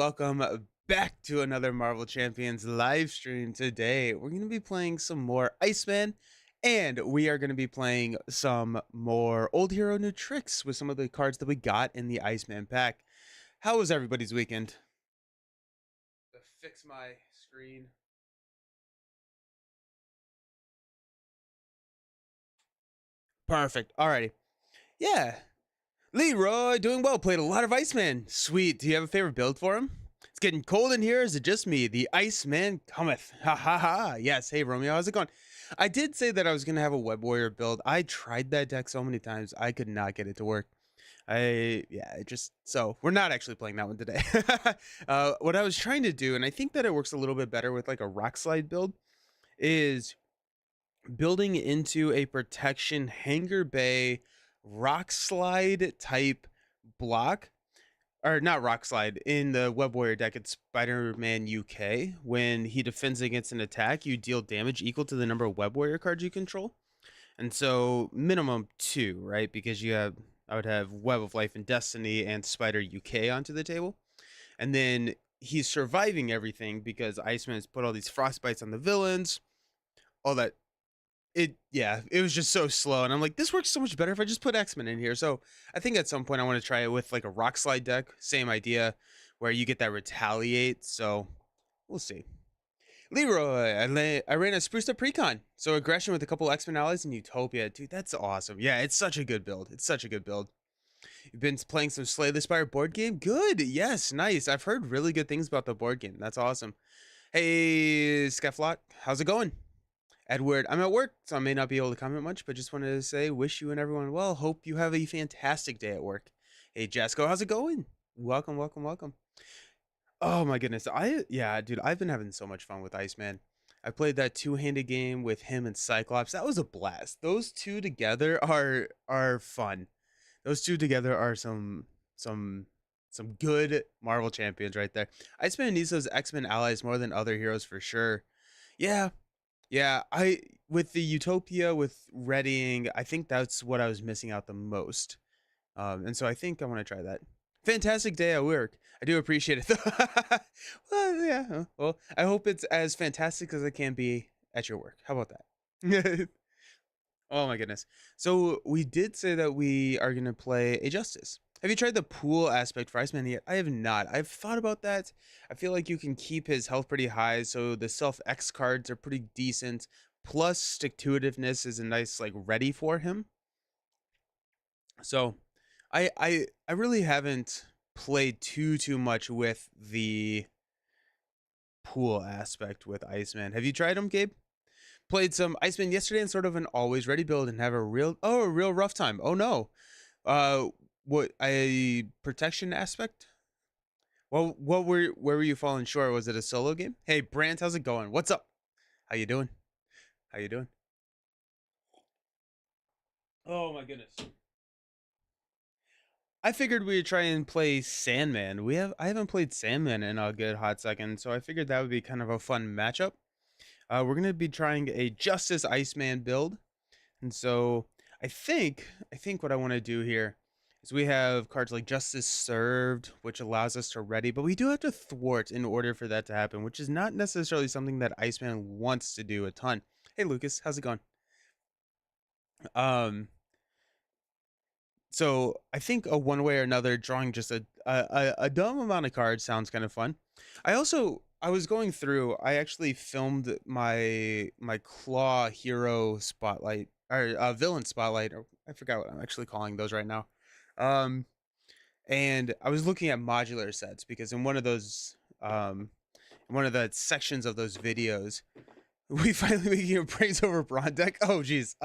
welcome back to another Marvel Champions live stream. Today, we're going to be playing some more Iceman, and we are going to be playing some more Old Hero New Tricks with some of the cards that we got in the Iceman pack. How was everybody's weekend? To fix my screen. Perfect. Alrighty. Yeah. Leroy, doing well. Played a lot of Iceman. Sweet. Do you have a favorite build for him? It's getting cold in here. Is it just me? The Iceman cometh. Ha ha ha. Yes. Hey, Romeo. How's it going? I did say that I was going to have a Web Warrior build. I tried that deck so many times. I could not get it to work. So we're not actually playing that one today. What I was trying to do, and I think that it works a little bit better with like a Rock Slide build, is building into a protection Hanger Bay Rock Slide type block, or not Rock Slide. In the Web Warrior deck, it's Spider-Man UK. When he defends against an attack, you deal damage equal to the number of Web Warrior cards you control. And so minimum 2, right? Because I would have Web of Life and Destiny and Spider UK onto the table. And then he's surviving everything because Iceman has put all these frostbites on the villains, all that. It was just so slow, and I'm like, this works so much better if I just put X-Men in here. So I think at some point I want to try it with like a Rock Slide deck, same idea, where you get that retaliate. So we'll see. Leroy, I ran a spruced up precon, so aggression with a couple X-Men allies in Utopia. Dude, that's awesome. Yeah, it's such a good build. It's such a good build. You've been playing some Slay the Spire board game? Good. Yes, nice. I've heard really good things about the board game. That's awesome. Hey, Skeflot, how's it going? Edward, I'm at work, so I may not be able to comment much, but just wanted to say, wish you and everyone well. Hope you have a fantastic day at work. Hey, Jesco, how's it going? Welcome, welcome, welcome. Oh my goodness. Dude, I've been having so much fun with Iceman. I played that two-handed game with him and Cyclops. That was a blast. Those two together are fun. Those two together are some good Marvel champions right there. Iceman needs those X-Men allies more than other heroes for sure. Yeah, yeah, with the Utopia with readying, I think that's what I was missing out the most. And so I think I want to try that. Fantastic day at work. I do appreciate it though. Well, yeah. Well, I hope it's as fantastic as it can be at your work. How about that? Oh my goodness. So we did say that we are going to play a Justice. Have you tried the pool aspect for Iceman yet? I have not. I've thought about that. I feel like you can keep his health pretty high, so the self X cards are pretty decent. Plus, stick to itiveness is a nice like ready for him. So, I really haven't played too much with the pool aspect with Iceman. Have you tried him, Gabe? Played some Iceman yesterday and sort of an always ready build and have a real rough time. Oh no. Uh, what a protection aspect? Well, where were you falling short? Was it a solo game? Hey, Brant, how's it going? What's up? How you doing? How you doing? Oh my goodness. I figured we would try and play Sandman. I haven't played Sandman in a good hot second, so I figured that would be kind of a fun matchup. We're gonna be trying a Justice Iceman build, and so I think what I want to do here is we have cards like Justice Served, which allows us to ready, but we do have to thwart in order for that to happen, which is not necessarily something that Iceman wants to do a ton. Hey Lucas, how's it going? Um, so I think a one way or another drawing just a dumb amount of cards sounds kind of fun. I was going through. I actually filmed my Claw Hero Spotlight or Villain Spotlight. Or I forgot what I'm actually calling those right now. Um, and I was looking at modular sets because in one of the sections of those videos, we finally making a praise over Braun deck. Oh geez.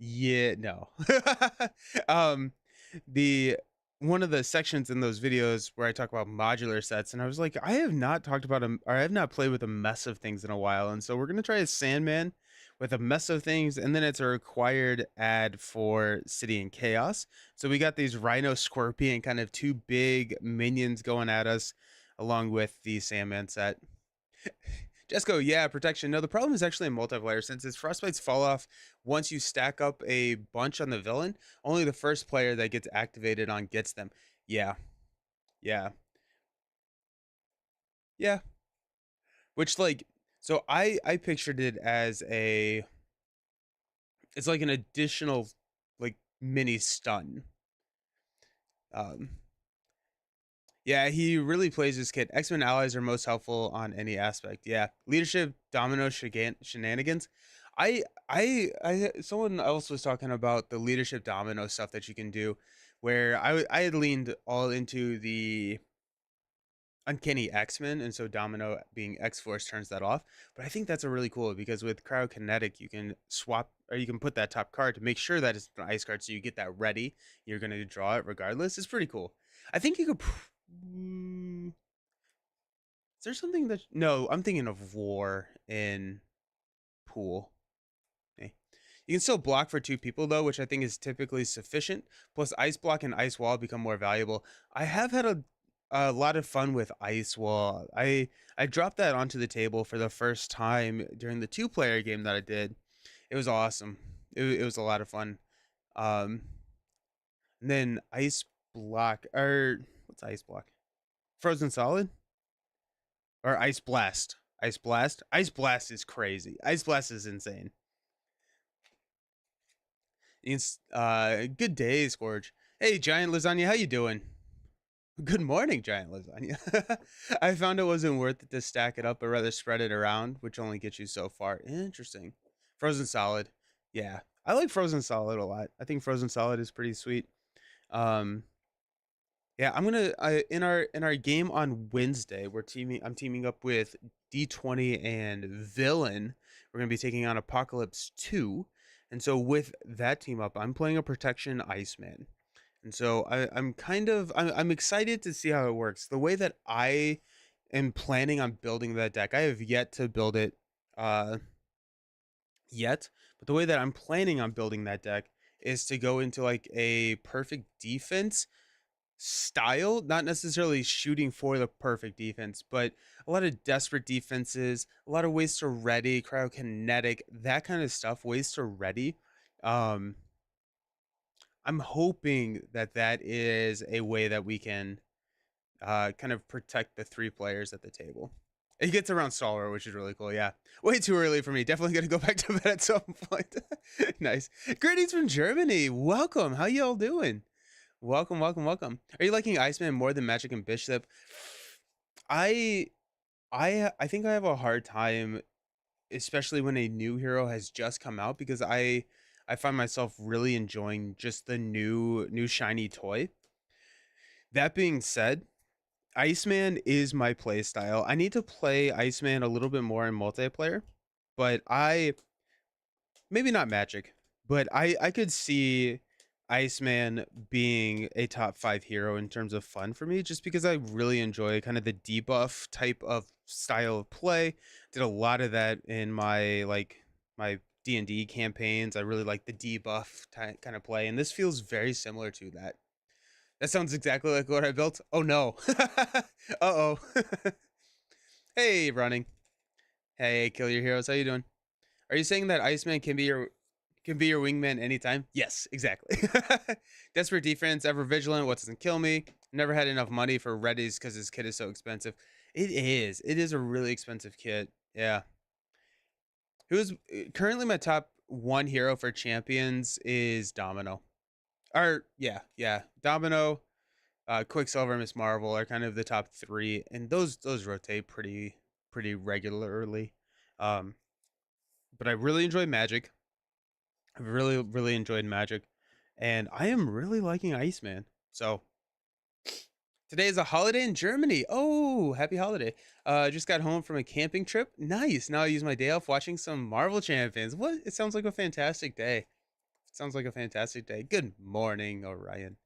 Yeah, no. um, the one of the sections in those videos where I talk about modular sets, and I was like, I have not talked about them, or I have not played with a mess of things in a while, and so we're gonna try a Sandman with a mess of things, and then it's a required add for City and Chaos. So we got these Rhino Scorpion kind of two big minions going at us, along with the Sandman set. Jesco, yeah, protection. No, the problem is actually in multiplayer since his frostbites fall off once you stack up a bunch on the villain. Only the first player that gets activated on gets them. Yeah, Yeah. Yeah. Which like so I pictured it as a it's like an additional like mini stun. Um yeah, he really plays his kid. X-Men allies are most helpful on any aspect. Yeah. Leadership, domino, shenanigans. I someone else was talking about the leadership domino stuff that you can do where I had leaned all into the Uncanny X-Men, and so Domino being X-Force turns that off. But I think that's a really cool because with Cryokinetic, you can swap or you can put that top card to make sure that it's an ice card, so you get that ready. You're gonna draw it regardless. It's pretty cool. I think you could. Is there something that? No, I'm thinking of War in Pool. Eh. You can still block for two people though, which I think is typically sufficient. Plus, Ice Block and Ice Wall become more valuable. I have had a lot of fun with Ice Wall. I dropped that onto the table for the first time during the two-player game that I did. It was awesome. It was a lot of fun. Um, and then Ice Block or what's Ice Block? Frozen Solid or Ice Blast? Ice Blast. Ice Blast is crazy. Ice Blast is insane. It's good day, Scourge. Hey, Giant Lasagna, how you doing? Good morning, Giant Lasagna. I found it wasn't worth it to stack it up, but rather spread it around, which only gets you so far. Interesting. Frozen Solid. Yeah. I like Frozen Solid a lot. I think Frozen Solid is pretty sweet. Um yeah, I'm gonna in our game on Wednesday, I'm teaming up with D20 and Villain. We're gonna be taking on Apocalypse 2. And so with that team up, I'm playing a protection Iceman. And so I'm excited to see how it works. The way that I am planning on building that deck, I have yet to build it uh yet, but the way that I'm planning on building that deck is to go into like a perfect defense style, not necessarily shooting for the perfect defense, but a lot of desperate defenses, a lot of ways to ready, cryokinetic, that kind of stuff, ways to ready. Um, I'm hoping that that is a way that we can kind of protect the three players at the table. It gets around Stalwart, which is really cool. Yeah, way too early for me. Definitely gonna go back to bed at some point. Nice. Greetings from Germany. Welcome. How y'all doing? Welcome, welcome, welcome. Are you liking Iceman more than Magic and Bishop? I I think I have a hard time, especially when a new hero has just come out, because I find myself really enjoying just the new shiny toy. That being said, Iceman is my play style. I need to play Iceman a little bit more in multiplayer, but I maybe not Magic, but I could see Iceman being a top 5 hero in terms of fun for me, just because I really enjoy kind of the debuff type of style of play. Did a lot of that in my my D&D campaigns. I really like the debuff kind of play, and this feels very similar to that. That sounds exactly like what I built. Oh no. Uh-oh. Hey, running. Hey, kill your heroes. How you doing? Are you saying that Iceman can be your wingman anytime? Yes, exactly. Desperate defense, ever vigilant. What doesn't kill me? Never had enough money for readies because his kit is so expensive. It is. It is a really expensive kit. Yeah. Who's currently my top one hero for champions is Domino. Or yeah. Domino, Quicksilver, Miss Marvel are kind of the top three, and those rotate pretty regularly. Um, but I really enjoy Magic. I've really enjoyed Magic, and I am really liking Iceman. So today is a holiday in Germany. Oh, happy holiday! Just got home from a camping trip. Nice. Now I use my day off watching some Marvel Champions. What? It sounds like a fantastic day. It sounds like a fantastic day. Good morning, Orion.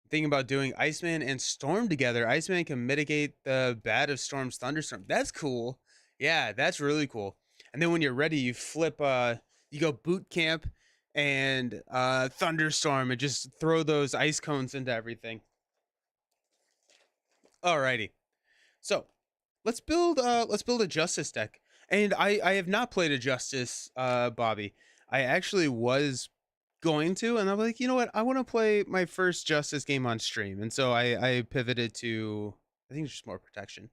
Thinking about doing Iceman and Storm together. Iceman can mitigate the bad of Storm's thunderstorm. That's cool. Yeah, that's really cool. And then when you're ready, you flip you go boot camp and thunderstorm and just throw those ice cones into everything. Alrighty. So let's build a justice deck. And I have not played a justice Bobby. I actually was going to, and I'm like, you know what? I want to play my first Justice game on stream, and so I pivoted to, I think it's just more protection.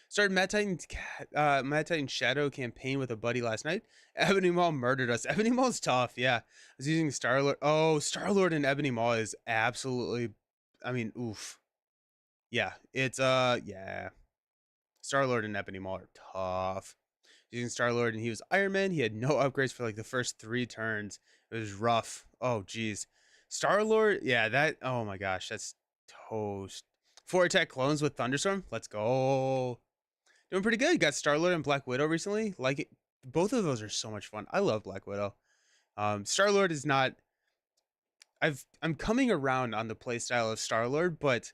Started Mad Titan Shadow campaign with a buddy last night. Ebony Maw murdered us. Ebony Maw's tough. Yeah, I was using Star Lord. Oh, Star Lord and Ebony Maw is absolutely. I mean, oof. Yeah, it's yeah. Star Lord and Ebony Maw are tough. Using Star Lord, and he was Iron Man. He had no upgrades for like the first 3 turns. It was rough. Oh, geez. Star Lord, yeah, that. Oh my gosh, that's toast. 4 attack clones with Thunderstorm. Let's go. Doing pretty good. Got Star Lord and Black Widow recently. Like it, both of those are so much fun. I love Black Widow. Star Lord is not. I'm coming around on the playstyle of Star Lord, but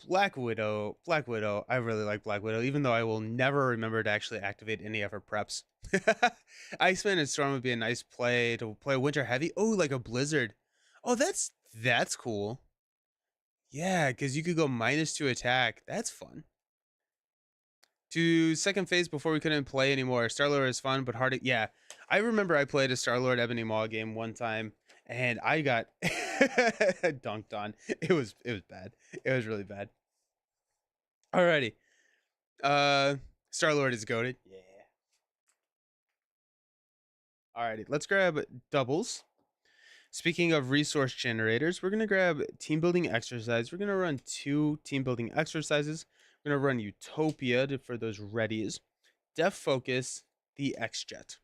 Black Widow. I really like Black Widow, even though I will never remember to actually activate any of her preps. Iceman and Storm would be a nice play to play Winter Heavy. Oh, like a Blizzard. Oh, that's cool. Yeah, because you could go -2 attack. That's fun. To second phase before we couldn't play anymore. Star Lord is fun, but hard to. Yeah, I remember I played a Star Lord Ebony Maw game one time, and I got dunked on. It was bad. It was really bad. Alrighty. Star Lord is goated. Yeah. Alrighty, let's grab doubles. Speaking of resource generators, we're gonna grab team building exercise. We're gonna run 2 team building exercises. We're gonna run Utopia for those readies. Def Focus, the X Jet.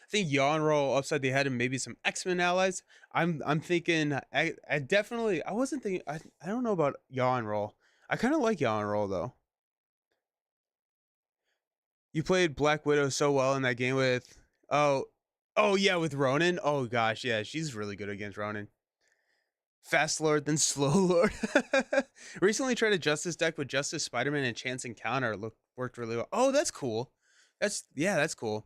I think Yaw and Roll upside the head and maybe some X-Men allies. I'm thinking I definitely I wasn't thinking I don't know about Yaw and Roll. I kind of like Yaw and Roll though. You played Black Widow so well in that game with oh yeah, with Ronin. Oh gosh, yeah, she's really good against Ronin. Fast Lord, then Slow Lord. Recently tried a Justice deck with Justice, Spider-Man, and Chance Encounter. Worked really well. Oh, that's cool. That's cool.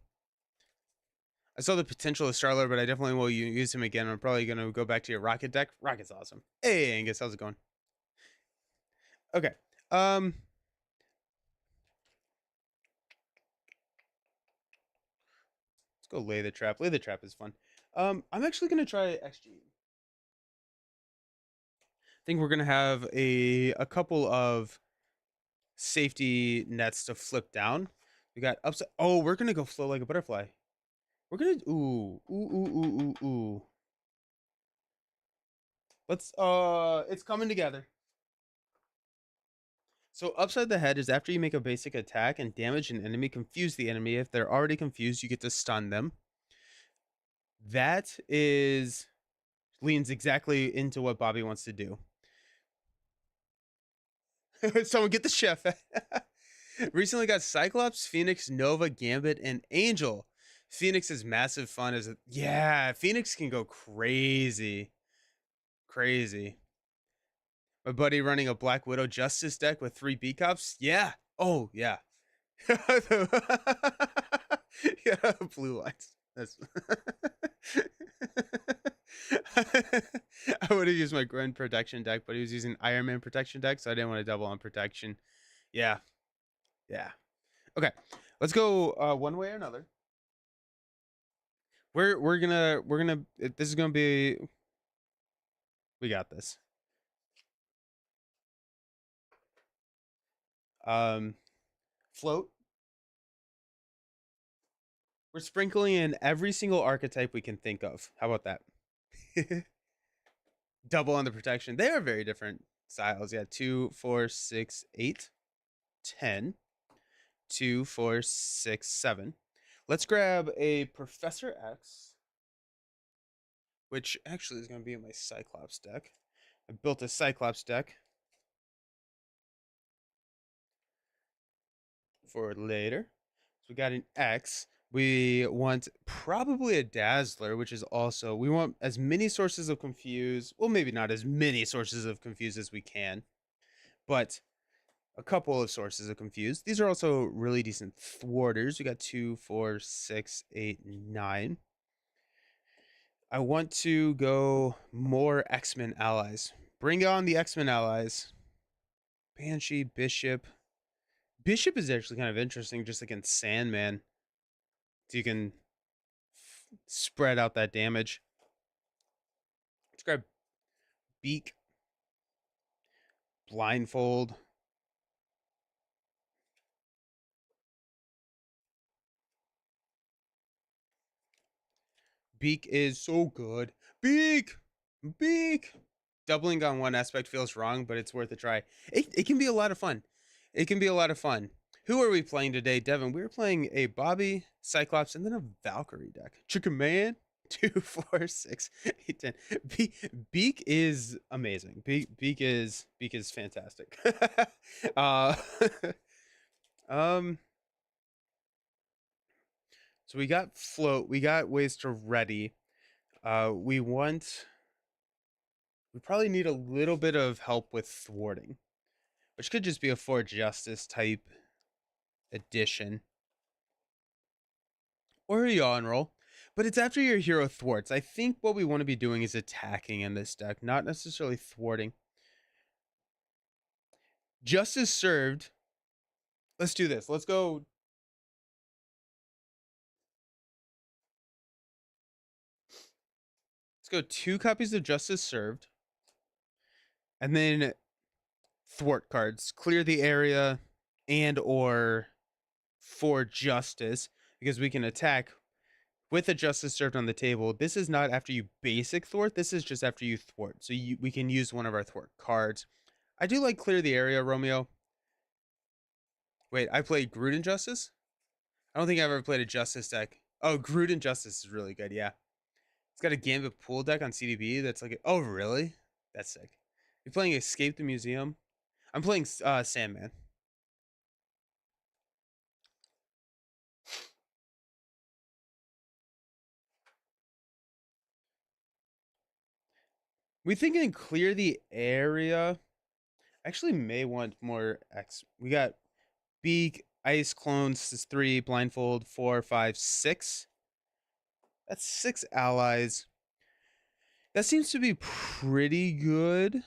I saw the potential of Star Lord, but I definitely will use him again. I'm probably gonna go back to your Rocket deck. Rocket's awesome. Hey, Angus, how's it going? Okay. Um, let's go lay the trap. Lay the trap is fun. I'm actually gonna try XG. I think we're gonna have a couple of safety nets to flip down. We got upside. Oh, we're gonna go flow like a butterfly. We're gonna ooh. Let's it's coming together. So upside the head is after you make a basic attack and damage an enemy, confuse the enemy. If they're already confused, you get to stun them. That is leans exactly into what Bobby wants to do. Someone get the chef. Recently got Cyclops, Phoenix, Nova, Gambit, and Angel. Phoenix is massive fun as a yeah, Phoenix can go crazy. Crazy. My buddy running a Black Widow Justice deck with 3 B cops. Yeah. Oh, yeah. Yeah, blue lights. That's I would have used my Gwen protection deck, but he was using Iron Man protection deck, so I didn't want to double on protection. Yeah. Yeah. Okay. Let's go one way or another. We're gonna this is gonna be we got this. Um float. We're sprinkling in every single archetype we can think of. How about that? Double on the protection. They are very different styles. Yeah, 2, 4, 6, 8, 10, 2, 4, 6, 7. Let's grab a Professor X, which actually is going to be in my Cyclops deck. I built a Cyclops deck for later. So we got an X. We want probably a Dazzler, which is also, we want as many sources of Confuse. Well, maybe not as many sources of Confuse as we can, but a couple of sources of Confuse. These are also really decent thwarters. We got 2, 4, 6, 8, 9. I want to go more X-Men allies. Bring on the X-Men allies. Banshee, Bishop. Bishop is actually kind of interesting just against Sandman. So you can spread out that damage. Let's grab Beak, Blindfold. Beak is so good. Beak! Beak! Doubling on one aspect feels wrong, but it's worth a try. It can be a lot of fun. It can be a lot of fun. Who are we playing today, Devin? We're playing a Bobby, Cyclops, and then a Valkyrie deck. Chicken Man. 2, 4, 6, 8, 10. Beak is amazing. Beak is fantastic. uh, um, so we got float. We got ways to ready. We probably need a little bit of help with thwarting, which could just be a for justice type addition or a yaw and roll. But it's after your hero thwarts. I think what we want to be doing is attacking in this deck, not necessarily thwarting. Justice served. Let's do this. Let's go 2 copies of Justice Served. And then thwart cards. Clear the area and or for justice, because we can attack with a Justice Served on the table. This is not after you basic thwart. This is just after you thwart. So we can use one of our thwart cards. I do like clear the area, Romeo. Wait, I played Gruden Justice? I don't think I've ever played a Justice deck. Oh, Gruden Justice is really good, yeah. It's got a Gambit pool deck on CDB that's like, oh, really? That's sick. You're playing Escape the Museum? I'm playing Sandman. We thinking clear the area. Actually, may want more X. We got Beak, Ice Clones is 3, Blindfold 4, 5, 6. That's 6 allies. That seems to be pretty good.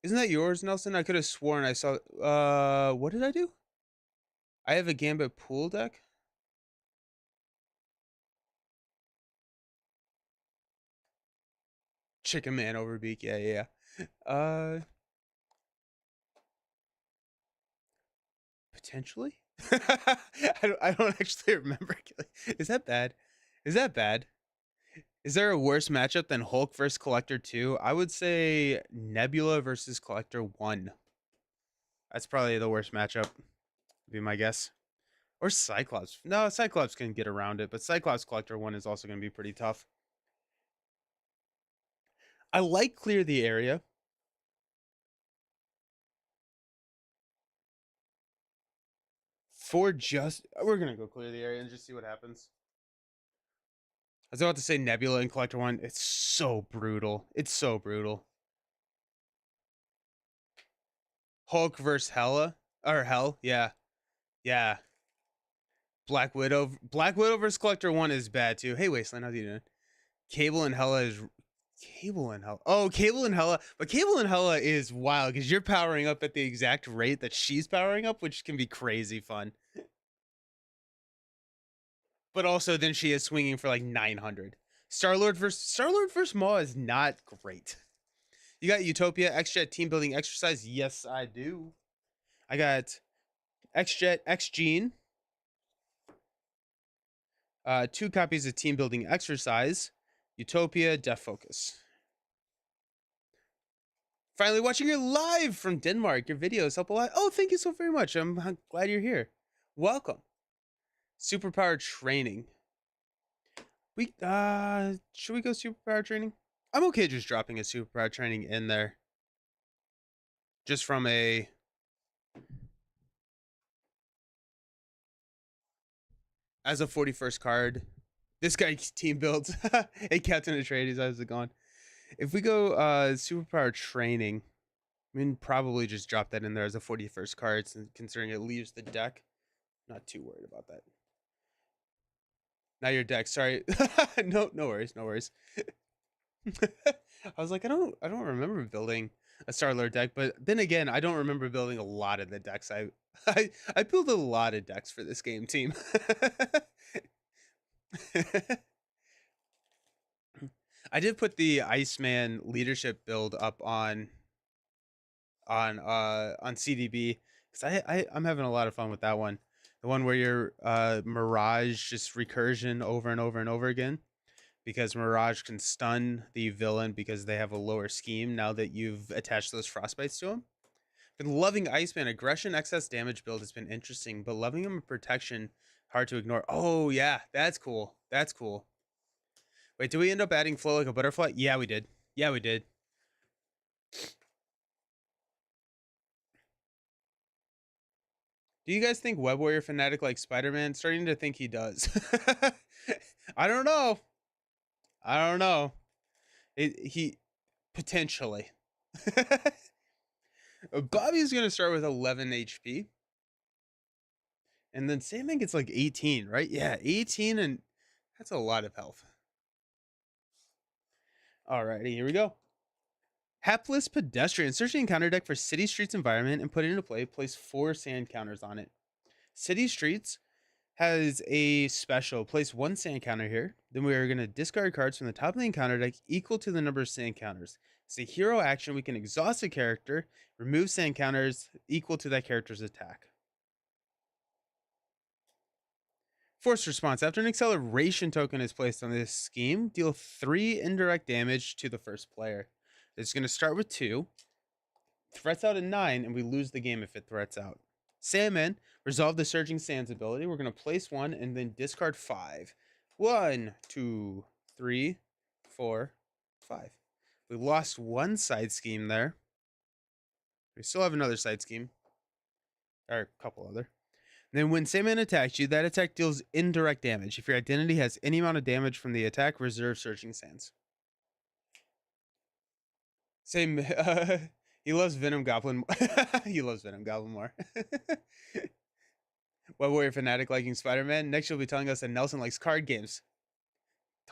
Isn't that yours, Nelson? I could have sworn I saw. What did I do? I have a Gambit pool deck. Chicken Man over Beak. Yeah. Potentially. I don't actually remember. Is that bad? Is that bad? Is there a worse matchup than Hulk versus Collector 2? I would say Nebula versus Collector 1. That's probably the worst matchup, would be my guess. Or Cyclops. No, Cyclops can get around it, but Cyclops Collector 1 is also going to be pretty tough. I like clear the area. We're going to go clear the area and just see what happens. I was about to say Nebula and Collector 1. It's so brutal. It's so brutal. Hulk versus Hela. Or Hell, yeah. Yeah. Black Widow versus Collector 1 is bad too. Hey Wasteland, how's you doing? Cable and Hela is Oh, Cable and Hela. But Cable and Hela is wild because you're powering up at the exact rate that she's powering up, which can be crazy fun. But also then she is swinging for like 900. Star-Lord versus Maw is not great. You got Utopia, X-Jet team building exercise. Yes, I do. I got X-Jet, X-Gene. 2 copies of team building exercise. Utopia, Def Focus. Finally watching you live from Denmark. Your videos help a lot. Oh, thank you so very much. I'm glad you're here. Welcome. Superpower training. Should we go superpower training? I'm okay just dropping a superpower training in there. Just from a as a 41st card. This guy team builds. Hey, Captain Atreides, how's it going? If we go superpower training, I mean, probably just drop that in there as a 41st card, considering it leaves the deck. Not too worried about that. Not your deck, sorry. No worries. I was like, I don't remember building a Star-Lord deck, but then again, I don't remember building a lot of the decks. I built a lot of decks for this game team. I did put the Iceman leadership build up on CDB because I'm having a lot of fun with that one. The one where you're Mirage just recursion over and over and over again, because Mirage can stun the villain because they have a lower scheme now that you've attached those frostbites to them. Been loving Iceman. Aggression excess damage build has been interesting, but loving him in protection hard to ignore. Oh yeah, that's cool. That's cool. Wait, do we end up adding flow like a butterfly? Yeah, we did. Yeah, we did. Do you guys think Web Warrior fanatic like Spider-Man? Starting to think he does. I don't know. I don't know. He potentially. Bobby's gonna start with 11 HP. And then Sandman gets like 18, right? Yeah, 18, and that's a lot of health. Alrighty, here we go. Hapless Pedestrian. Search the encounter deck for city streets environment and put it into play. Place 4 sand counters on it. City streets has a special. Place 1 sand counter here. Then we are going to discard cards from the top of the encounter deck equal to the number of sand counters. It's a hero action. We can exhaust a character, remove sand counters equal to that character's attack. Force response. After an acceleration token is placed on this scheme, deal 3 indirect damage to the first player. It's going to start with 2. Threats out at 9, and we lose the game if it threats out. Sandman, resolve the Surging Sands ability. We're going to place 1 and then discard 5. 1, 2, 3, 4, 5. We lost 1 side scheme there. We still have another side scheme. Or a couple other. Then when Sandman attacks you, that attack deals indirect damage. If your identity has any amount of damage from the attack, reserve Surging Sands. Same. He loves Venom Goblin. He loves Venom Goblin more. Web Warrior fanatic liking Spider-Man. Next, you'll be telling us that Nelson likes card games.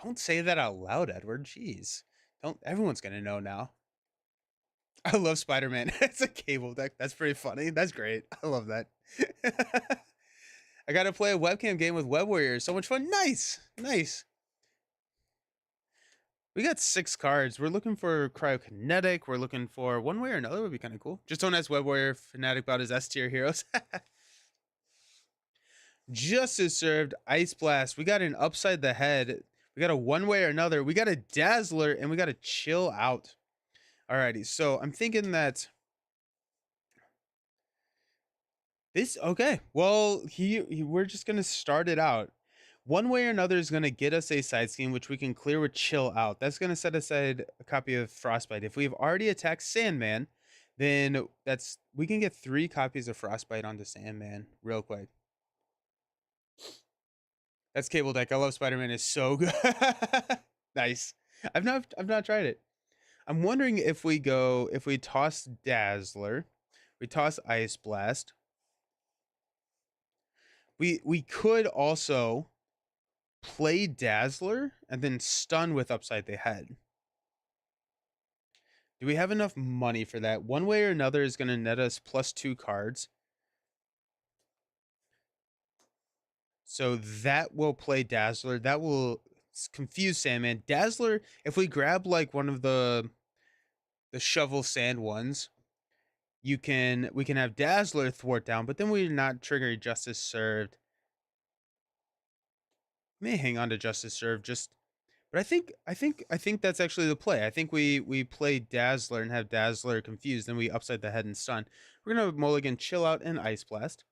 Don't say that out loud, Edward. Jeez. Don't. Everyone's gonna know now. I love Spider-Man. It's a cable deck. That's pretty funny. That's great. I love that. I gotta play a webcam game with Web Warriors. So much fun. Nice. Nice. We got 6 cards. We're looking for Cryokinetic. We're looking for one way or another would be kind of cool. Just don't ask Web Warrior fanatic about his S tier heroes. Justice served. Ice Blast. We got an upside the head. We got a one way or another. We got a Dazzler, and we got a chill out. Alrighty, so I'm thinking that this okay. Well, we're just gonna start it out. One way or another is gonna get us a side scheme, which we can clear with chill out. That's gonna set aside a copy of Frostbite. If we've already attacked Sandman, then we can get 3 copies of Frostbite onto Sandman real quick. That's cable deck. I love Spider-Man. It's so good. Nice. I've not tried it. I'm wondering if we toss Dazzler, we toss Ice Blast. We could also play Dazzler and then stun with upside the head. Do we have enough money for that? One way or another is going to net us +2 cards. So that will play Dazzler. That will confuse Sandman. Dazzler, if we grab like one of the shovel sand ones, we can have Dazzler thwart down, but then we're not triggering Justice Served. May hang on to Justice Served but I think that's actually the play. I think we play Dazzler and have Dazzler confused, then we upside the head and stun. We're gonna mulligan Chill Out and Ice Blast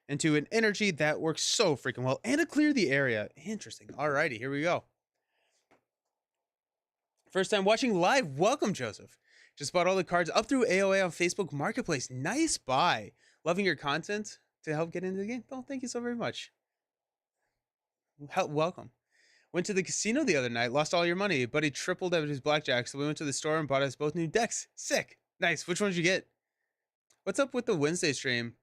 into an energy that works so freaking well, and to clear the area. Interesting. Alrighty, here we go. First time watching live. Welcome, Joseph. Just bought all the cards up through AOA on Facebook Marketplace. Nice buy. Loving your content to help get into the game. Oh, thank you so very much. Welcome. Went to the casino the other night, lost all your money. Buddy tripled out his blackjack, so we went to the store and bought us both new decks. Sick. Nice. Which ones did you get? What's up with the Wednesday stream?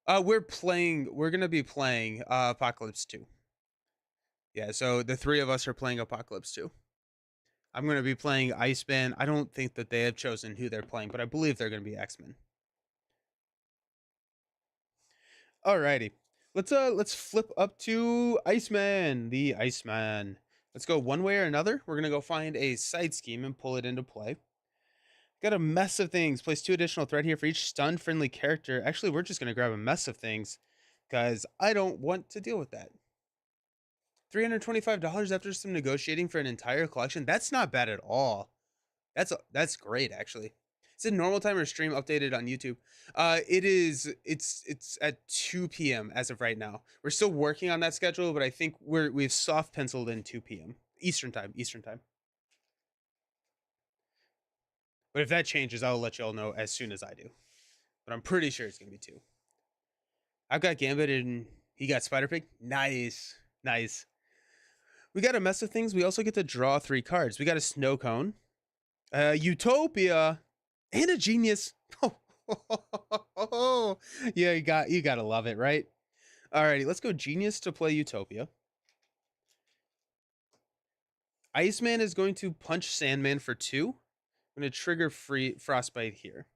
We're gonna be playing Apocalypse 2. Yeah, so the 3 of us are playing Apocalypse 2. I'm gonna be playing Iceman. I don't think that they have chosen who they're playing, but I believe they're gonna be X-Men. Alrighty. Let's flip up to Iceman, the Iceman. Let's go one way or another. We're gonna go find a side scheme and pull it into play. Got a mess of things. Place 2 additional threat here for each stun friendly character. Actually, we're just gonna grab a mess of things because I don't want to deal with that. $325 after some negotiating for an entire collection. That's not bad at all. That's great actually. Is it normal time or stream updated on YouTube? It's at 2 p.m. as of right now. We're still working on that schedule, but I think we've soft penciled in 2 p.m. Eastern time. Eastern time. But if that changes, I'll let y'all know as soon as I do. But I'm pretty sure it's gonna be 2. I've got Gambit and he got Spider Pig. Nice. Nice. We got a mess of things. We also get to draw 3 cards. We got a Snow Cone, Utopia, and a Genius. Oh, yeah, you gotta love it, right? Alrighty, let's go Genius to play Utopia. Iceman is going to punch Sandman for 2. I'm gonna trigger Frostbite here.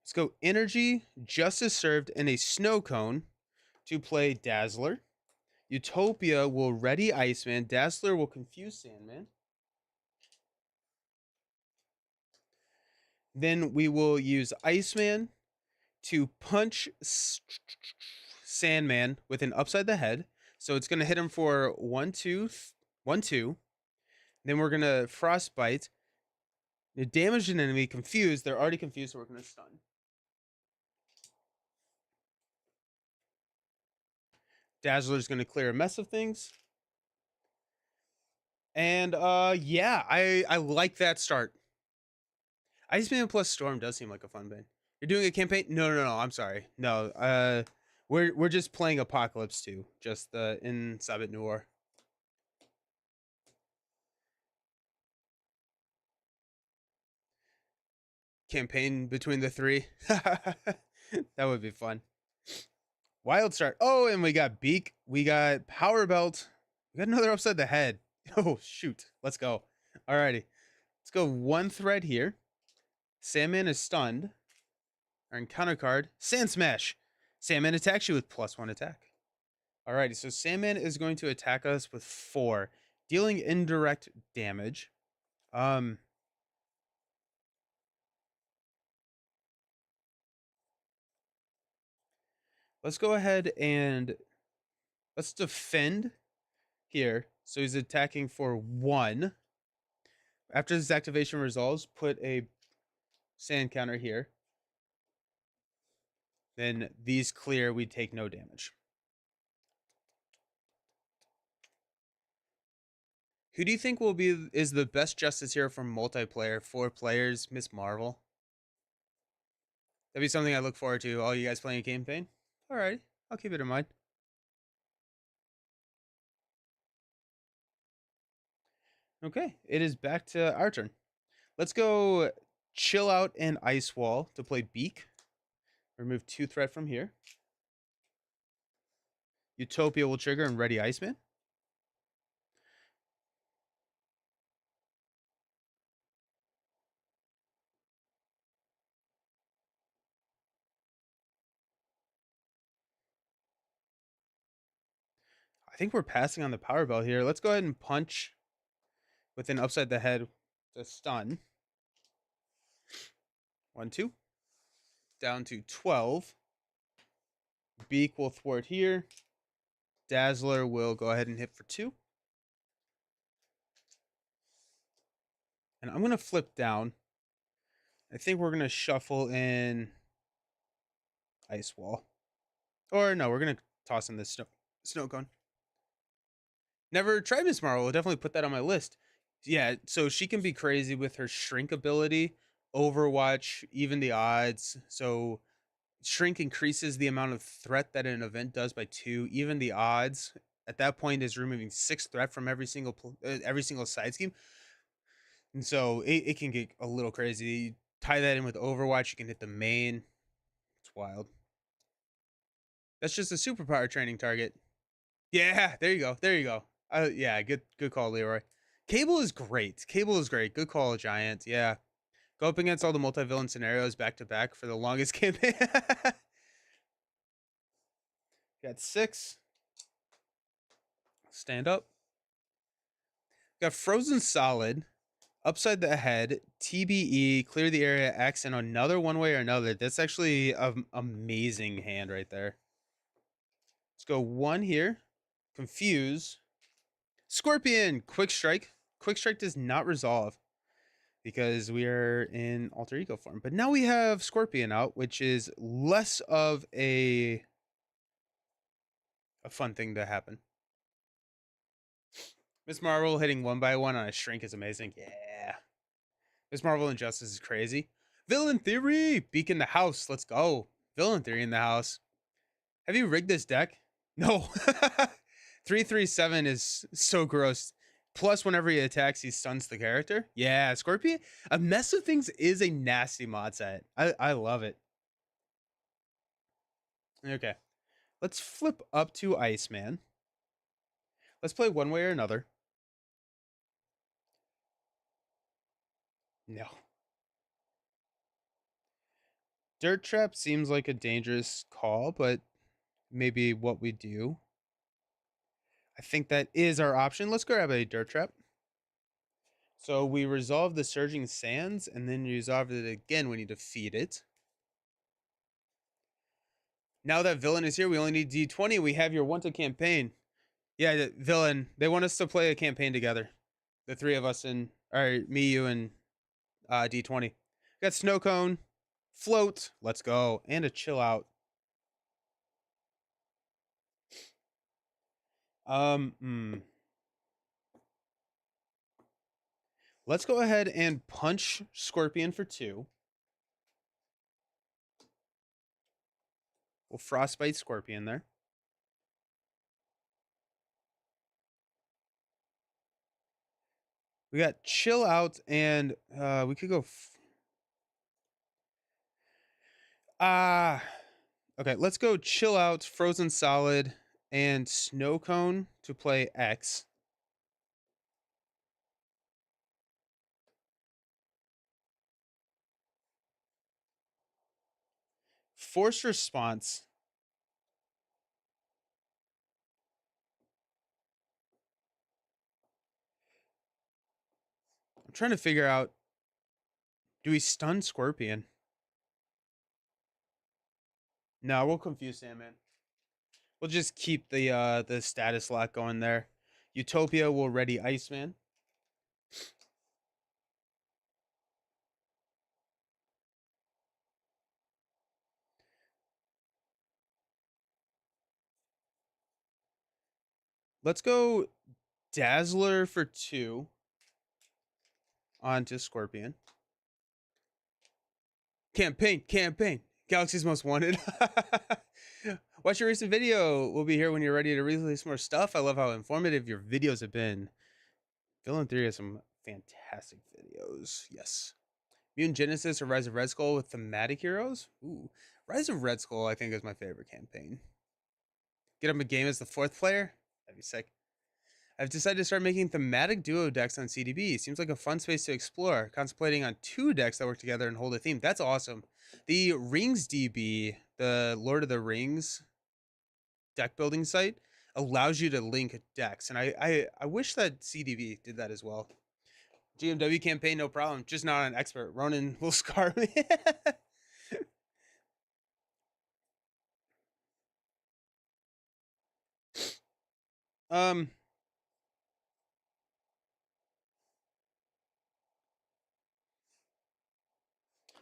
Let's go Energy, Justice Served, and a Snow Cone to play Dazzler. Utopia will ready Iceman. Dazzler will confuse Sandman. Then we will use Iceman to punch Sandman with an upside the head. So it's going to hit him for 1, 2, 1, 2. Then we're going to Frostbite. Damage an enemy, confused. They're already confused, so we're going to stun. Dazzler's going to clear a mess of things. And yeah, I like that start. Iceman plus Storm does seem like a fun band. You're doing a campaign? No, I'm sorry. No, we're just playing Apocalypse 2, just in Sabbat Noir. Campaign between the 3. That would be fun. Wild start. Oh, and we got Beak. We got Power Belt. We got another upside the head. Oh, shoot. Let's go. Alrighty. Let's go 1 thread here. Sandman is stunned. Our encounter card, Sand Smash. Sandman attacks you with +1 attack. Alrighty, so Sandman is going to attack us with 4, dealing indirect damage. Let's go ahead and let's defend here. So he's attacking for 1. After this activation resolves, put a sand counter here. Then these clear, we take no damage. Who do you think is the best Justice Hero from multiplayer? 4 players, Miss Marvel. That'd be something I look forward to. All you guys playing a campaign? Alright, I'll keep it in mind. Okay, it is back to our turn. Let's go Chill Out and Ice Wall to play Beak. Remove 2 threat from here. Utopia will trigger and ready Iceman. I think we're passing on the power belt here. Let's go ahead and punch with an upside the head to stun. 1, 2. Down to 12. Beak will thwart here. Dazzler will go ahead and hit for 2. And I'm going to flip down. I think we're going to shuffle in Ice Wall. Or no, we're going to toss in this snow cone. Never tried Miss Marvel. I'll definitely put that on my list. Yeah, so she can be crazy with her shrink ability. Overwatch, even the odds. So shrink increases the amount of threat that an event does by 2. Even the odds at that point is removing 6 threat from every single side scheme. And so it can get a little crazy. You tie that in with Overwatch, you can hit the main. It's wild. That's just a superpower training target. Yeah, there you go. There you go. Yeah, good call, Leroy. Cable is great. Cable is great. Good call, Giant. Yeah. Go up against all the multi-villain scenarios back to back for the longest campaign. Got 6. Stand up. Got Frozen Solid. Upside the head. TBE. Clear the area. X. And another one way or another. That's actually an amazing hand right there. Let's go 1 here. Confuse. Scorpion. Quick Strike. Quick Strike does not resolve because we are in alter ego form. But now we have Scorpion out, which is less of a fun thing to happen. Miss Marvel hitting 1 by 1 on a shrink is amazing. Yeah. Miss Marvel Injustice is crazy. Villain Theory. Beacon the house. Let's go. Villain Theory in the house. Have you rigged this deck? No. 3/3/7 is so gross. Plus, whenever he attacks, he stuns the character. Yeah, Scorpion. A Mess of Things is a nasty mod set. I love it. Okay. Let's flip up to Iceman. Let's play one way or another. No. Dirt Trap seems like a dangerous call, but maybe what we do. I think that is our option. Let's grab a Dirt Trap. So we resolve the Surging Sands, and then resolve it again when you defeat it. Now that Villain is here, we only need D20. We have your wanted campaign. Yeah, Villain. They want us to play a campaign together. The 3 of us and me, you, and D20. Got Snow Cone, Float. Let's go, and a Chill Out. Let's go ahead and punch Scorpion for 2. We'll Frostbite Scorpion there. We got Chill Out, and we could go. Okay, let's go Chill Out, Frozen Solid, and Snow Cone to play X. Forced Response. I'm trying to figure out, do we stun Scorpion? No, we'll confuse Sandman. We'll just keep the status lock going there. Utopia will ready Iceman. Let's go Dazzler for 2 onto Scorpion. Campaign. Galaxy's Most Wanted. Watch your recent video. We'll be here when you're ready to release more stuff. I love how informative your videos have been. Villain Theory has some fantastic videos. Yes. Mutant Genesis or Rise of Red Skull with thematic heroes? Ooh. Rise of Red Skull, I think, is my favorite campaign. Get him a game as the 4th player? That'd be sick. I've decided to start making thematic duo decks on CDB. Seems like a fun space to explore. Contemplating on 2 decks that work together and hold a theme. That's awesome. The Rings DB, the Lord of the Rings deck building site, allows you to link decks. And I wish that CDB did that as well. GMW campaign, no problem. Just not an expert. Ronan will scar me.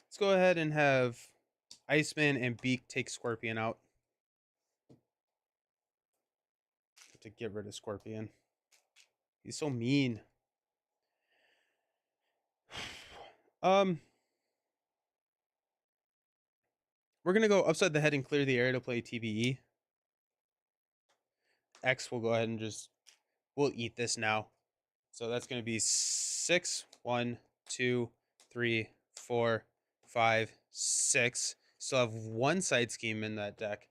Let's go ahead and have Iceman and Beak take Scorpion out to get rid of Scorpion. He's so mean. We're gonna go upside the head and clear the area to play TBE. X will go ahead and we'll eat this now. So that's gonna be 6. 1, 2, 3, 4, 5, 6. Still have 1 side scheme in that deck.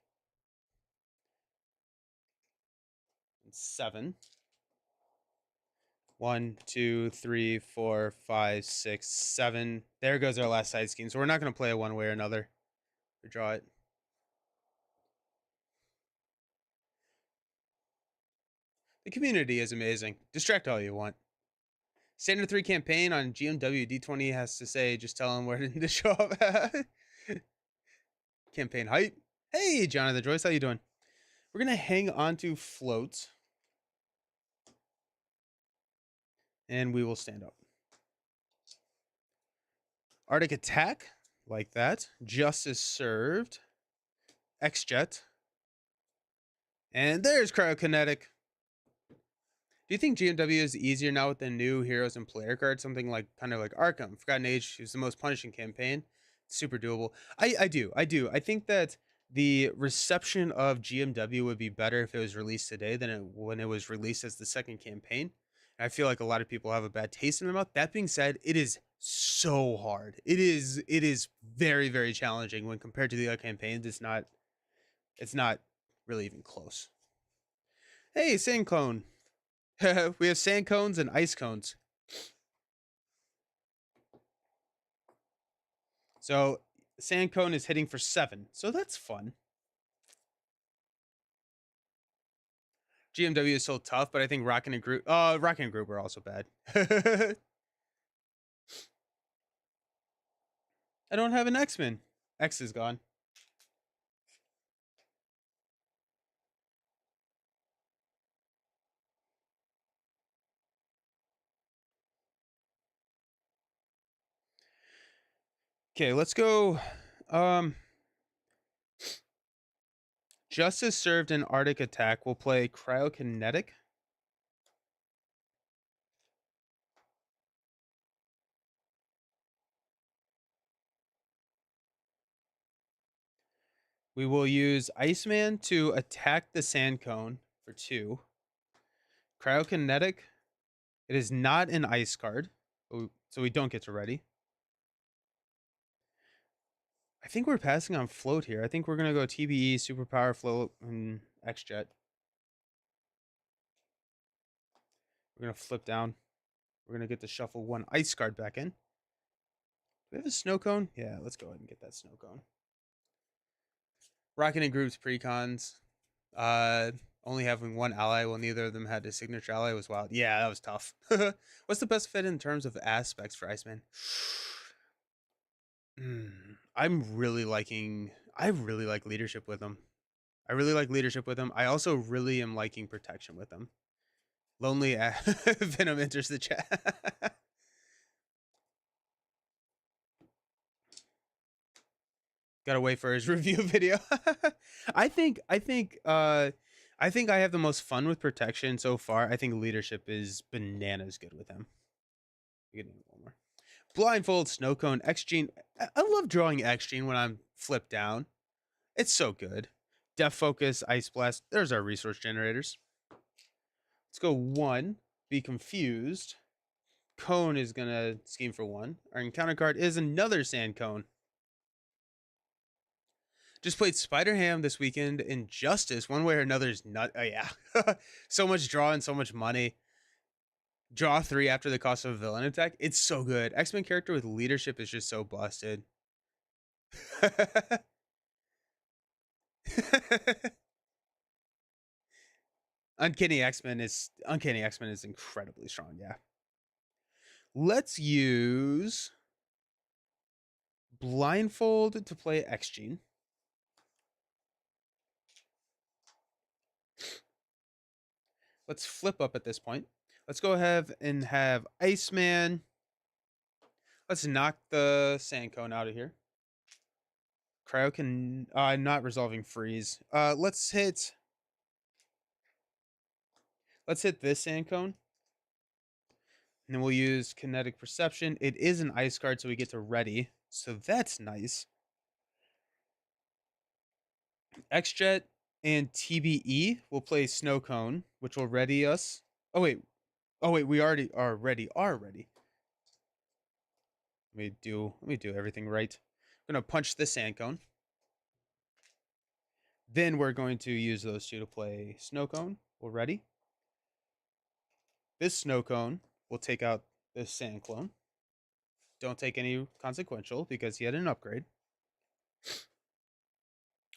7. 1, 2, 3, 4, 5, 6, 7. There goes our last side scheme. So we're not going to play it one way or another. We draw it. The community is amazing. Distract all you want. Standard 3 campaign on GMW D20 has to say, just tell him where to show up. Campaign hype. Hey, Jonathan Joyce, how you doing? We're going to hang on to floats. And we will stand up. Arctic Attack, like that. Justice Served. X-Jet. And there's Cryokinetic. Do you think GMW is easier now with the new heroes and player cards? Something like kind of like Arkham, Forgotten Age is the most punishing campaign. Super doable. I do. I think that the reception of GMW would be better if it was released today than when it was released as the second campaign. And I feel like a lot of people have a bad taste in their mouth. That being said, it is so hard. It is very, very challenging when compared to the other campaigns. It's not really even close. Hey, Sand Clone. We have sand cones and ice cones. So sand cone is hitting for 7. So that's fun. GMW is so tough, but I think Rocket and Group are also bad. I don't have an X-Men. X is gone. Okay, let's go. Justice Served in Arctic Attack will play Cryokinetic. We will use Iceman to attack the sand cone for 2. Cryokinetic. It is not an ice card, so we don't get to ready. I think we're passing on float here. I think we're going to go TBE, superpower, float, and X-Jet. We're going to flip down. We're going to get the shuffle 1 ice card back in. Do we have a snow cone? Yeah, let's go ahead and get that snow cone. Rocking in groups, precons. Only having 1 ally while neither of them had a signature ally was wild. Yeah, that was tough. What's the best fit in terms of aspects for Iceman? I really like leadership with him. I also really am liking protection with him. Lonely Venom enters the chat. Gotta wait for his review video. I think I have the most fun with protection so far. I think leadership is bananas good with him. Getting one more. Blindfold, Snow Cone, X Gene. I love drawing X Gene when I'm flipped down. It's so good. Def Focus, Ice Blast. There's our resource generators. Let's go 1. Be confused. Cone is gonna scheme for 1. Our encounter card is another sand cone. Just played Spider Ham this weekend. Injustice, one way or another, is not. Oh yeah, so much draw and so much money. Draw 3 after the cost of a villain attack. It's so good. X-Men character with leadership is just so busted. Uncanny X-Men is incredibly strong. Yeah. Let's use Blindfold to play X-Gene. Let's flip up at this point. Let's go ahead and have Iceman. Let's knock the sand cone out of here. Cryo can not resolving freeze. Let's hit this sand cone. And then we'll use kinetic perception. It is an ice card, so we get to ready. So that's nice. X-Jet and TBE will play Snow Cone, which will ready us. Oh wait, we already are ready. Let me do everything right. I'm gonna punch the sand cone. Then we're going to use those 2 to play Snow Cone. We're ready. This Snow Cone will take out this Sand Clone. Don't take any consequential because he had an upgrade.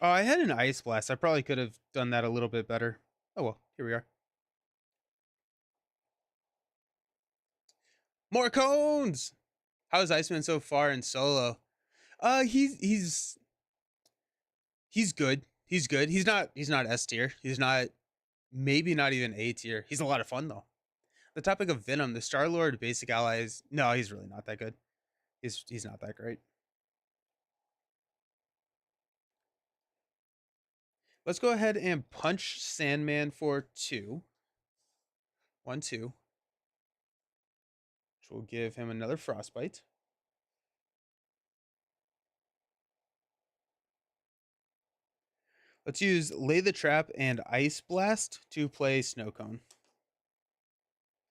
Oh, I had an Ice Blast. I probably could have done that a little bit better. Oh well, here we are. More cones. How's Iceman so far in solo? He's good. He's good. He's not S tier. He's not maybe not even A tier. He's a lot of fun though. The topic of Venom, the Star Lord basic allies. No, he's really not that good. He's not that great. Let's go ahead and punch Sandman for 2. 1, 2. Which will give him another frostbite. Let's use Lay the Trap and Ice Blast to play Snow Cone.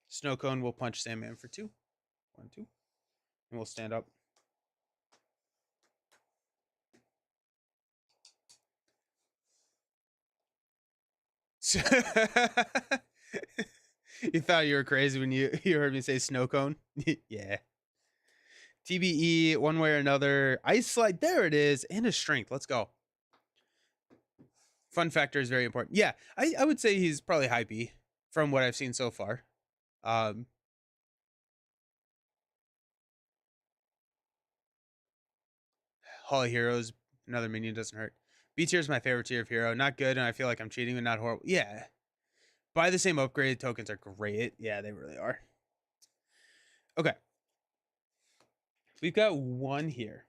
Snow Cone will punch Sandman for 2. 1, 2. And we'll stand up. You thought you were crazy when you heard me say Snow Cone? Yeah. TBE, one way or another. Ice Slide, there it is. And a Strength. Let's go. Fun factor is very important. Yeah, I would say he's probably high B from what I've seen so far. Hall of Heroes, another minion doesn't hurt. B tier is my favorite tier of hero. Not good, and I feel like I'm cheating, but not horrible. Yeah. Buy the same upgrade tokens are great. Yeah, they really are. Okay. We've got 1 here.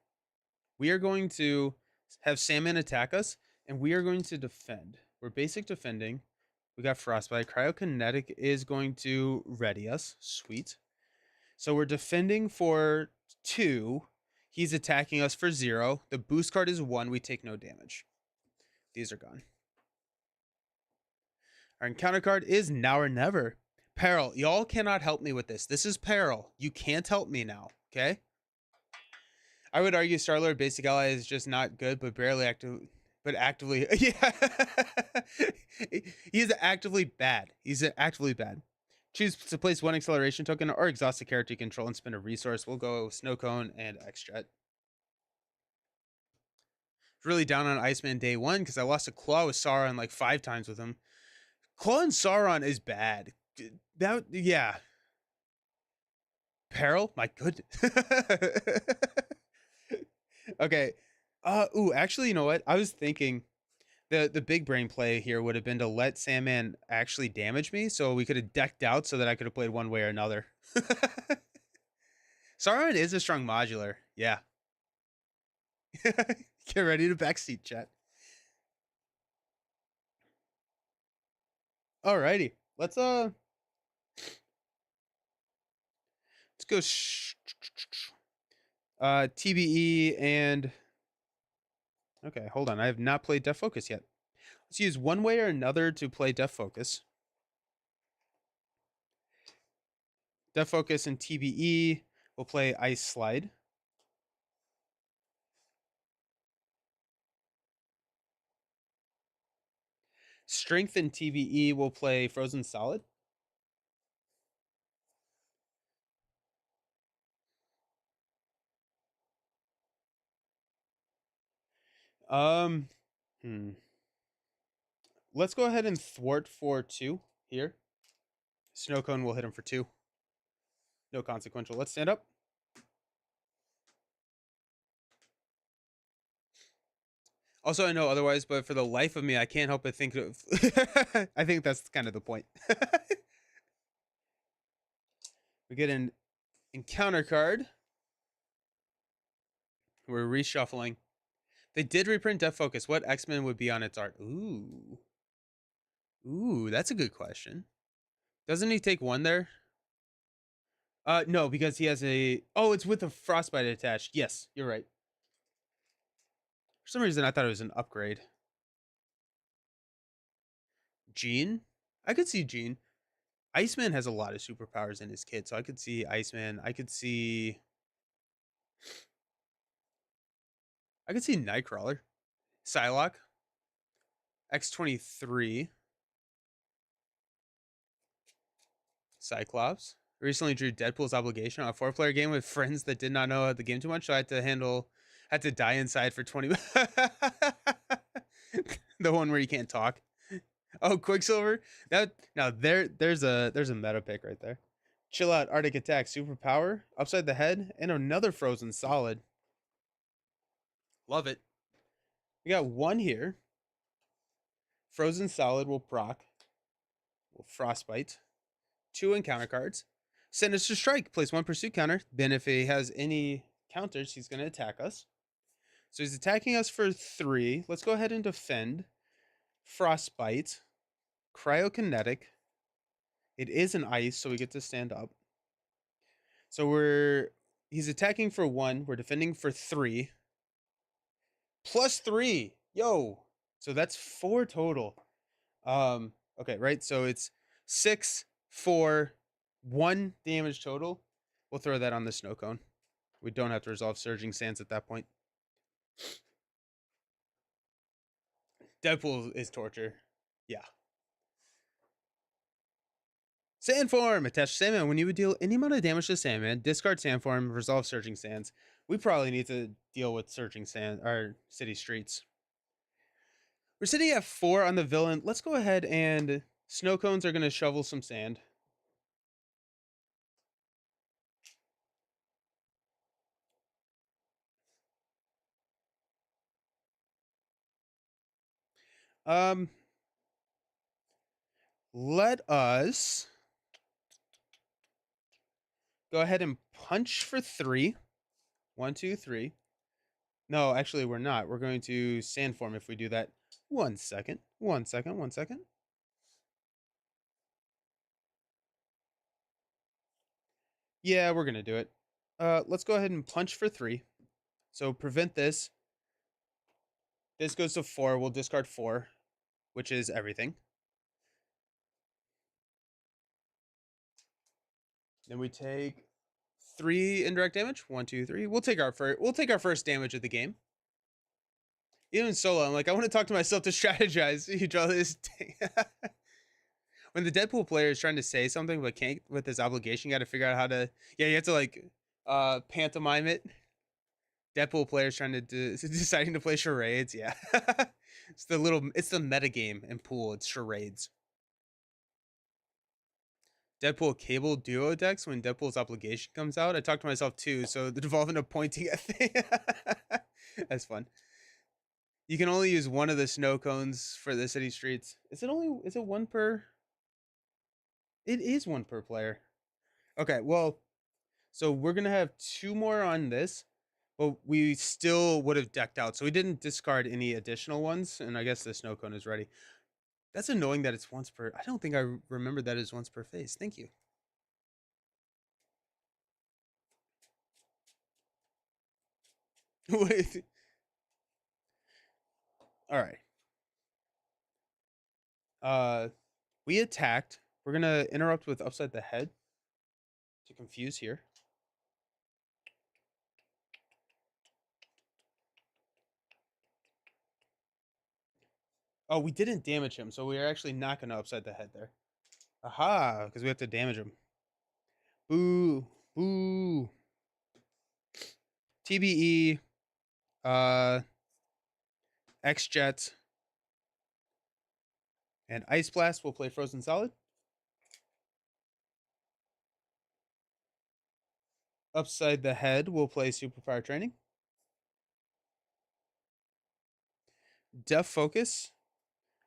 We are going to have Sandman attack us, and we are going to defend. We're basic defending. We got Frostbite. Cryokinetic is going to ready us. Sweet. So we're defending for 2. He's attacking us for 0. The boost card is 1. We take no damage. These are gone. Our encounter card is Now or Never. Peril. Y'all cannot help me with this. This is Peril. You can't help me now. Okay? I would argue Star-Lord basic ally is just not good, but barely active. But actively. Yeah. He's actively bad. He's actively bad. Choose to place 1 acceleration token or exhaust the character you control and spend a resource. We'll go Snow Cone and X-Jet. Really down on Iceman day 1 because I lost a Claw with Sauron like 5 times with him. Claw and Sauron is bad. That, yeah. Peril? My goodness. Okay. Ooh, actually, you know what? I was thinking the big brain play here would have been to let Sandman actually damage me, so we could have decked out so that I could have played one way or another. Sauron is a strong modular. Yeah. Get ready to backseat, chat. Alrighty. Let's go TBE and okay, hold on. I have not played Def Focus yet. Let's use one way or another to play Def Focus. Def Focus and TBE will play Ice Slide. Strength and TBE will play Frozen Solid. Let's go ahead and thwart for 2 here. Snow Cone will hit him for 2. No consequential. Let's stand up. Also, I know otherwise, but for the life of me, I can't help but think of... I think that's kind of the point. We get an encounter card. We're reshuffling. They did reprint Def Focus. What X-Men would be on its art? Ooh. Ooh, that's a good question. Doesn't he take 1 there? No, because he has a... Oh, it's with a Frostbite attached. Yes, you're right. For some reason, I thought it was an upgrade. Gene? I could see Gene. Iceman has a lot of superpowers in his kit, so I could see Iceman. I could see Nightcrawler. Psylocke. X-23. Cyclops. Recently drew Deadpool's Obligation on a 4-player game with friends that did not know the game too much, so I had to die inside for 20 minutes. The one where you can't talk. Oh, Quicksilver. There's a meta pick right there. Chill out, Arctic Attack, Superpower, Upside the Head, and another Frozen Solid. Love it. We got one here. Frozen Solid will proc. Will Frostbite. 2 encounter cards. Sinister Strike, place 1 pursuit counter. Then if he has any counters, he's going to attack us. So he's attacking us for 3. Let's go ahead and defend. Frostbite. Cryokinetic. It is an ice, so we get to stand up. So he's attacking for 1. We're defending for 3. Plus 3. Yo. So that's 4 total. Okay, right? So it's 6, 4, 1 damage total. We'll throw that on the snow cone. We don't have to resolve Surging Sands at that point. Deadpool is torture. Yeah. Sand form! Attach Sandman. When you would deal any amount of damage to Sandman, discard Sand form, resolve Surging Sands. We probably need to deal with Surging Sand, or City Streets. We're sitting at 4 on the villain. Let's go ahead and snow cones are going to shovel some sand. Let us go ahead and punch for 3. 1, 2, 3. No, actually, we're not. We're going to sand form if we do that. 1 second. 1 second. 1 second. Yeah, we're going to do it. Let's go ahead and punch for 3. So prevent this. This goes to 4. We'll discard 4, which is everything. Then we take 3 indirect damage. 1, 2, 3. We'll take our first damage of the game. Even solo, I'm like, I want to talk to myself to strategize. You draw this. When the Deadpool player is trying to say something but can't with his obligation, you got to figure out how to. Yeah, you have to like pantomime it. Deadpool players trying to deciding to play charades. Yeah, it's the meta game in pool. It's charades. Deadpool cable duo decks when Deadpool's obligation comes out. I talked to myself too, so the devolve into pointing at thing. That's fun. You can only use 1 of the snow cones for the city streets. Is it 1 per? It is 1 per player. Okay, well, so we're gonna have 2 more on this, but we still would have decked out. So we didn't discard any additional ones, and I guess the snow cone is ready. That's annoying that it's once per. I don't think I remember that as once per phase. Thank you. Wait. All right. We attacked. We're gonna interrupt with upside the head to confuse here. Oh, we didn't damage him, so we are actually not gonna upside the head there. Aha, because we have to damage him. Boo, boo. TBE, X-Jet, and Ice Blast will play Frozen Solid. Upside the Head will play Superpower Training. Def Focus,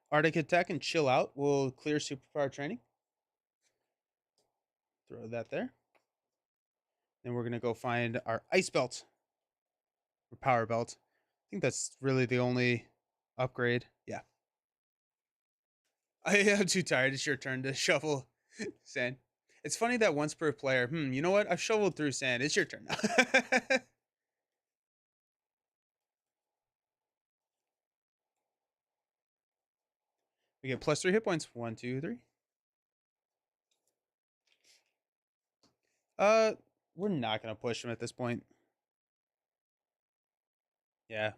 Arctic Attack, and Chill Out will clear Superpower Training. Throw that there. Then we're going to go find our Ice Belt, or Power Belt. I think that's really the only upgrade. Yeah. I am too tired. It's your turn to shovel sand. It's funny that once per player. You know what? I've shoveled through sand. It's your turn now. We get plus 3 hit points. 1, 2, 3. We're not gonna push him at this point. Yeah.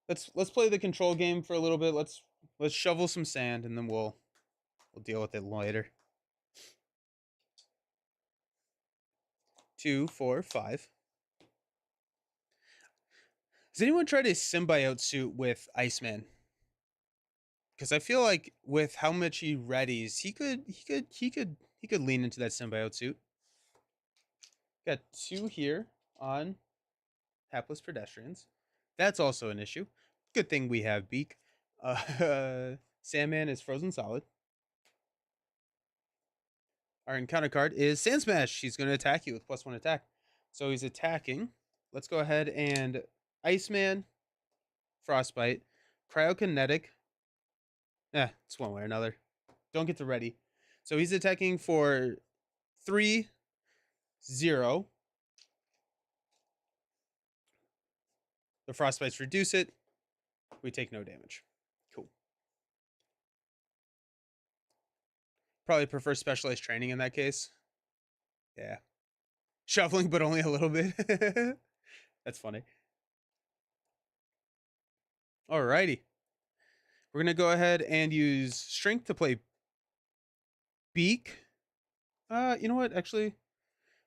Let's play the control game for a little bit. Let's shovel some sand and then we'll deal with it later. 2, 4, 5. Has anyone tried a symbiote suit with Iceman? Because I feel like with how much he readies, he could he could lean into that symbiote suit. Got 2 here on hapless pedestrians. That's also an issue. Good thing we have Beak. Sandman is frozen solid. Our encounter card is Sand Smash. He's going to attack you with +1 attack. So he's attacking. Let's go ahead and Iceman, Frostbite, Cryokinetic. It's one way or another. Don't get the ready. So he's attacking for 3, 0. The Frostbites reduce it. We take no damage. Cool. Probably prefer specialized training in that case. Yeah. Shuffling, but only a little bit. That's funny. Alrighty. We're going to go ahead and use Strength to play Beak. You know what? Actually,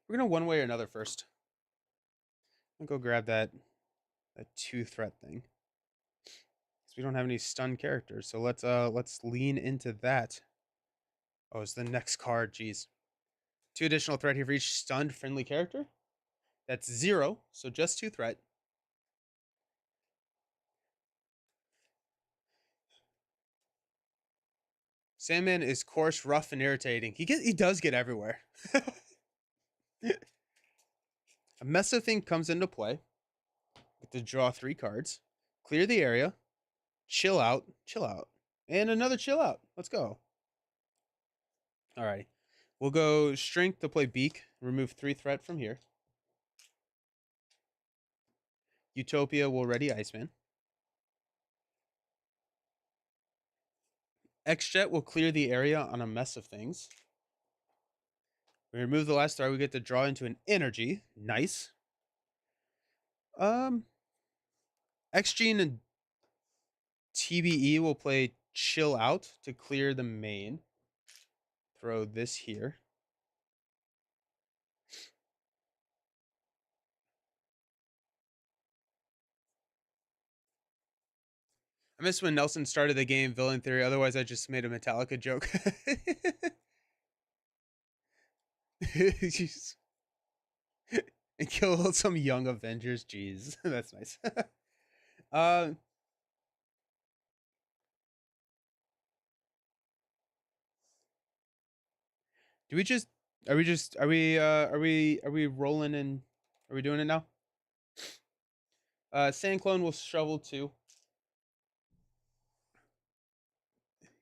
we're going to one way or another first. I'll go grab that 2-threat thing. Because we don't have any stun characters. So let's lean into that. Oh, it's the next card. Jeez. 2 additional threat here for each stunned friendly character. That's 0. So just 2 threat. Sandman is coarse, rough, and irritating. He does get everywhere. A mess of thing comes into play. Get to draw 3 cards. Clear the area. Chill out. And another chill out. Let's go. Alrighty. We'll go Strength to play Beak. Remove 3 threat from here. Utopia will ready Iceman. X-Jet will clear the area on a mess of things. We remove the last threat. We get to draw into an energy. Nice. X-Gene and TBE will play Chill Out to clear the main. Throw this here. I miss when Nelson started the game Villain Theory. Otherwise, I just made a Metallica joke. And kill some young Avengers. Jeez, that's nice. Do we just? Are we just? Are we? Are we rolling in? Are we doing it now? Sand Clone will shovel 2.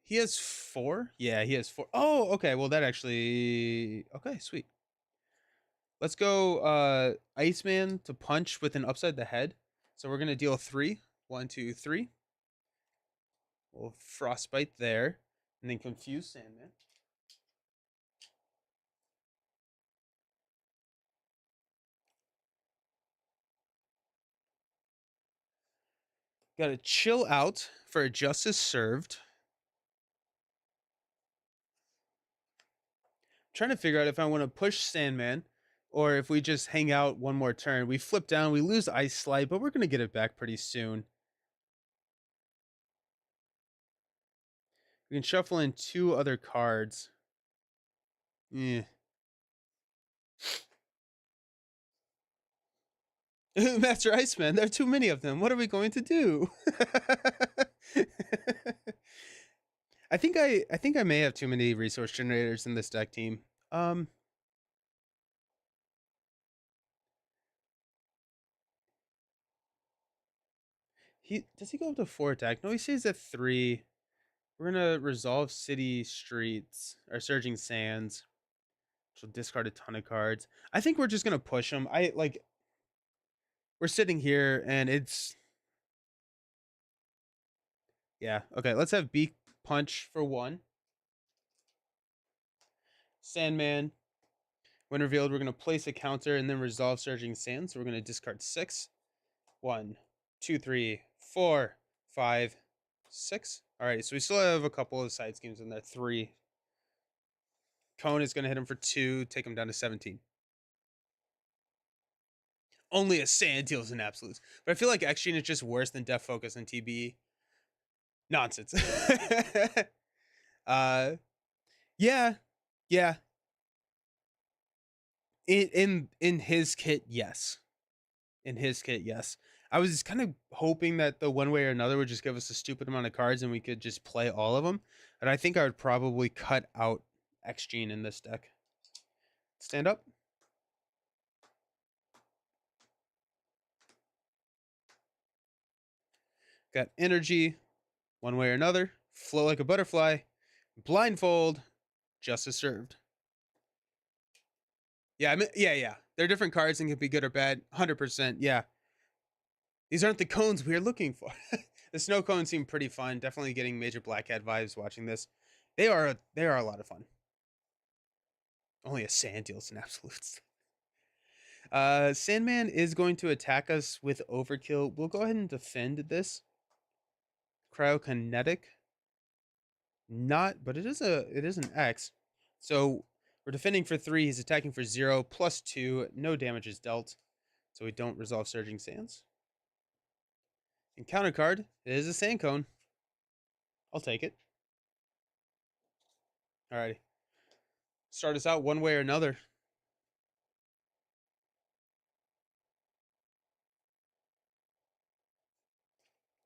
He has 4? Yeah, he has 4. Oh, okay. Well, that actually... Okay, sweet. Let's go Iceman to punch with an upside the head. So we're going to deal 3. 1, 2, 3. We'll Frostbite there. And then confuse Sandman. Got to chill out for a justice served. Trying to figure out if I want to push Sandman or if we just hang out one more turn. We flip down, we lose Ice Slide, but we're going to get it back pretty soon. We can shuffle in 2 other cards. Yeah. Master Iceman, there are too many of them. What are we going to do? I think I may have too many resource generators in this deck team. Does he go up to 4 attack? No, he stays at 3. We're gonna resolve City Streets or Surging Sands, which will discard a ton of cards. I think we're just gonna push him. We're sitting here and it's yeah, okay, let's have Beak punch for 1. Sandman. When revealed, we're going to place a counter and then resolve Surging Sands. So we're going to discard 6. 1, 2, 3, 4, 5, 6. All right, so we still have a couple of side schemes in there. 3. Cone is going to hit him for 2, take him down to 17. Only a sand deals in absolutes. But I feel like X-Gene is just worse than Def Focus and TBE. Nonsense. Yeah. In his kit, yes. In his kit, yes. I was kind of hoping that the one way or another would just give us a stupid amount of cards and we could just play all of them. And I think I would probably cut out X Gene in this deck. Stand up. Got energy, one way or another. Flow like a butterfly. Blindfold. Justice served. Yeah, I mean, yeah. They're different cards and can be good or bad. 100%. Yeah. These aren't the cones we are looking for. The snow cones seem pretty fun. Definitely getting major Black Cat vibes watching this. They are a lot of fun. Only a sand deals an absolute. Sandman is going to attack us with overkill. We'll go ahead and defend this. Cryokinetic. Not, but it is an X. So we're defending for 3. He's attacking for 0 plus 2. No damage is dealt. So we don't resolve Surging Sands. Encounter card. It is a sand cone. I'll take it. Alrighty. Start us out one way or another.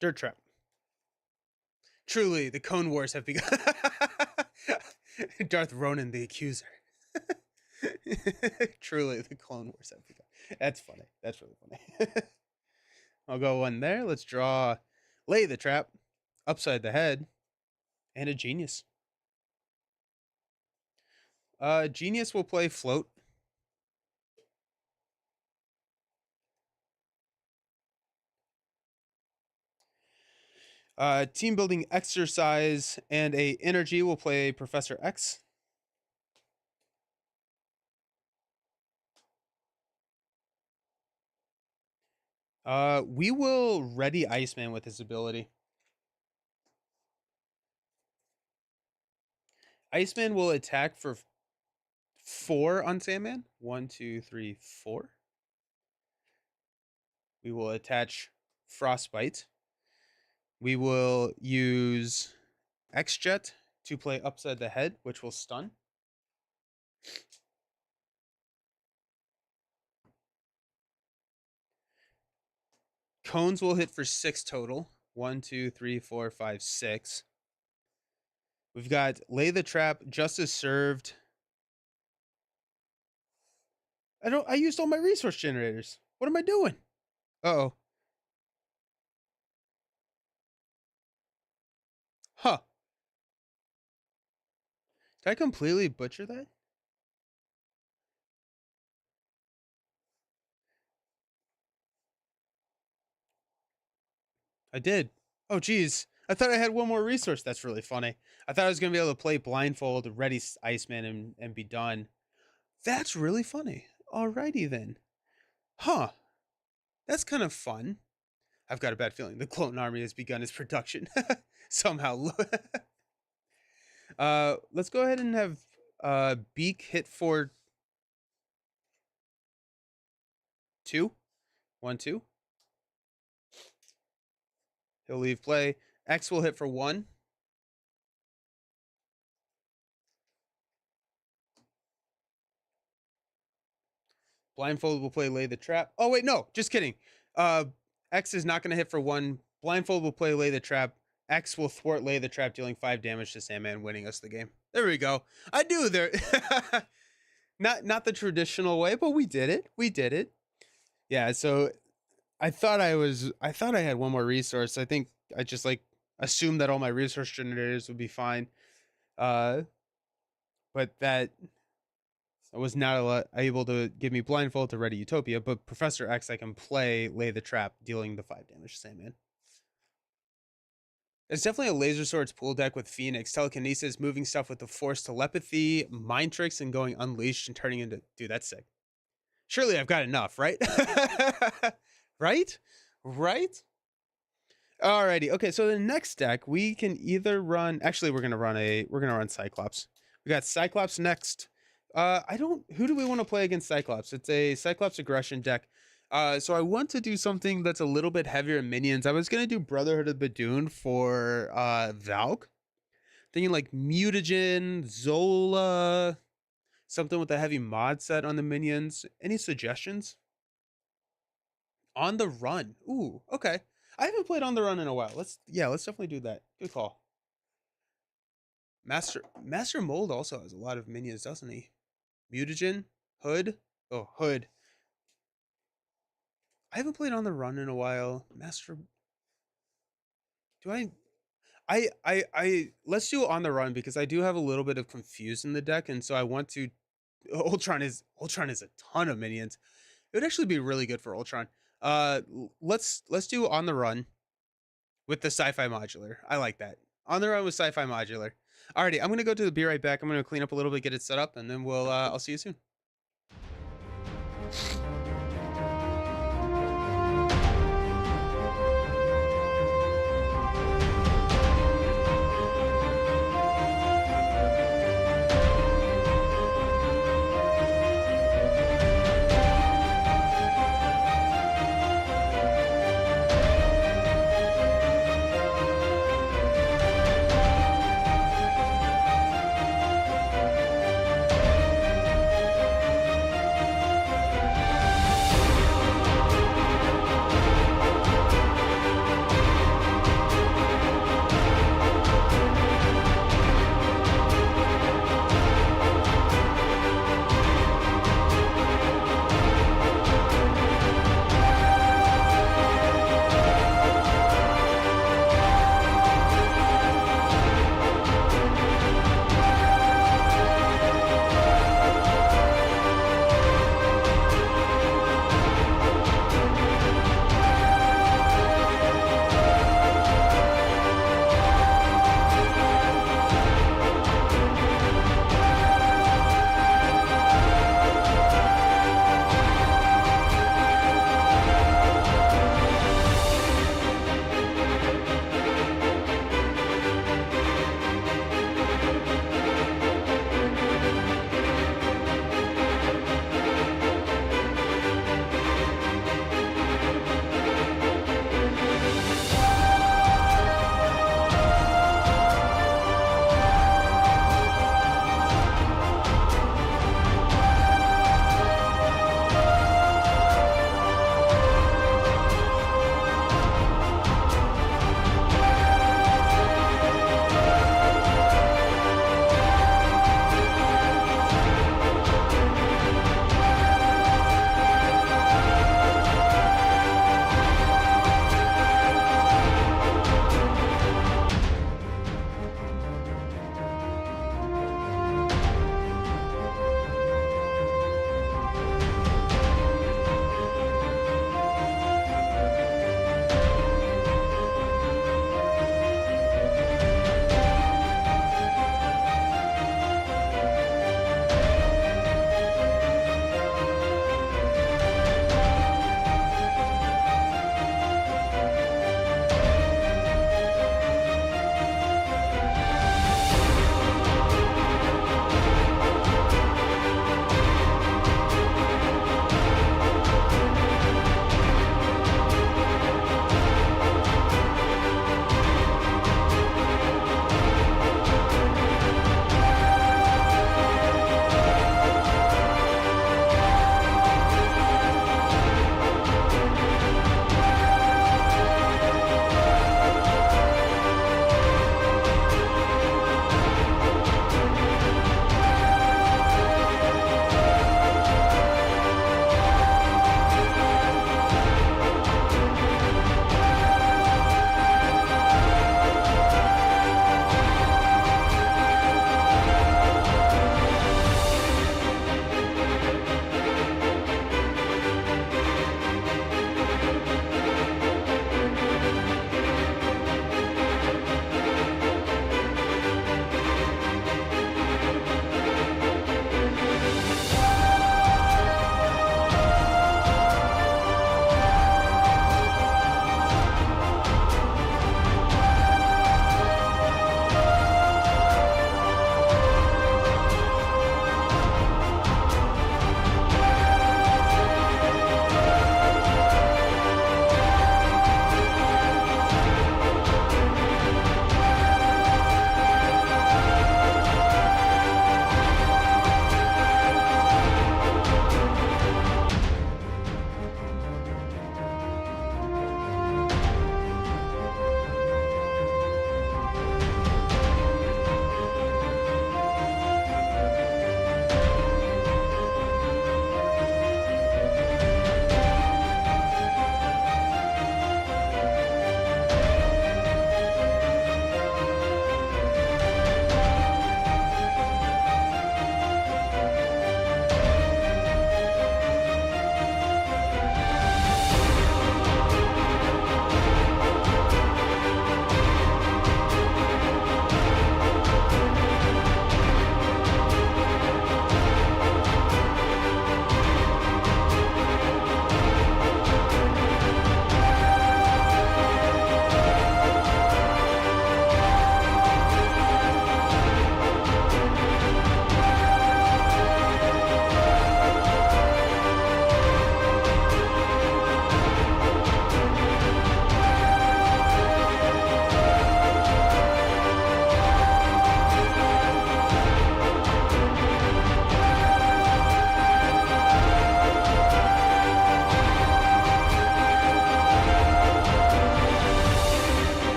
Dirt Trap. Truly, the Cone Wars have begun. Darth Ronan, the Accuser. Truly, the Clone Wars have begun. That's funny. That's really funny. I'll go one there. Let's draw Lay the Trap, Upside the Head, and a Genius. Genius will play Float. Team Building Exercise and a Energy will play Professor X. We will ready Iceman with his ability. Iceman will attack for 4 on Sandman. 1, 2, 3, 4. We will attach Frostbite. We will use X-Jet to play Upside the Head, which will stun. Cones will hit for 6 total. 1, 2, 3, 4, 5, 6. We've got Lay the Trap, Justice Served. I used all my resource generators. What am I doing? Uh-oh. Huh. Did I completely butcher that? I did. Oh, geez. I thought I had one more resource. That's really funny. I thought I was going to be able to play Blindfold, ready Iceman, and be done. That's really funny. Alrighty then. Huh. That's kind of fun. I've got a bad feeling the clone army has begun its production. Somehow. Let's go ahead and have Beak hit for 2. 1, 2. He'll leave play. X will hit for 1. Blindfold will play Lay the Trap. Oh, wait, no, just kidding. X is not going to hit for 1. Blindfold will play Lay the Trap. X will thwart Lay the Trap, dealing 5 damage to Sandman, winning us the game. There we go. I knew there. Not the traditional way, but we did it. We did it. Yeah, so I thought I had one more resource. I think I just assumed that all my resource generators would be fine. But that was not able to give me Blindfold to ready Utopia, but Professor X I can play Lay the Trap, dealing the 5 damage to Sandman. It's definitely a Laser Swords pool deck with Phoenix, Telekinesis, moving stuff with the Force, Telepathy, Mind Tricks, and going Unleashed and turning into... Dude, that's sick. Surely I've got enough, right? Right? Right? Alrighty. Okay, so the next deck we can either run... Actually, we're gonna run Cyclops. We got Cyclops next. Who do we want to play against Cyclops? It's a Cyclops aggression deck. So I want to do something that's a little bit heavier in minions. I was gonna do Brotherhood of Badoon for Valk. Thinking like Mutagen, Zola, something with a heavy mod set on the minions. Any suggestions? On the Run. Ooh, okay. I haven't played On the Run in a while. Let's definitely do that. Good call. Master Mold also has a lot of minions, doesn't he? Mutagen, Hood. Oh, Hood. I haven't played On the Run in a while. Master. Do I let's do On the Run because I do have a little bit of Confused in the deck, and so I want to. Ultron is a ton of minions. It would actually be really good for Ultron. Let's do On the Run with the Sci-Fi Modular. I like that. On the Run with Sci-Fi Modular. Alrighty, I'm gonna go to the be right back. I'm gonna clean up a little bit, get it set up, and then I'll see you soon.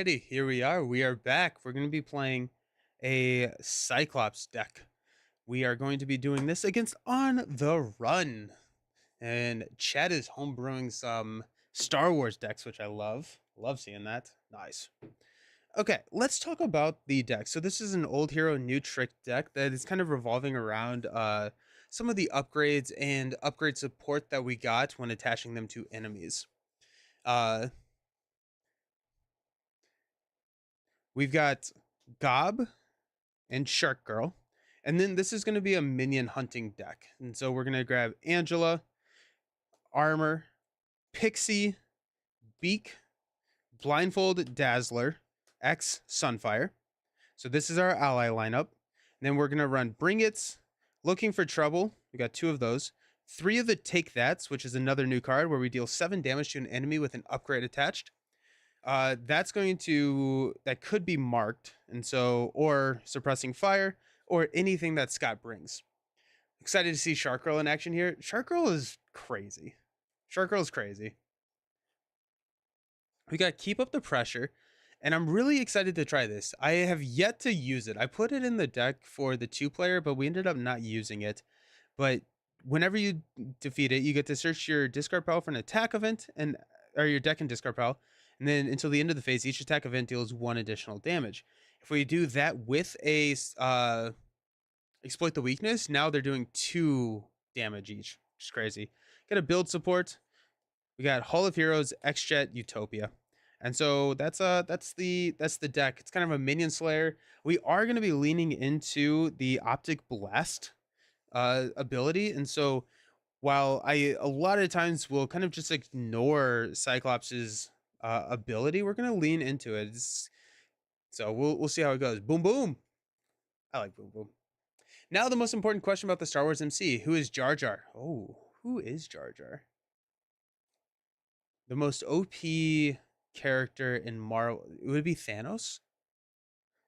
Alrighty, here we are. We are back. We're going to be playing a Cyclops deck. We are going to be doing this against On the Run. And Chad is homebrewing some Star Wars decks, which I love. Love seeing that. Nice. Okay, let's talk about the deck. So this is an old hero, new trick deck that is kind of revolving around some of the upgrades and upgrade support that we got when attaching them to enemies. Uh, we've got Gob and Shark Girl. And then this is going to be a minion hunting deck. And so we're going to grab Angela, Armor, Pixie, Beak, Blindfold, Dazzler, X, Sunfire. So this is our ally lineup. And then we're going to run Bring It's, Looking for Trouble. We got 2 of those. 3 of the Take That's, which is another new card where we deal 7 damage to an enemy with an upgrade attached. That could be marked, and so, or Suppressing Fire, or anything that Scott brings. Excited to see Shark Girl in action here. Shark Girl is crazy. Shark Girl is crazy. We got Keep Up the Pressure, and I'm really excited to try this. I have yet to use it. I put it in the deck for the 2-player, but we ended up not using it. But whenever you defeat it, you get to search your discard pile for an attack event, or your deck and discard pile. And then until the end of the phase, each attack event deals 1 additional damage. If we do that with a Exploit the Weakness, now they're doing 2 damage each, which is crazy. Got a build support. We got Hall of Heroes, X-Jet, Utopia. And so that's the deck. It's kind of a minion slayer. We are going to be leaning into the Optic Blast ability. And so while a lot of times will kind of just ignore Cyclops's ability, we're gonna lean into it. So we'll see how it goes. Boom boom. I like boom boom. Now the most important question about the Star Wars MC: who is Jar Jar? Oh, who is Jar Jar? The most OP character in Marvel. It would be Thanos.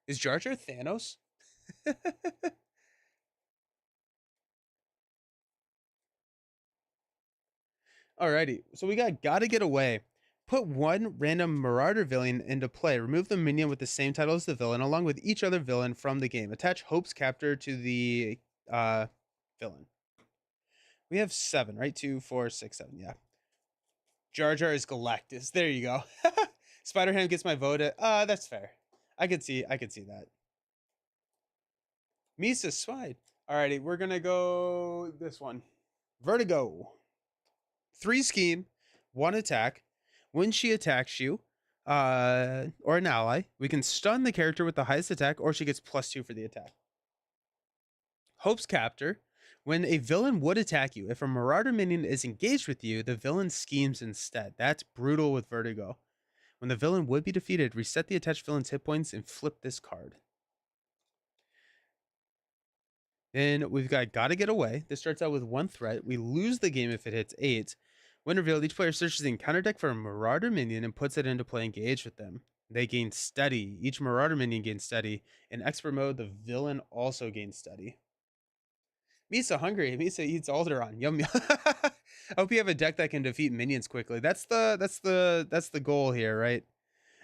Is Jar Jar Thanos? Alrighty, so we got Gotta Get Away. Put 1 random Marauder villain into play. Remove the minion with the same title as the villain, along with each other villain from the game. Attach Hope's captor to the villain. We have 7, right? 2, 4, 6, 7. Yeah. Jar Jar is Galactus. There you go. Spider-Ham gets my vote. That's fair. I could see that. Misa's Swide. Alrighty, we're gonna go this one. Vertigo. 3 scheme, 1 attack. When she attacks you, or an ally, we can stun the character with the highest attack, or she gets +2 for the attack. Hope's Captor. When a villain would attack you, if a Marauder minion is engaged with you, the villain schemes instead. That's brutal with Vertigo. When the villain would be defeated, reset the attached villain's hit points and flip this card. Then we've got Gotta Get Away. This starts out with 1 threat. We lose the game if it hits 8. When revealed, each player searches the encounter deck for a Marauder minion and puts it into play engaged with them. They gain Steady. Each Marauder minion gains Steady. In Expert mode, the villain also gains Steady. Misa hungry. Misa eats Alderaan. Yum yum. I hope you have a deck that can defeat minions quickly. That's the goal here, right?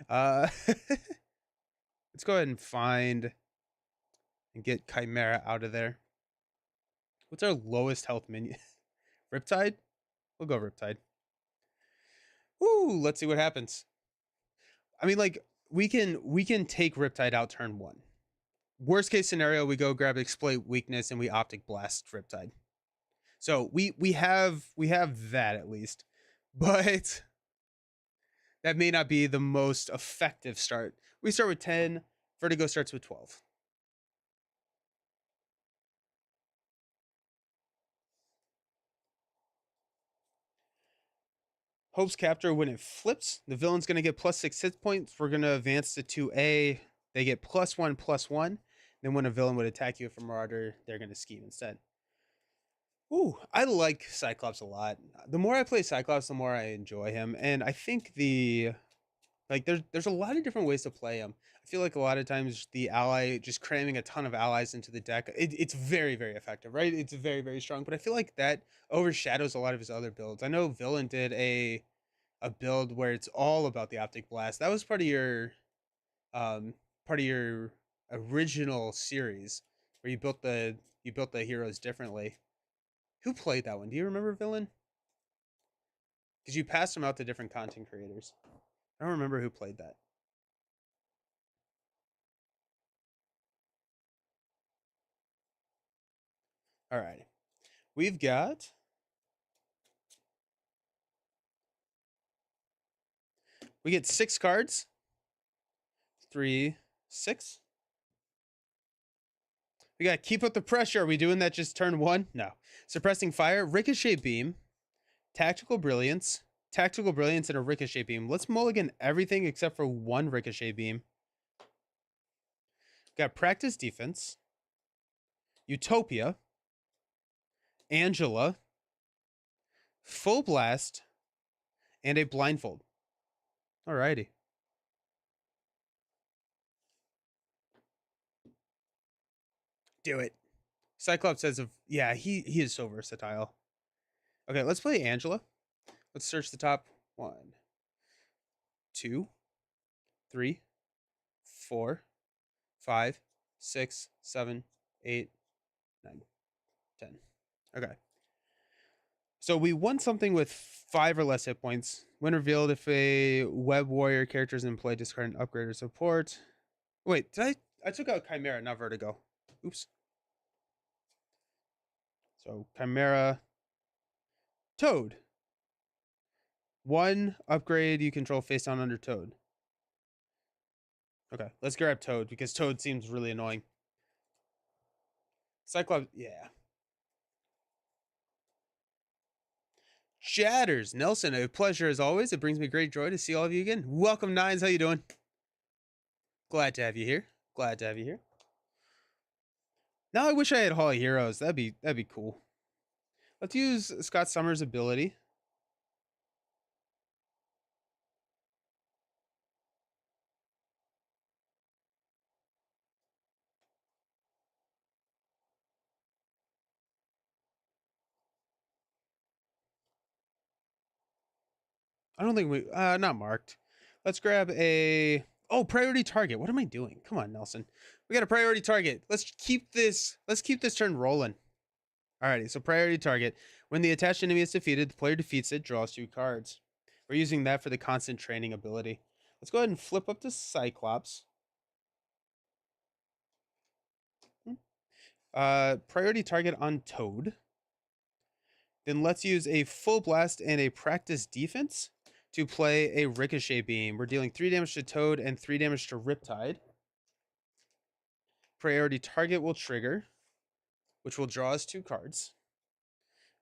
Let's go ahead and find and get Chimera out of there. What's our lowest health minion? Riptide? We'll go Riptide. Ooh, let's see what happens. I mean, like, we can take Riptide out turn 1. Worst case scenario, we go grab Exploit Weakness and we Optic Blast Riptide. So we have that at least. But that may not be the most effective start. We start with 10, Vertigo starts with 12. Hope's Captor, when it flips, the villain's going to get +6 hit points. We're going to advance to 2A. They get +1/+1. Then when a villain would attack you from Marauder, they're going to scheme instead. Ooh, I like Cyclops a lot. The more I play Cyclops, the more I enjoy him. And I think there's a lot of different ways to play him. I feel like a lot of times the ally just cramming a ton of allies into the deck, it's very, very effective, right? It's very, very strong. But I feel like that overshadows a lot of his other builds. I know Villain did a build where it's all about the Optic Blast. That was part of your um, part of your original series where you built the heroes differently. Who played that one? Do you remember Villain? Because you passed them out to different content creators. I don't remember who played that. All right, we've got we get 6 cards. 3, 6. We got keep up the pressure. Are we doing that just turn 1? No. Suppressing fire, ricochet beam, tactical brilliance, and a ricochet beam. Let's mulligan everything except for one ricochet beam. Got practice defense, Utopia, Angela, full blast, and a blindfold. Alrighty. Do it. Cyclops says, yeah, he is so versatile. Okay, let's play Angela. Let's search the top. 1, 2, 3, 4, 5, 6, 7, 8, 9, 10. Okay. So we won something with 5 or less hit points. When revealed, if a web warrior character is in play, discard an upgrade or support. Wait, I took out Chimera, not Vertigo. Oops. So Chimera, Toad. 1 upgrade you control face down under Toad. Okay, let's grab Toad because Toad seems really annoying. Cyclops, yeah. Chatters, Nelson, a pleasure as always. It brings me great joy to see all of you again. Welcome, Nines. How you doing? Glad to have you here. Glad to have you here. Now I wish I had Hall of Heroes. That'd be cool. Let's use Scott Summers' ability. I don't think we not marked. Let's grab a priority target. What am I doing? Come on, Nelson. We got a priority target. Let's keep this turn rolling. Alrighty, so priority target. When the attached enemy is defeated, the player defeats it, draws 2 cards. We're using that for the constant training ability. Let's go ahead and flip up to Cyclops. Priority target on Toad. Then let's use a full blast and a practice defense to play a ricochet beam. We're dealing 3 damage to Toad and 3 damage to Riptide. Priority target will trigger, which will draw us 2 cards.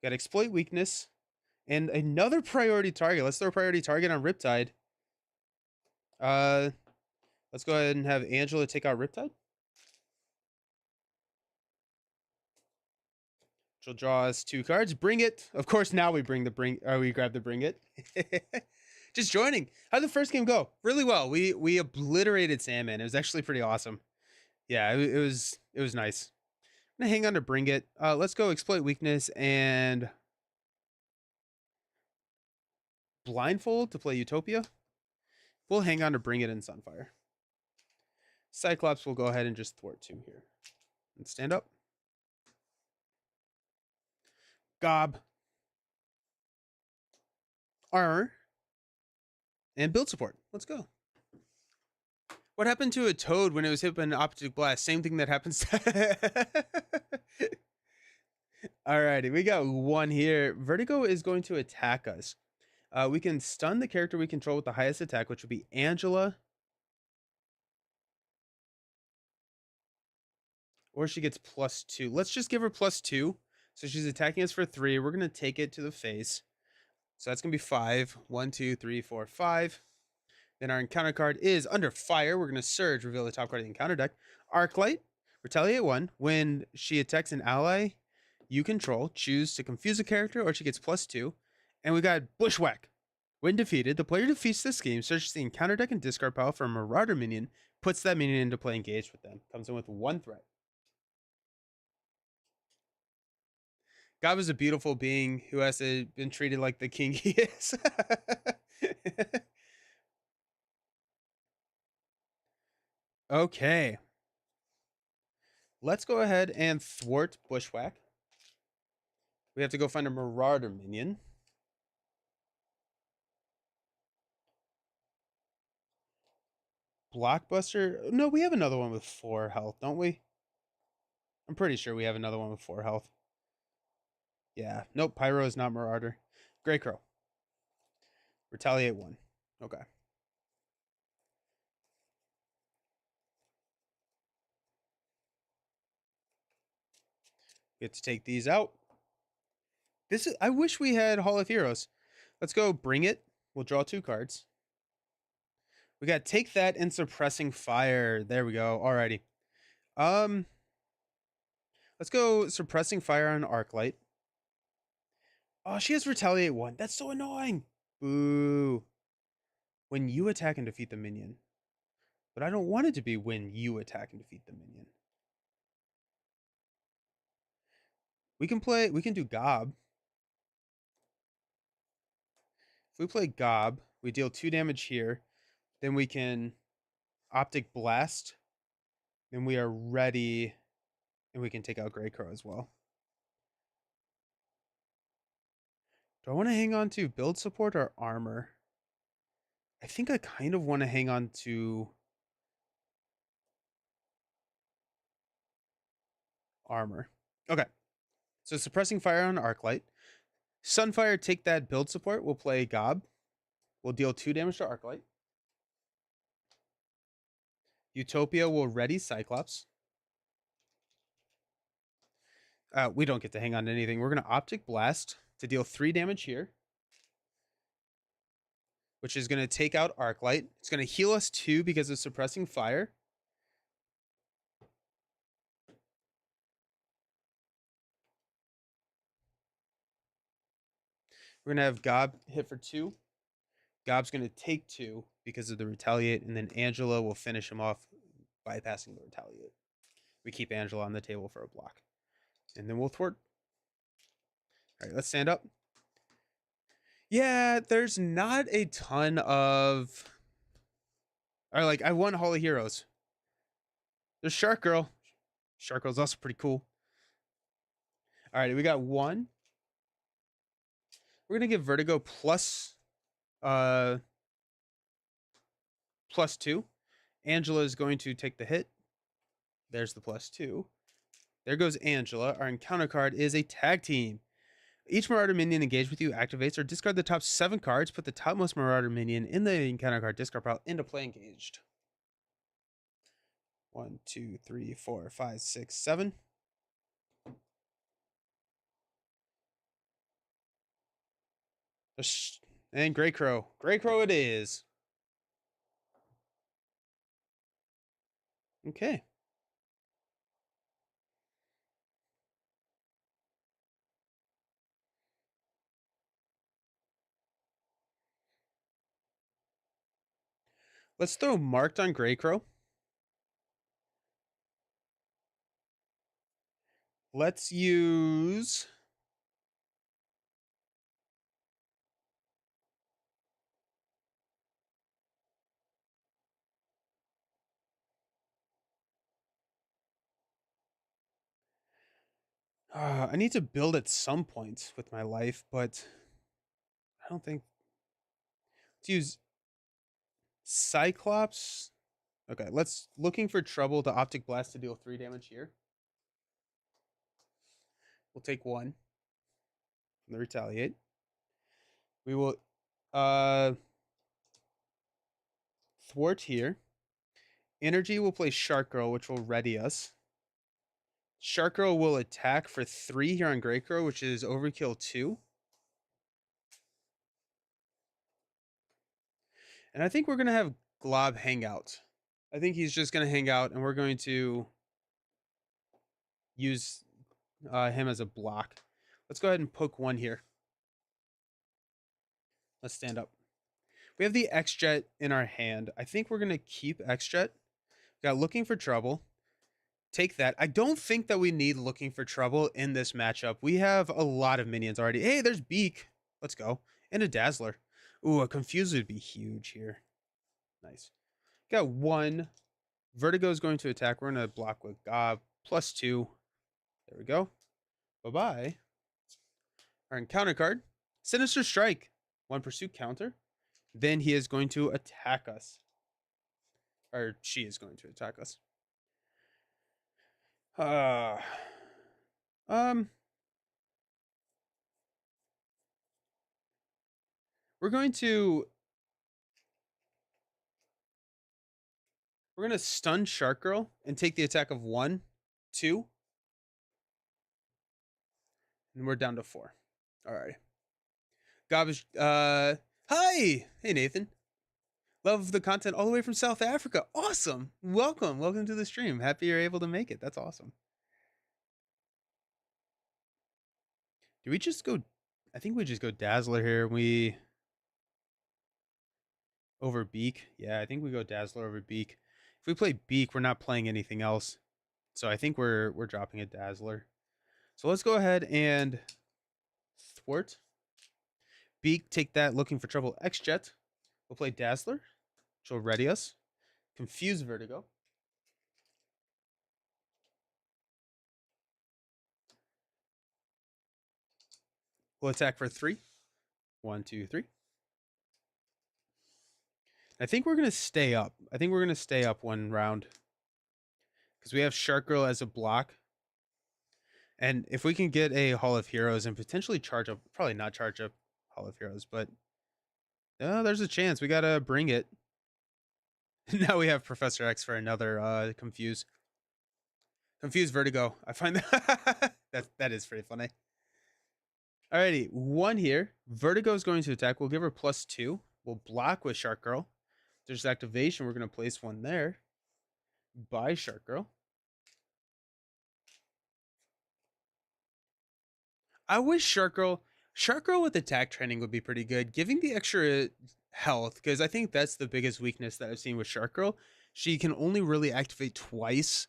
Got exploit weakness and another priority target. Let's throw a priority target on Riptide. Let's go ahead and have Angela take out Riptide. She'll draw us 2 cards. Bring it. Of course, now we we grab the bring it. Just joining. How'd the first game go? Really well. We obliterated Sandman. It was actually pretty awesome. Yeah, it was nice. I'm gonna hang on to bring it. Let's go exploit weakness and blindfold to play Utopia. We'll hang on to bring it in Sunfire. Cyclops will go ahead and just thwart 2 here. And stand up. Gob. Armor. And build support. Let's go. What happened to a Toad when it was hit by an optic blast? Same thing that happens to... Alrighty, we got 1 here. Vertigo is going to attack us. We can stun the character we control with the highest attack, which would be Angela. Or she gets +2. Let's just give her +2. So she's attacking us for 3. We're going to take it to the face. So that's going to be 5. 1, 2, 3, 4, 5. Then our encounter card is Under Fire. We're going to Surge, reveal the top card of the encounter deck. Arclight, Retaliate 1. When she attacks an ally you control, choose to confuse a character or she gets +2. And we got Bushwhack. When defeated, the player defeats this game, searches the encounter deck and discard pile for a Marauder minion, puts that minion into play engaged with them. Comes in with 1 threat. God was a beautiful being who has been treated like the king he is. Okay. Let's go ahead and thwart Bushwhack. We have to go find a Marauder minion. Blockbuster? No, we have another one with 4 health, don't we? I'm pretty sure we have another one with 4 health. Yeah. Nope, Pyro is not Marauder. Grey Crow. Retaliate 1. Okay. We have to take these out. I wish we had Hall of Heroes. Let's go bring it. We'll draw 2 cards. We got Take That and Suppressing Fire. There we go. Alrighty. Let's go Suppressing Fire on Arclight. Oh, she has Retaliate 1. That's so annoying. Boo. When you attack and defeat the minion. But I don't want it to be when you attack and defeat the minion. We can do Gob. If we play Gob, we deal 2 damage here. Then we can Optic Blast. Then we are ready. And we can take out Grey Crow as well. Do I want to hang on to build support or armor? I think I kind of want to hang on to armor. Okay. So Suppressing Fire on Arclight. Sunfire, take that build support. We'll play Gob. We'll deal 2 damage to Arclight. Utopia will ready Cyclops. We don't get to hang on to anything. We're going to Optic Blast to deal 3 damage here, which is going to take out Arclight. It's going to heal us 2 because of Suppressing Fire. We're going to have Gob hit for 2. Gob's going to take 2 because of the Retaliate, and then Angela will finish him off bypassing the Retaliate. We keep Angela on the table for a block. And then we'll thwart. All right, let's stand up. Yeah, there's not a ton of... Or like, I want Hall of Heroes. There's Shark Girl. Shark Girl's also pretty cool. All right, we got 1. We're going to give Vertigo plus 2. Angela is going to take the hit. There's the plus 2. There goes Angela. Our encounter card is a tag team. Each Marauder minion engaged with you activates or discard the top 7 cards. Put the topmost Marauder minion in the encounter card discard pile into play engaged. 1, 2, 3, 4, 5, 6, 7. And Grey Crow. Grey Crow it is. Okay. Let's throw Marked on Grey Crow. Let's use... I need to build at some point with my life, but I don't think... Let's use Cyclops. Okay, let's... Looking for Trouble to Optic Blast to deal 3 damage here. We'll take 1 from the Retaliate. We will thwart here. Energy will play Shark Girl, which will ready us. Shark Girl will attack for 3 here on Grey Crow, which is Overkill 2. And I think we're going to have Glob hang out. I think he's just going to hang out, and we're going to use him as a block. Let's go ahead and poke 1 here. Let's stand up. We have the X-Jet in our hand. I think we're going to keep X-Jet. Got Looking for Trouble. Take that. I don't think that we need Looking for Trouble in this matchup. We have a lot of minions already. Hey, there's Beak. Let's go. And a Dazzler. Ooh, a Confuse would be huge here. Nice. Got 1 Vertigo is going to attack. We're going to block with +2. There we go. Bye-bye. Our encounter card, Sinister Strike. 1 pursuit counter. Then he is going to attack us. Or she is going to attack us. Um, we're going to stun Shark Girl and take the attack of 1, 2, and we're down to 4. All right. Garbage. Hi, hey Nathan. Love the content all the way from South Africa. Awesome. Welcome to the stream. Happy you're able to make it. That's awesome. Do we just go? I think we just go Dazzler here. We over Beak. Yeah, I think we go Dazzler over Beak. If we play Beak, we're not playing anything else. So I think we're dropping a Dazzler. So let's go ahead and thwart. Beak, take that. Looking for trouble. X-Jet. We'll play Dazzler, which will ready us. Confuse Vertigo. We'll attack for 3. 1, 2, 3. I think we're going to stay up. I think we're going to stay up 1 round. Because we have Shark Girl as a block. And if we can get a Hall of Heroes and potentially charge up, probably not charge up Hall of Heroes, but there's a chance. We got to bring it. Now we have Professor X for another Confuse. Confuse Vertigo. I find that is pretty funny. Alrighty, 1 here. Vertigo is going to attack. We'll give her +2. We'll block with Shark Girl. There's activation. We're going to place 1 there. By Shark Girl. I wish Shark Girl with attack training would be pretty good. Giving the extra health, because I think that's the biggest weakness that I've seen with Shark Girl. She can only really activate twice.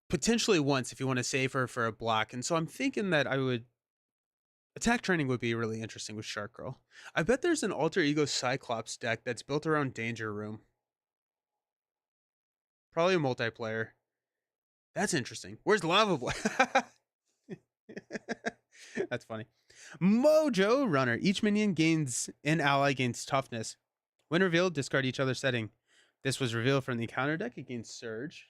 Potentially once if you want to save her for a block. And so I'm thinking that attack training would be really interesting with Shark Girl. I bet there's an alter ego Cyclops deck that's built around Danger Room. Probably a multiplayer. That's interesting. Where's Lava Boy? That's funny. Mojo Runner. Each minion gains an ally gains toughness. When revealed, discard each other's setting. This was revealed from the counter deck against Surge.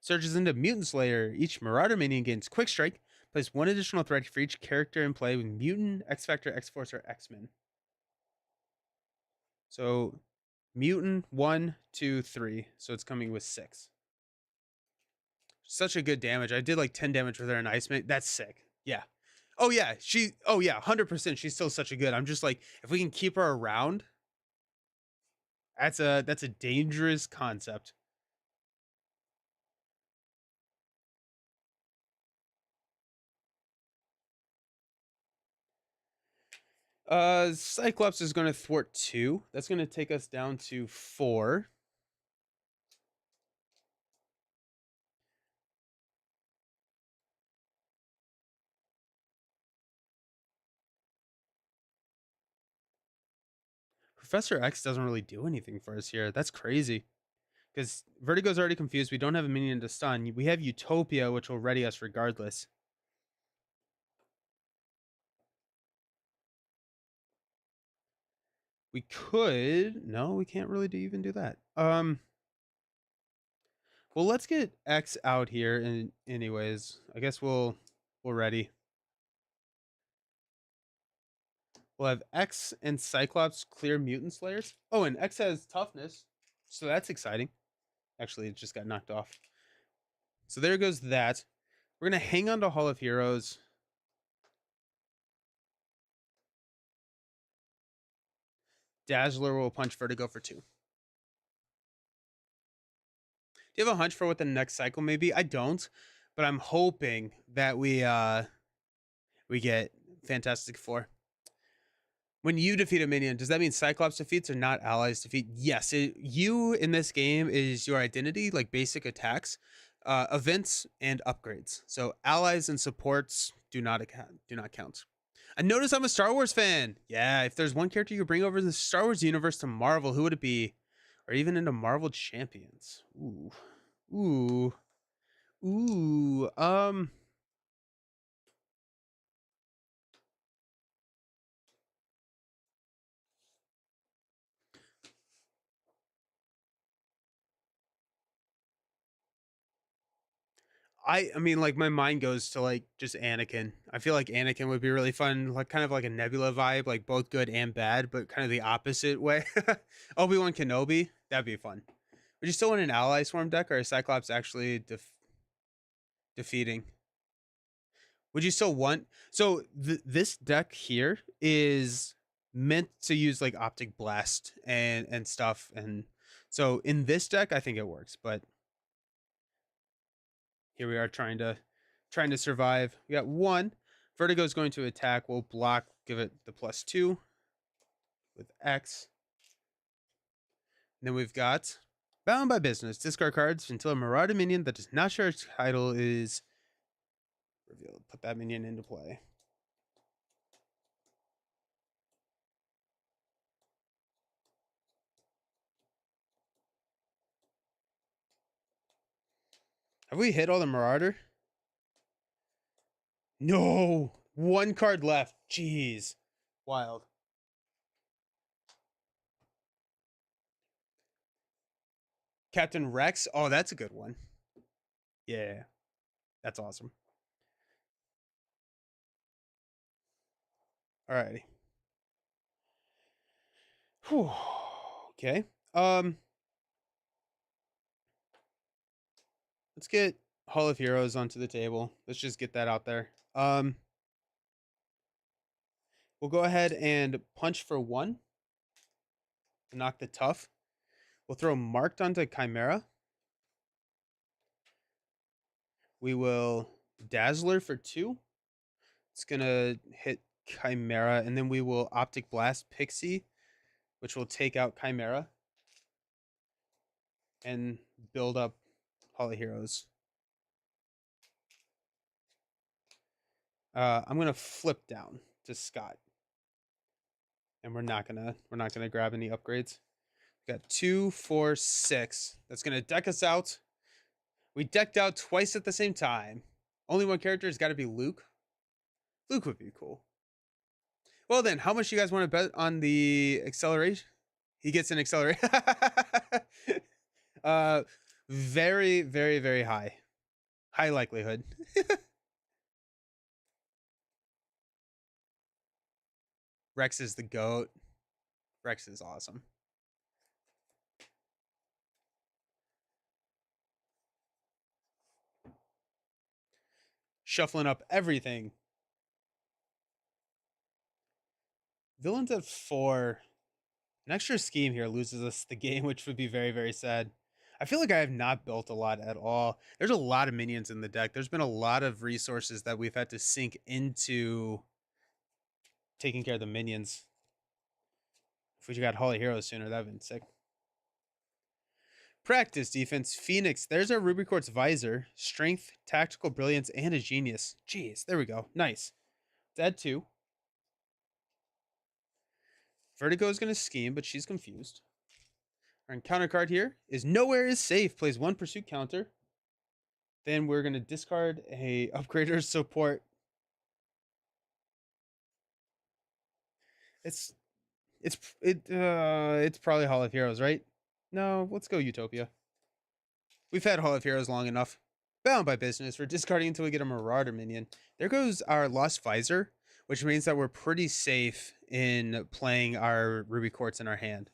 Surges into Mutant Slayer. Each Marauder minion gains Quick Strike. Place 1 additional threat for each character in play with Mutant, X-Factor, X-Force, or X-Men. So, Mutant, 1, 2, 3. So it's coming with 6. Such a good damage. I did like 10 damage with her in Iceman. That's sick. Yeah. Oh yeah, 100%. She's still such a good. I'm just like, if we can keep her around, that's a dangerous concept. Cyclops is going to thwart 2. That's going to take us down to 4. Professor X doesn't really do anything for us here. That's crazy. Because Vertigo's already confused. We don't have a minion to stun. We have Utopia, which will ready us regardless. We could... No, we can't really even do that. Well, let's get X out here. And anyways, I guess we'll ready. We'll have X and Cyclops clear Mutant Slayers. Oh, and X has toughness. So that's exciting. Actually, it just got knocked off. So there goes that. We're going to hang on to Hall of Heroes. Dazzler will punch Vertigo for 2. Do you have a hunch for what the next cycle may be? I don't, but I'm hoping that we get Fantastic Four. When you defeat a minion, does that mean Cyclops defeats or not allies defeat? Yes, you in this game is your identity, like basic attacks, events, and upgrades. So allies and supports do not count. I notice I'm a Star Wars fan. Yeah, if there's one character you could bring over to the Star Wars universe to Marvel, who would it be? or even into Marvel Champions. Ooh, ooh. I mean, like my mind goes to like just Anakin. I feel like Anakin would be really fun, like kind of like a Nebula vibe, like both good and bad, but kind of the opposite way. Obi-Wan Kenobi, that'd be fun. Would you still want an ally swarm deck or a Cyclops actually defeating? Would you still want so this deck here is meant to use like optic blast and stuff, and so in this deck I think it works, but here we are trying to survive. We got one. Vertigo is going to attack. We'll block, give it the +2 with X. And then we've got Bound by Business. Discard cards until a Marauder minion that does not share its title is revealed. Put that minion into play. Have we hit all the Marauder? No! One card left. Jeez. Wild. Captain Rex. Oh, that's a good one. Yeah. That's awesome. Alrighty. Whew. Okay. Let's get Hall of Heroes onto the table. Let's just get that out there. We'll go ahead and punch for 1 to knock the tough. We'll throw Marked onto Chimera. We will Dazzler for 2. It's gonna hit Chimera, and then we will Optic Blast Pixie, which will take out Chimera and build up Hall of Heroes. I'm gonna flip down to Scott, and we're not gonna grab any upgrades. We got 2, 4, 6. That's gonna deck us out. We decked out twice at the same time. Only one character has got to be Luke. Luke would be cool. Well then, how much you guys want to bet on the acceleration? He gets an acceleration. Very, very, very high. High likelihood. Rex is the GOAT. Rex is awesome. Shuffling up everything. Villains at 4. An extra scheme here loses us the game, which would be very, very sad. I feel like I have not built a lot at all. There's a lot of minions in the deck. There's been a lot of resources that we've had to sink into taking care of the minions. If we got Hall of Heroes sooner, that would have been sick. Practice defense. Phoenix. There's our Ruby Quartz Visor. Strength, tactical brilliance, and a genius. Jeez, there we go. Nice. Dead 2. Vertigo is going to scheme, but she's confused. Our encounter card here is Nowhere is Safe. Plays 1 pursuit counter. Then we're going to discard a upgrader support. It's probably Hall of Heroes, right? No, let's go Utopia. We've had Hall of Heroes long enough. Bound by Business. We're discarding until we get a Marauder minion. There goes our Lost Visor, which means that we're pretty safe in playing our Ruby Quartz in our hand.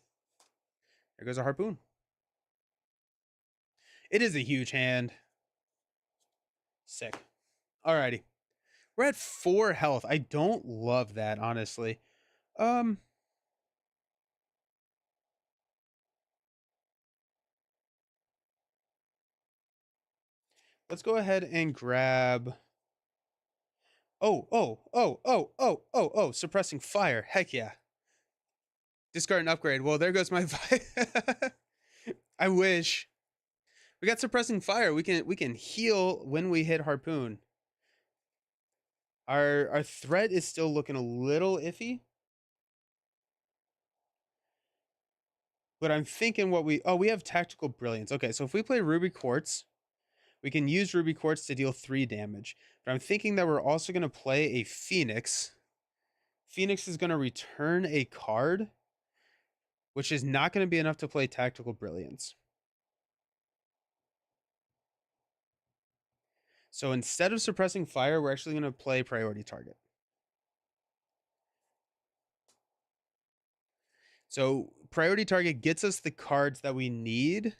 There goes our Harpoon. It is a huge hand. Sick. Alrighty. We're at 4 health. I don't love that, honestly. Let's go ahead and grab. Oh, suppressing fire. Heck yeah. Discard an upgrade. Well, there goes my I wish. We got suppressing fire. We can heal when we hit Harpoon. Our threat is still looking a little iffy. But I'm thinking we have tactical brilliance. Okay, so if we play Ruby Quartz, we can use Ruby Quartz to deal 3 damage. But I'm thinking that we're also going to play a Phoenix. Phoenix is going to return a card, which is not going to be enough to play tactical brilliance. So instead of suppressing fire, we're actually going to play priority target. So priority target gets us the cards that we need.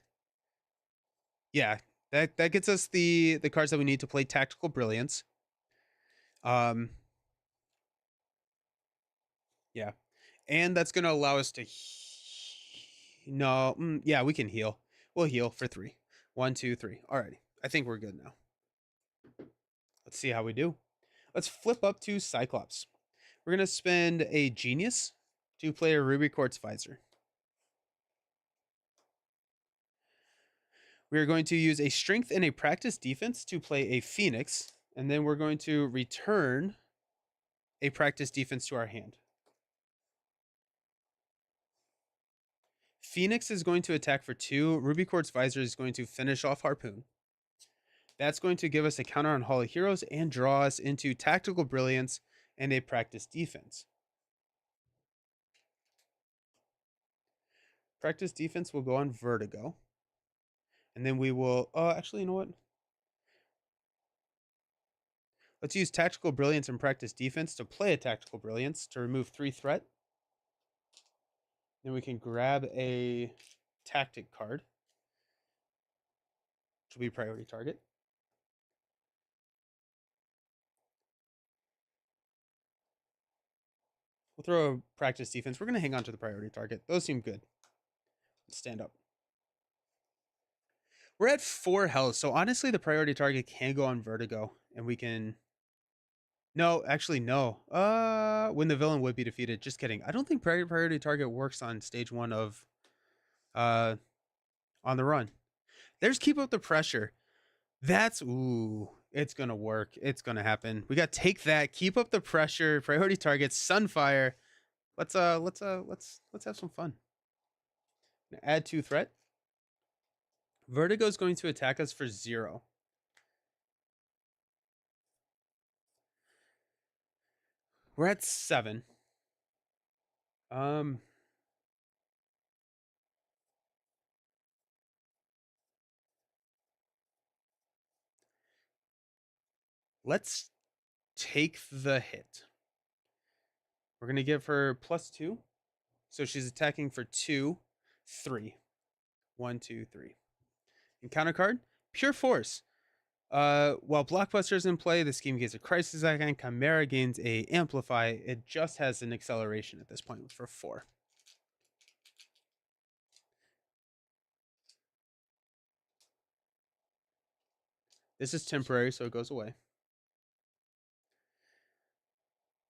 Yeah, that gets us the cards that we need to play tactical brilliance. Yeah, and that's gonna allow us to. No, yeah, we can heal. We'll heal for 3. 1, 2, 3. Alrighty, I think we're good now. Let's see how we do. Let's flip up to Cyclops. We're gonna spend a genius to play a Ruby Quartz Visor. We are going to use a strength and a practice defense to play a Phoenix, and then we're going to return a practice defense to our hand. Phoenix is going to attack for 2. Ruby Quartz Visor is going to finish off Harpoon. That's going to give us a counter on Hall of Heroes and draw us into Tactical Brilliance and a practice defense. Practice defense will go on Vertigo. And then we will, actually, you know what? Let's use Tactical Brilliance and Practice Defense to play a Tactical Brilliance to remove 3 threat. Then we can grab a Tactic card, which will be priority target. We'll throw a Practice Defense. We're going to hang on to the priority target. Those seem good. Let's stand up. We're at 4 health, so honestly, the priority target can go on Vertigo, and we can... No, actually, no. When the villain would be defeated. Just kidding. I don't think priority target works on stage 1 of on the run. There's Keep Up the Pressure. That's it's gonna work. It's gonna happen. We got Take That, Keep Up the Pressure, priority targets, Sunfire. Let's have some fun. Add 2 threat. Vertigo is going to attack us for 0. We're at 7. Let's take the hit. We're gonna give her +2. So she's attacking for 2, 3. 1, 2, 3. Encounter card, Pure Force. While Blockbuster is in play, the scheme gains a Crisis Icon. Chimera gains a Amplify. It just has an acceleration at this point for 4. This is temporary, so it goes away.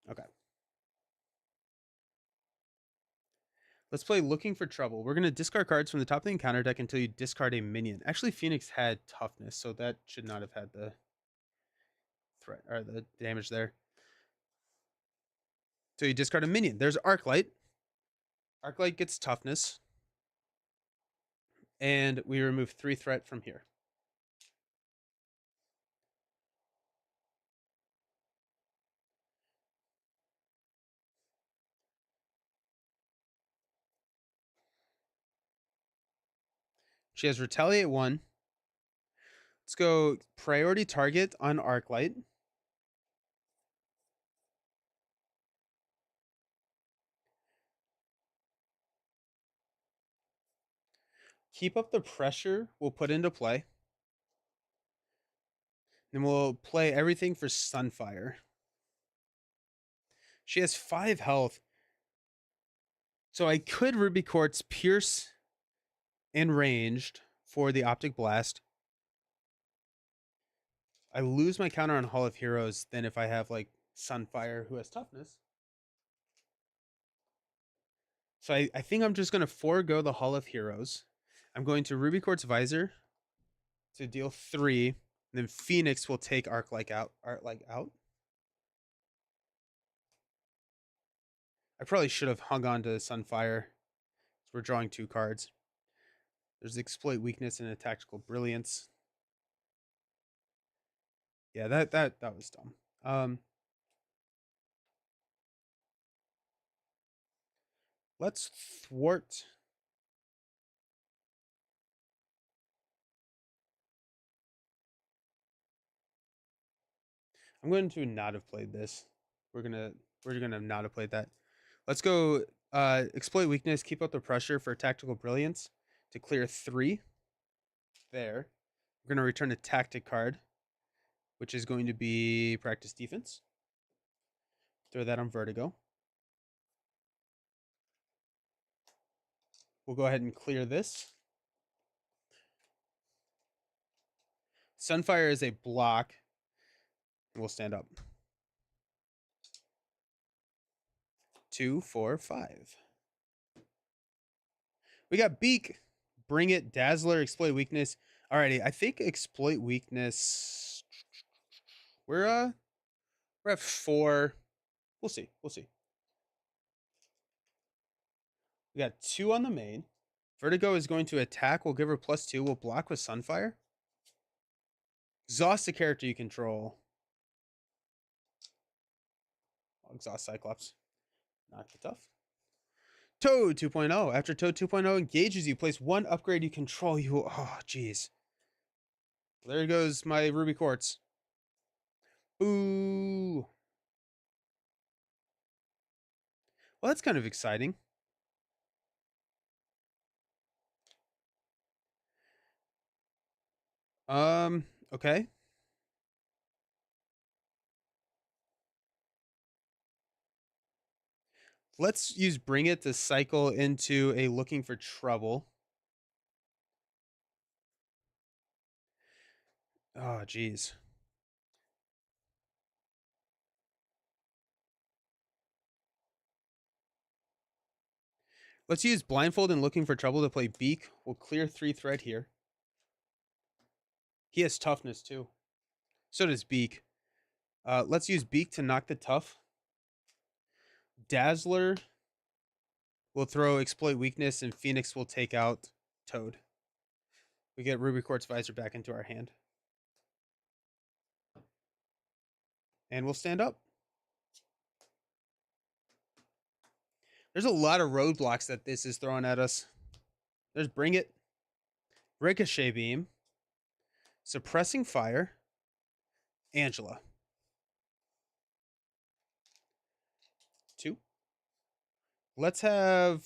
Okay. Let's play Looking for Trouble. We're going to discard cards from the top of the encounter deck until you discard a minion. Actually, Phoenix had toughness, so that should not have had the threat or the damage there. So you discard a minion. There's Arclight. Arclight gets toughness. And we remove 3 threat from here. She has Retaliate 1. Let's go priority target on Arclight. Keep Up the Pressure we'll put into play. Then we'll play everything for Sunfire. She has 5 health. So I could Ruby Quartz, Pierce, and Ranged for the Optic Blast. I lose my counter on Hall of Heroes than if I have like Sunfire who has toughness. So I think I'm just going to forego the Hall of Heroes. I'm going to Ruby Quartz Visor to deal 3. And then Phoenix will take Arclight out. I probably should have hung on to Sunfire. We're drawing 2 cards. There's exploit weakness and a tactical brilliance. Yeah, that was dumb. Let's thwart. I'm going to not have played this. We're gonna not have played that. Let's go exploit weakness, keep up the pressure for tactical brilliance to clear 3. There. We're gonna return a tactic card, which is going to be practice defense. Throw that on vertigo. We'll go ahead and clear this. Sunfire is a block. And we'll stand up. 2, 4, 5. We got Beak. Bring it. Dazzler. Exploit weakness. Alrighty. I think exploit weakness. We're at 4. We'll see. We'll see. We got 2 on the main. Vertigo is going to attack. We'll give her +2. We'll block with Sunfire. Exhaust the character you control. I'll exhaust Cyclops. Not the tough. Toad 2.0. After Toad 2.0 engages you, place 1 upgrade you control. Oh, jeez. There goes my Ruby Quartz. Ooh. Well, that's kind of exciting. Okay. Let's use Bring It to cycle into a Looking for Trouble. Oh, jeez. Let's use Blindfold and Looking for Trouble to play Beak. We'll clear 3 threat here. He has toughness too. So does Beak. Let's use Beak to knock the tough. Dazzler will throw exploit weakness, and Phoenix will take out Toad. We get Ruby Quartz Visor back into our hand. And we'll stand up. There's a lot of roadblocks that this is throwing at us. There's Bring It. Ricochet Beam. Suppressing Fire. Angela. 2. Let's have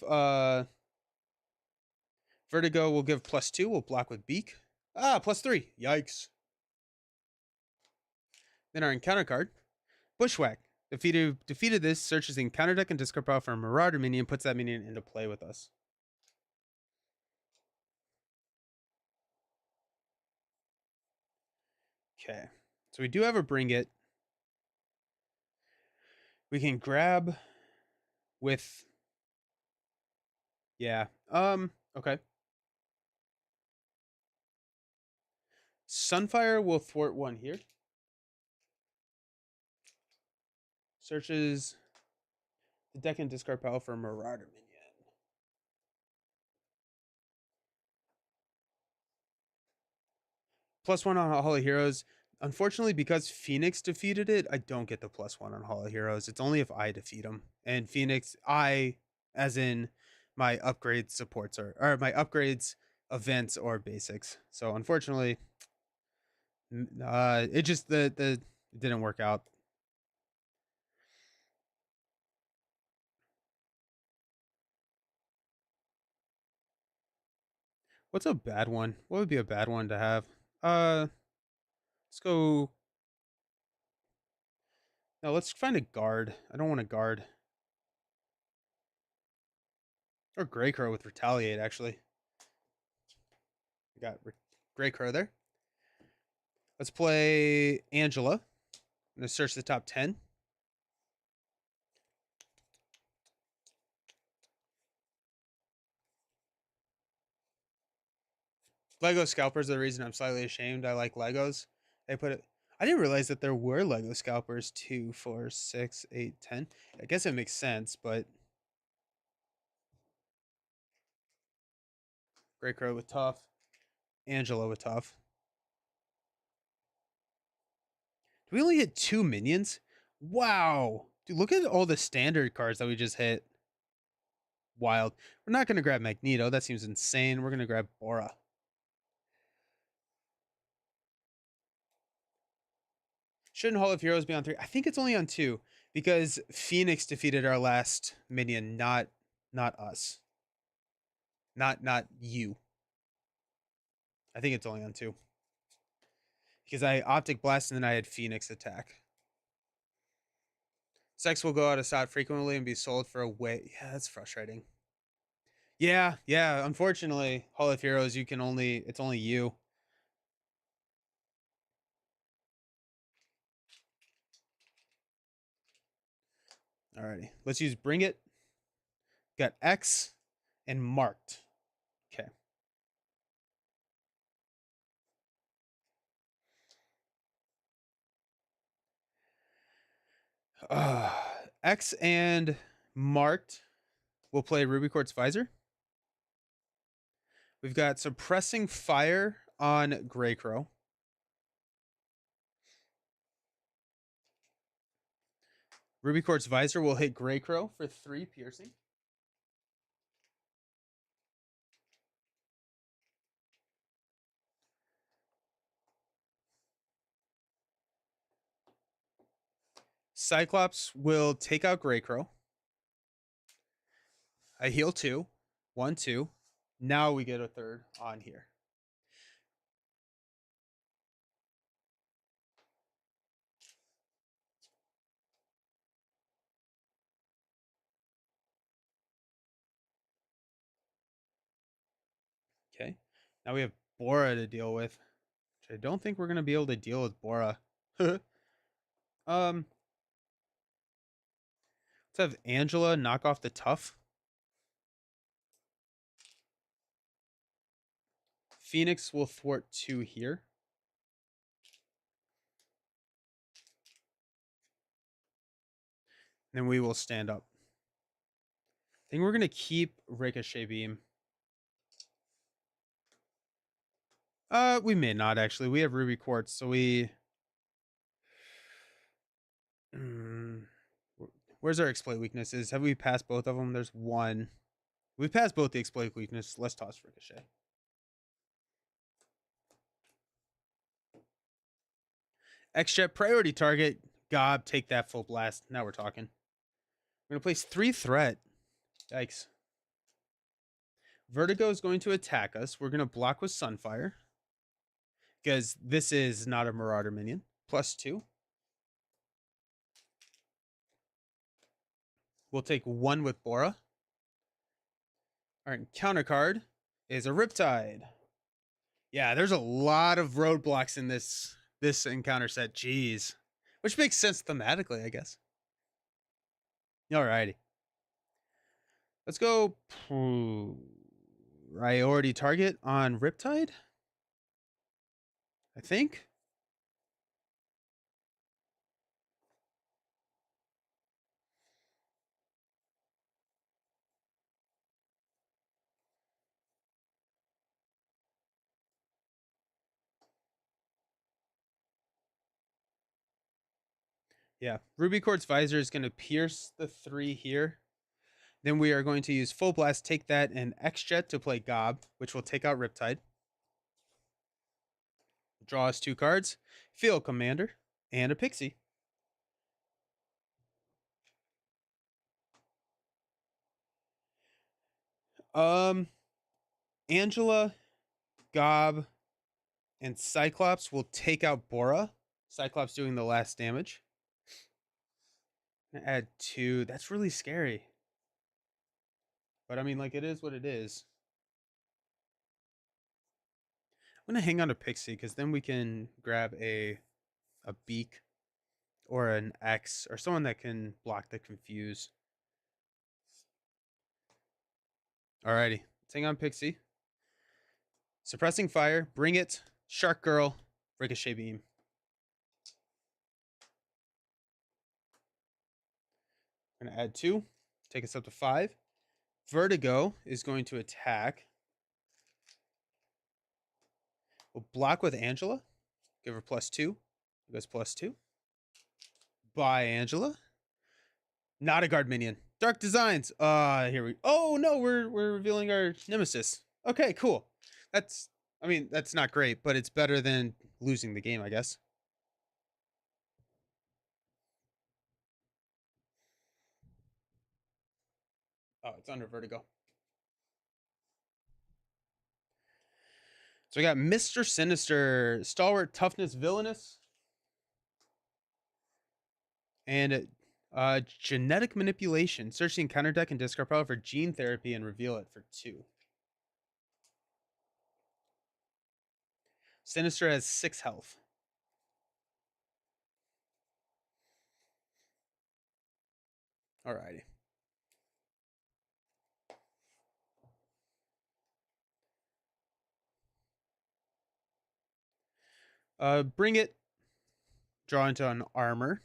Vertigo will give +2. We'll block with Beak. +3. Yikes. Then our encounter card. Bushwhack. Defeated this, searches the encounter deck and discard power for a Marauder minion, puts that minion into play with us. Okay. So we do have a Bring It. We can grab with... Yeah. Okay. Sunfire will thwart 1 here. Searches the deck and discard power for a Marauder minion. +1 on Hall of Heroes. Unfortunately, because Phoenix defeated it, I don't get the +1 on Hall of Heroes. It's only if I defeat them. And Phoenix, as in my upgrade supports or my upgrades, events, or basics. So unfortunately, it just it didn't work out. What's a bad one? What would be a bad one to have? Let's go. No, let's find a guard. I don't want a guard. Or Grey Crow with Retaliate, actually. We got Grey Crow there. Let's play Angela. I'm going to search the top 10. Lego scalpers are the reason I'm slightly ashamed. I like Legos. They put it. I didn't realize that there were Lego scalpers. 2, 4, 6, 8, 10. I guess it makes sense, but Grey Crow with tough. Angela with tough. Do we only hit 2 minions? Wow. Dude, look at all the standard cards that we just hit. Wild. We're not going to grab Magneto. That seems insane. We're going to grab Bora. Shouldn't Hall of Heroes be on 3? I think it's only on 2 because Phoenix defeated our last minion, not us. Not you. I think it's only on 2. Because I Optic Blast and then I had Phoenix attack. Sex will go out of stock frequently and be sold for a way. Yeah, that's frustrating. Yeah. Unfortunately, Hall of Heroes, it's only you. Alrighty. Let's use Bring It. Got X and Marked. Okay. X and Marked will play Ruby Quartz Visor. We've got Suppressing Fire on Grey Crow. Ruby Quartz Visor will hit Grey Crow for 3 piercing. Cyclops will take out Grey Crow. I heal 2. 1, 2. Now we get a third on here. Okay. Now we have Bora to deal with. Which I don't think we're going to be able to deal with Bora. Let's have Angela knock off the tough. Phoenix will thwart 2 here. Then we will stand up. I think we're going to keep Ricochet Beam. We may not actually. We have Ruby Quartz, so we... Where's our exploit weaknesses? Have we passed both of them? There's 1. We've passed both the exploit weakness. Let's toss Ricochet. X-Jet priority target. Gob, take that full blast. Now we're talking. We're going to place 3 threat. Yikes. Vertigo is going to attack us. We're going to block with Sunfire. Because this is not a Marauder minion. +2. We'll take 1 with Bora. Our encounter card is a Riptide. Yeah, there's a lot of roadblocks in this encounter set. Jeez. Which makes sense thematically, I guess. Alrighty. Let's go priority target on Riptide. I think. Yeah, Ruby Quartz Visor is going to pierce the 3 here. Then we are going to use Full Blast, take that, and X-Jet to play Gob, which will take out Riptide. Draw us 2 cards, Field Commander, and a Pixie. Angela, Gob, and Cyclops will take out Bora. Cyclops doing the last damage. Add 2. That's really scary. But I mean, like, it is what it is. I'm going to hang on to Pixie because then we can grab a Beak or an X or someone that can block the Confuse. Alrighty. Let's hang on Pixie. Suppressing Fire. Bring It. Shark Girl. Ricochet Beam. I'm going to add 2. Take us up to 5. Vertigo is going to attack. We'll block with Angela. Give her +2. It goes +2. Bye, Angela. Not a guard minion. Dark Designs. Here we. Oh no, we're revealing our nemesis. Okay, cool. That's. I mean, that's not great, but it's better than losing the game, I guess. Oh, it's under Vertigo. So we got Mr. Sinister, Stalwart, Toughness, Villainous, and Genetic Manipulation. Search the encounter deck and discard pile for Gene Therapy and reveal it for 2. Sinister has 6 health. Alrighty. Bring it. Draw into an armor.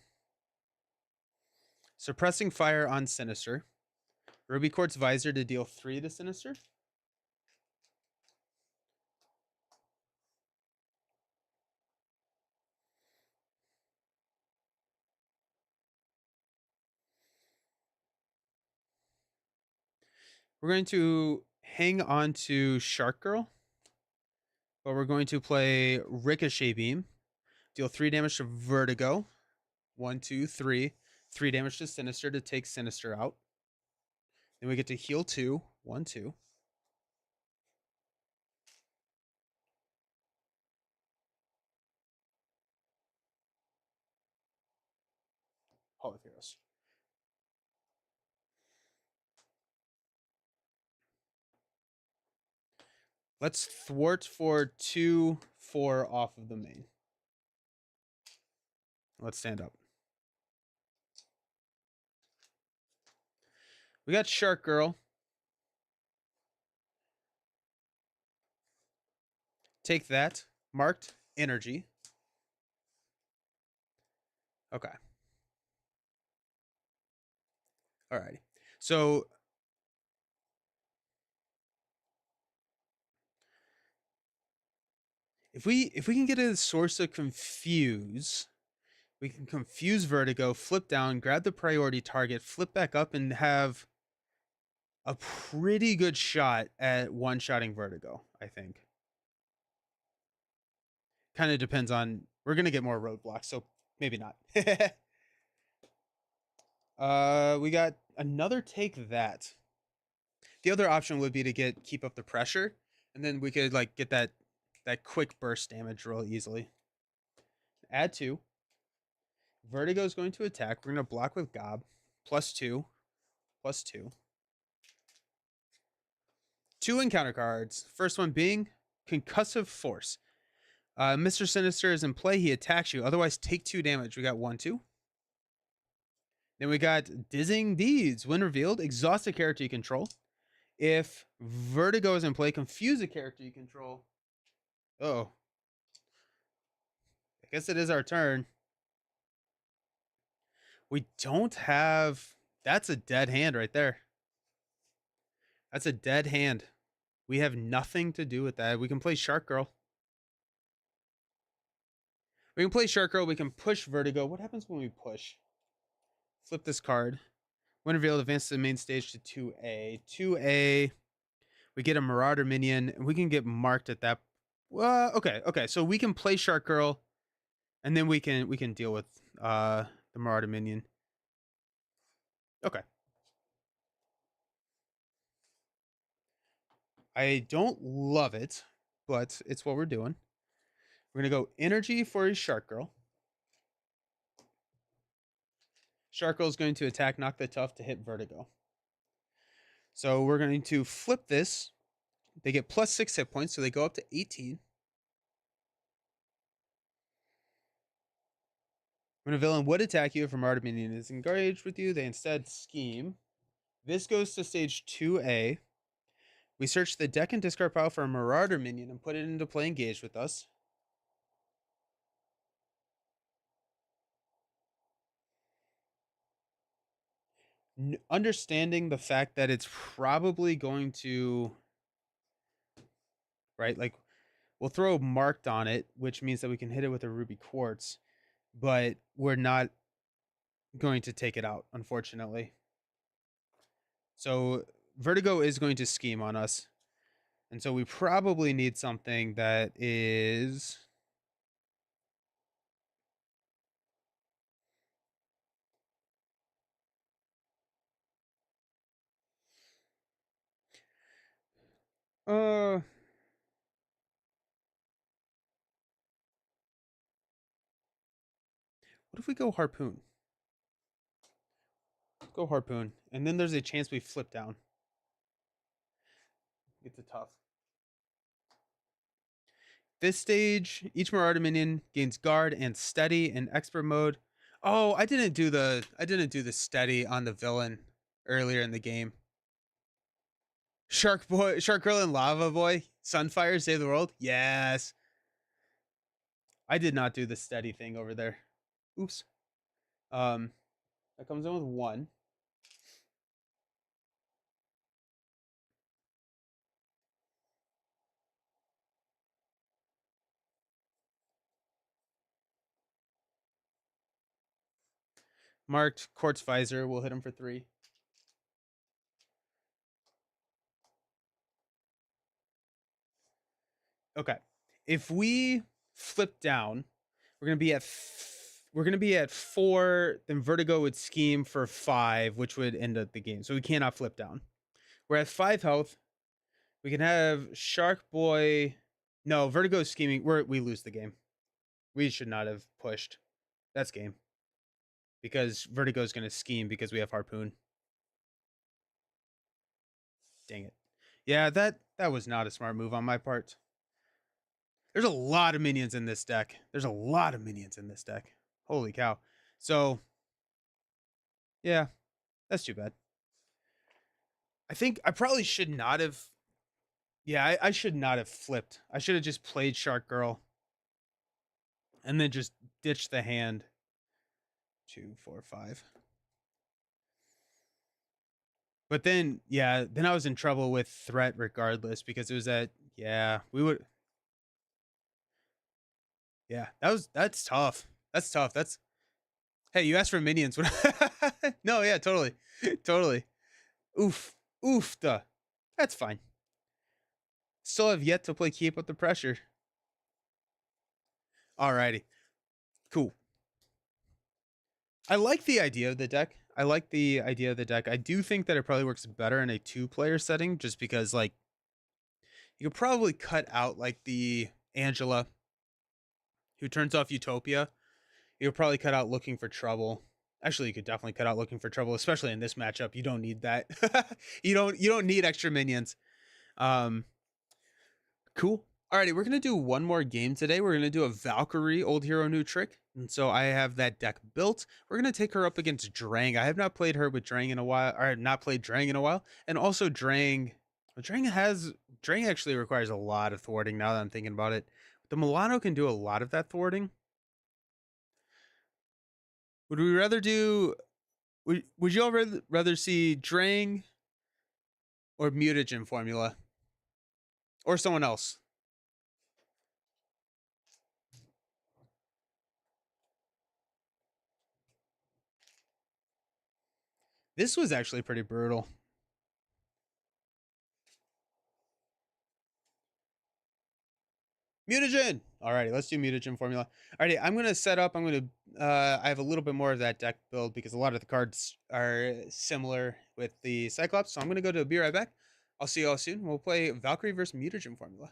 Suppressing fire on Sinister. Ruby Quartz Visor to deal 3 to Sinister. We're going to hang on to Shark Girl, but we're going to play Ricochet Beam. Deal 3 damage to Vertigo. 1, 2, 3. 3 damage to Sinister to take Sinister out. Then we get to heal 2. 1, 2. Hall of Heroes. Let's thwart for 2, 4 off of the main. Let's stand up. We got Shark Girl. Take that. Marked energy. Okay. Alrighty. So if we can get a source of confuse, we can confuse Vertigo, flip down, grab the priority target, flip back up, and have a pretty good shot at one-shotting Vertigo, I think. Kind of depends on. We're gonna get more roadblocks, so maybe not. We got another take that. The other option would be to keep up the pressure, and then we could like get that quick burst damage real easily. Add 2. Vertigo is going to attack. We're gonna block with Gob. +2. +2. 2 encounter cards. First one being Concussive Force. Mr. Sinister is in play. He attacks you. Otherwise, take 2 damage. We got 1, 2. Then we got Dizzying Deeds. When revealed, exhaust a character you control. If Vertigo is in play, confuse a character you control. Oh. I guess it is our turn. We don't have... That's a dead hand right there. That's a dead hand. We have nothing to do with that. We can play Shark Girl. We can play Shark Girl. We can push Vertigo. What happens when we push? Flip this card. When revealed, advance to the main stage to 2A. 2A. We get a Marauder minion, and we can get marked at that. Well, okay. So we can play Shark Girl, and then we can deal with the Marauder minion. Okay. I don't love it, but it's what we're doing. We're gonna go energy for his Shark Girl. Shark Girl is going to attack, knock the tough to hit Vertigo. So we're going to flip this. They get +6 hit points, so they go up to 18. When a villain would attack you if a Marauder minion is engaged with you, they instead scheme. This goes to stage 2A. We search the deck and discard pile for a Marauder minion and put it into play engaged with us. Understanding the fact that it's probably going to... Right? Like, We'll throw marked on it, which means that we can hit it with a ruby quartz, but we're not going to take it out, unfortunately. So Vertigo is going to scheme on us. And so we probably need something that is... what if we go Harpoon? Go Harpoon. And then there's a chance we flip down. It's a tough. This stage, each Marauder minion gains guard and steady in expert mode. Oh, I didn't do the steady on the villain earlier in the game. Shark Boy, Shark Girl and Lava Boy, Sunfire save the world. Yes. I did not do the steady thing over there. Oops. That comes in with 1. Marked Quartz Visor. We'll hit him for 3. Okay. If we flip down, we're gonna be at 4. Then Vertigo would scheme for 5, which would end up the game. So we cannot flip down. We're at 5 health. We can have Shark Boy. No, Vertigo scheming. We lose the game. We should not have pushed. That's game. Because Vertigo is going to scheme because we have Harpoon. Dang it. Yeah, that was not a smart move on my part. There's a lot of minions in this deck. Holy cow. So, yeah, that's too bad. I think I probably should not have. Yeah, I should not have flipped. I should have just played Shark Girl. And then just ditched the hand. 2, 4, 5. But then, yeah, then I was in trouble with threat regardless because it was at, yeah, we would. Yeah, that's tough. That's tough. That's, hey, you asked for minions. No, yeah, totally. Totally. Oof. Oof. That's fine. Still have yet to play Keep Up the Pressure. Alrighty. Cool. I like the idea of the deck. I do think that it probably works better in a 2-player setting just because, like, you could probably cut out, like, the Angela who turns off Utopia. You could probably cut out Looking for Trouble. Actually, you could definitely cut out Looking for Trouble, especially in this matchup. You don't need that. You don't need extra minions. Cool. Alrighty, we're gonna do one more game today. We're gonna do a Valkyrie Old Hero New Trick. And so I have that deck built. We're gonna take her up against Drang. I have not played her with Drang in a while, or not played Drang in a while. And also Drang actually requires a lot of thwarting now that I'm thinking about it. The Milano can do a lot of that thwarting. Would we rather do would you all rather see Drang or Mutagen formula? Or someone else? This was actually pretty brutal. Mutagen! Alrighty, let's do Mutagen formula. Alrighty, I'm going to set up, I have a little bit more of that deck build because a lot of the cards are similar with the Cyclops. So I'm going to go to be right back. I'll see you all soon. We'll play Valkyrie versus Mutagen formula.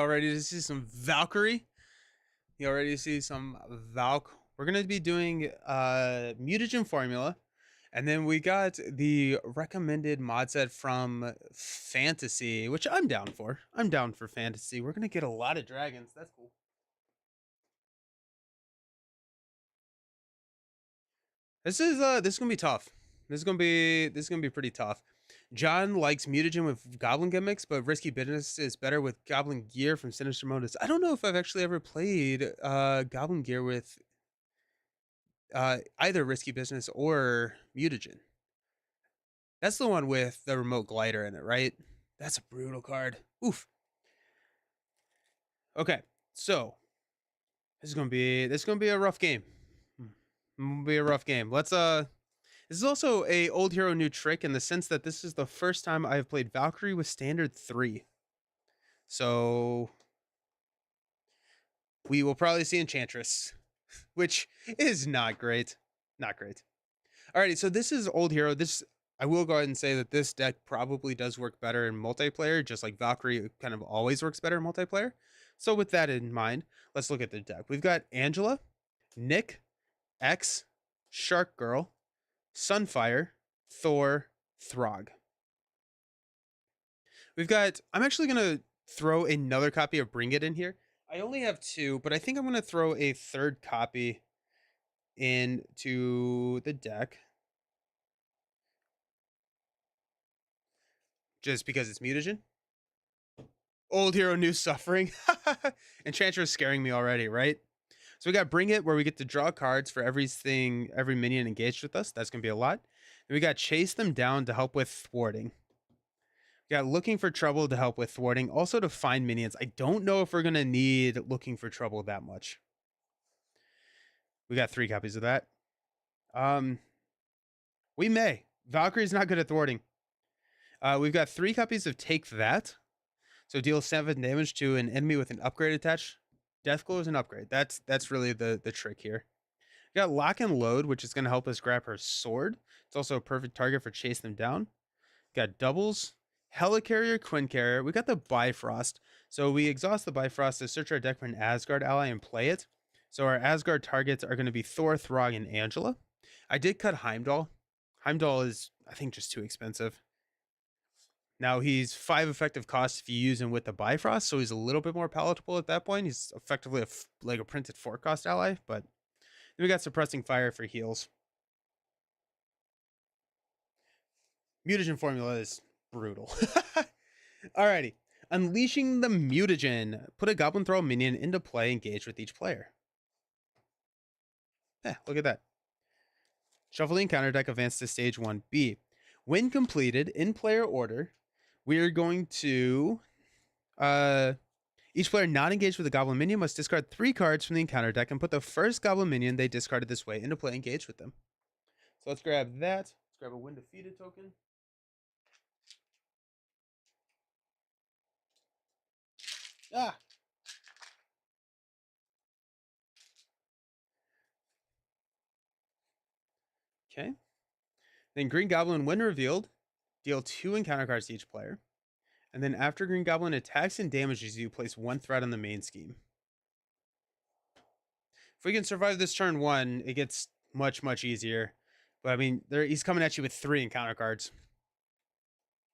Y'all ready to see some Valkyrie? Y'all ready to see some Valk? We're gonna be doing Mutagen formula, and then we got the recommended mod set from Fantasy, which I'm down for. I'm down for Fantasy. We're gonna get a lot of dragons. That's cool. This is gonna be tough. This is gonna be pretty tough. John likes mutagen with goblin gimmicks, but risky business is better with goblin gear from Sinister Modus. I don't know if I've actually ever played goblin gear with either risky business or mutagen. That's the one with the remote glider in it, right? That's a brutal card. Oof. Okay, so this is gonna be a rough game. Gonna be a rough game. This is also a old hero new trick in the sense that this is the first time I've played Valkyrie with standard 3. So we will probably see Enchantress, which is not great. Not great. Alrighty, so this is old hero. This I will go ahead and say that this deck probably does work better in multiplayer, just like Valkyrie kind of always works better in multiplayer. So with that in mind, let's look at the deck. We've got Angela, Nick, X, Shark Girl, Sunfire, Thor, Throg. I'm actually going to throw another copy of Bring It in here. I only have 2, but I think I'm going to throw a third copy into the deck. Just because it's mutagen. Old hero, new suffering. Enchantress is scaring me already, right? So we got Bring It, where we get to draw cards for every minion engaged with us. That's going to be a lot. And we got Chase Them Down to help with thwarting. We got Looking for Trouble to help with thwarting. Also to find minions. I don't know if we're going to need Looking for Trouble that much. We got 3 copies of that. We may. Valkyrie's not good at thwarting. We've got 3 copies of Take That. So deal 7 damage to an enemy with an upgrade attached. Deathglow is an upgrade. That's really the trick here. We got Lock and Load, which is going to help us grab her sword. It's also a perfect target for Chase Them Down. We got doubles. Helicarrier, Quinn Carrier. We got the Bifrost. So we exhaust the Bifrost to search our deck for an Asgard ally and play it. So our Asgard targets are going to be Thor, Throg, and Angela. I did cut Heimdall. Heimdall is, I think, just too expensive. Now he's 5 effective costs if you use him with the Bifrost, so he's a little bit more palatable at that point. He's effectively like a printed 4-cost ally, but then we got Suppressing Fire for heals. Mutagen formula is brutal. Alrighty. Unleashing the Mutagen. Put a Goblin Throw minion into play, engage with each player. Yeah, look at that. Shuffle the encounter deck, advance to stage 1B. When completed, in player order, we are going to... each player not engaged with a Goblin minion must discard 3 cards from the encounter deck and put the first Goblin minion they discarded this way into play, engaged with them. So let's grab that. Let's grab a Win Defeated token. Ah! Okay. Then Green Goblin, when revealed, deal 2 encounter cards to each player. And then after Green Goblin attacks and damages you, place 1 threat on the main scheme. If we can survive this turn 1, it gets much, much easier. But I mean, he's coming at you with 3 encounter cards.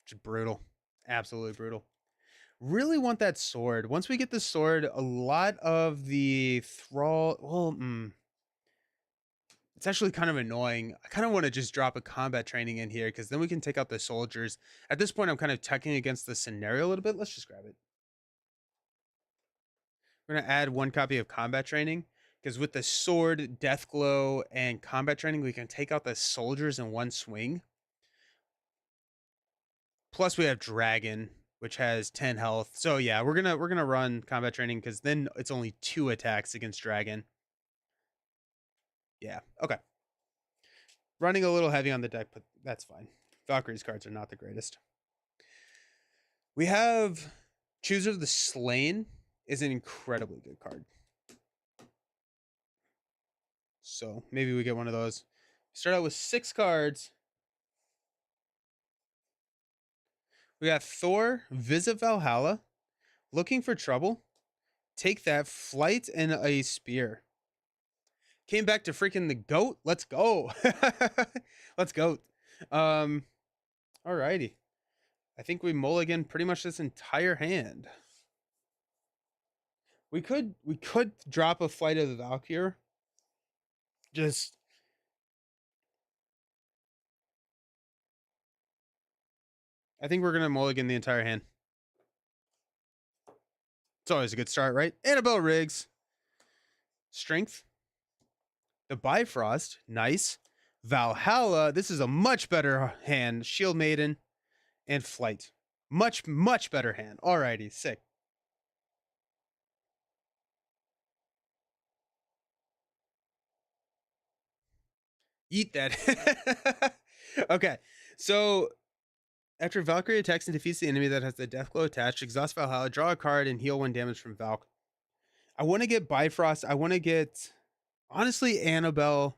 Which is brutal. Absolutely brutal. Really want that sword. Once we get the sword, a lot of the thrall... Well, it's actually kind of annoying. I kind of want to just drop a combat training in here because then we can take out the soldiers. At this point, I'm kind of teching against the scenario a little bit. Let's just grab it. We're going to add 1 copy of combat training because with the sword, Deathglow, and combat training, we can take out the soldiers in 1 swing. Plus we have Dragon, which has 10 health. So yeah, we're gonna run combat training because then it's only 2 attacks against Dragon. Yeah, okay. Running a little heavy on the deck, but that's fine. Valkyrie's cards are not the greatest. We have Chooser of the Slain is an incredibly good card. So maybe we get one of those. Start out with 6 cards. We got Thor, Visit Valhalla. Looking for trouble. Take that, flight and a spear. Came back to freaking the goat. Let's go. Let's go. Alrighty. I think we mulligan pretty much this entire hand. We could drop a flight of the Valkyrie. Just I think we're gonna mulligan the entire hand. It's always a good start, right? Annabelle Riggs. Strength. The Bifrost. Nice. Valhalla. This is a much better hand. Shield Maiden. And Flight. Much, much better hand. Alrighty, sick. Eat that. Okay, so after Valkyrie attacks and defeats the enemy that has the Death Glow attached, exhaust Valhalla, draw a card, and heal 1 damage from Valk. I want to get Bifrost. I want to get, honestly, Annabelle.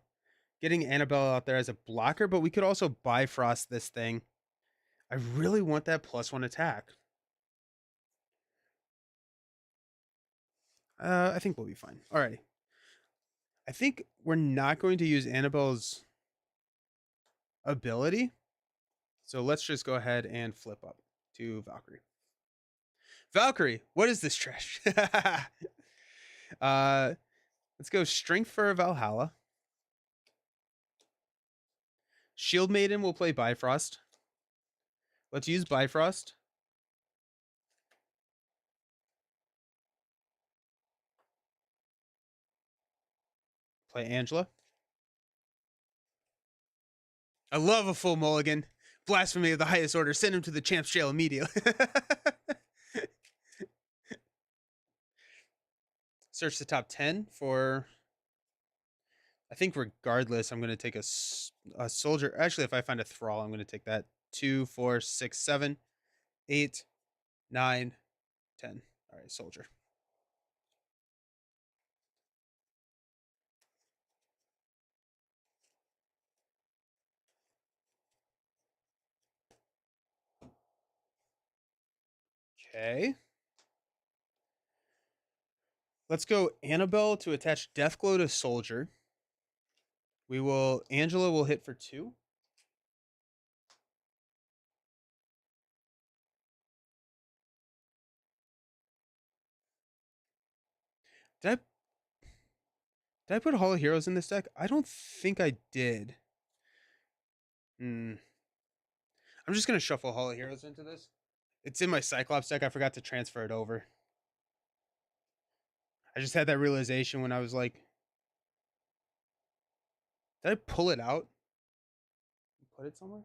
Getting Annabelle out there as a blocker, but we could also Bifrost this thing. I really want that +1 attack. I think we'll be fine. Alrighty. I think we're not going to use Annabelle's ability. So let's just go ahead and flip up to Valkyrie. Valkyrie, what is this trash? Let's go Strength for Valhalla. Shield Maiden will play Bifrost. Let's use Bifrost. Play Angela. I love a full mulligan. Blasphemy of the highest order. Send him to the champ's jail immediately. Search the top 10 for... I think regardless, I'm going to take a soldier. Actually, if I find a thrall, I'm going to take that. 2, 4, 6, 7, 8, 9, 10. All right, soldier. Okay. Let's go Annabelle to attach Deathglow to soldier. Angela will hit for 2. Did I put Hall of Heroes in this deck? I don't think I did. I'm just going to shuffle Hall of Heroes into this. It's in my Cyclops deck. I forgot to transfer it over. I just had that realization when I was like, did I pull it out? Put it somewhere?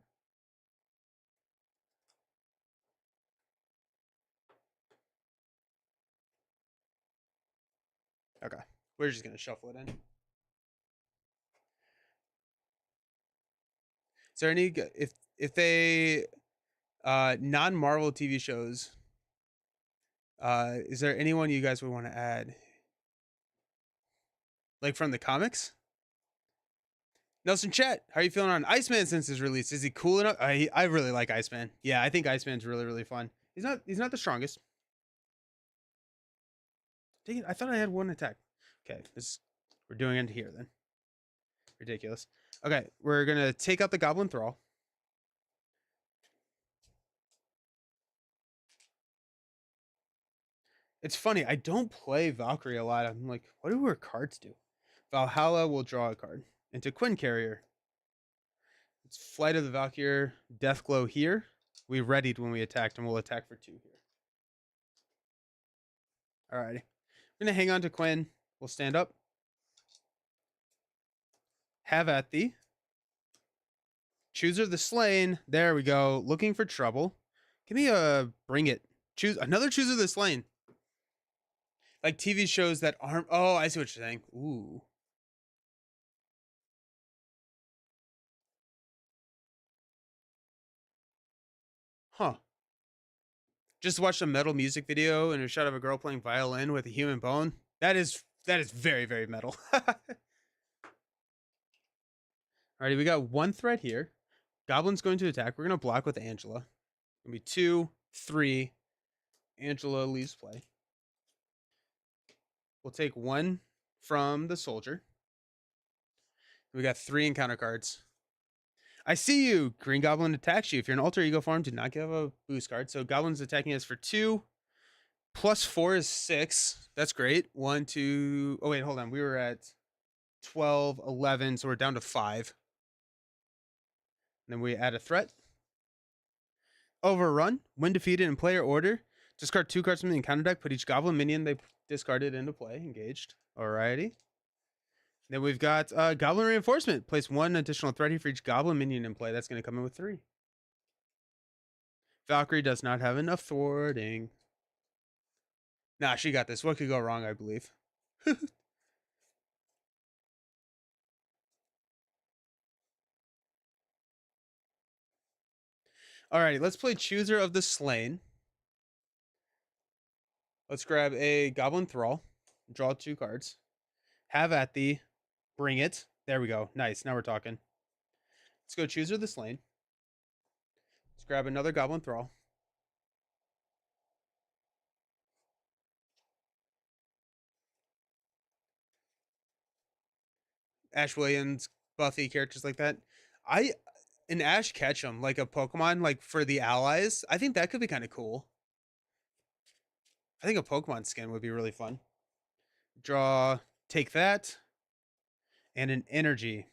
Okay. We're just going to shuffle it in. Is there any, if they, non-Marvel TV shows, is there anyone you guys would want to add? Like from the comics? Nelson Chet, how are you feeling on Iceman since his release? Is he cool enough? I really like Iceman. Yeah, I think Iceman's really, really fun. He's not the strongest. Dang it, I thought I had 1 attack. Okay, we're doing it here then. Ridiculous. Okay, we're gonna take out the Goblin Thrall. It's funny, I don't play Valkyrie a lot. I'm like, what do her cards do? Valhalla will draw a card into Quinn Carrier. It's Flight of the Valkyrie, Deathglow here. We readied when we attacked, and we'll attack for 2 here. Alrighty. We're gonna hang on to Quinn. We'll stand up. Have at thee. Chooser the Slain. There we go. Looking for trouble. Give me a bring it. Choose another Chooser the Slain. Like TV shows that aren't. Oh, I see what you're saying. Ooh. Huh. Just watched a metal music video and a shot of a girl playing violin with a human bone. That is very, very metal. Alrighty, we got 1 threat here. Goblin's going to attack. We're gonna block with Angela. Gonna be 2, 3, Angela leaves play. We'll take one from the soldier. We got 3 encounter cards. I see you. Green Goblin attacks you. If you're an alter ego form, do not give a boost card. So Goblin's attacking us for 2. +4 is 6. That's great. 1, 2. Oh, wait, hold on. We were at 12, 11. So we're down to 5. And then we add a threat. Overrun. When defeated in player order, discard 2 cards from the encounter deck. Put each Goblin minion they discarded into play. Engaged. Alrighty. Then we've got Goblin Reinforcement. Place 1 additional threat here for each Goblin minion in play. That's going to come in with 3. Valkyrie does not have enough thwarting. Nah, she got this. What could go wrong, I believe. Alrighty, let's play Chooser of the Slain. Let's grab a Goblin Thrall. Draw 2 cards. Have at thee. Bring it. There we go. Nice. Now we're talking. Let's go Chooser of the Slain. Let's grab another Goblin Thrall. Ash Williams, Buffy, characters like that. An Ash Ketchum, like a Pokemon, like for the allies. I think that could be kind of cool. I think a Pokemon skin would be really fun. Draw, take that, and an energy.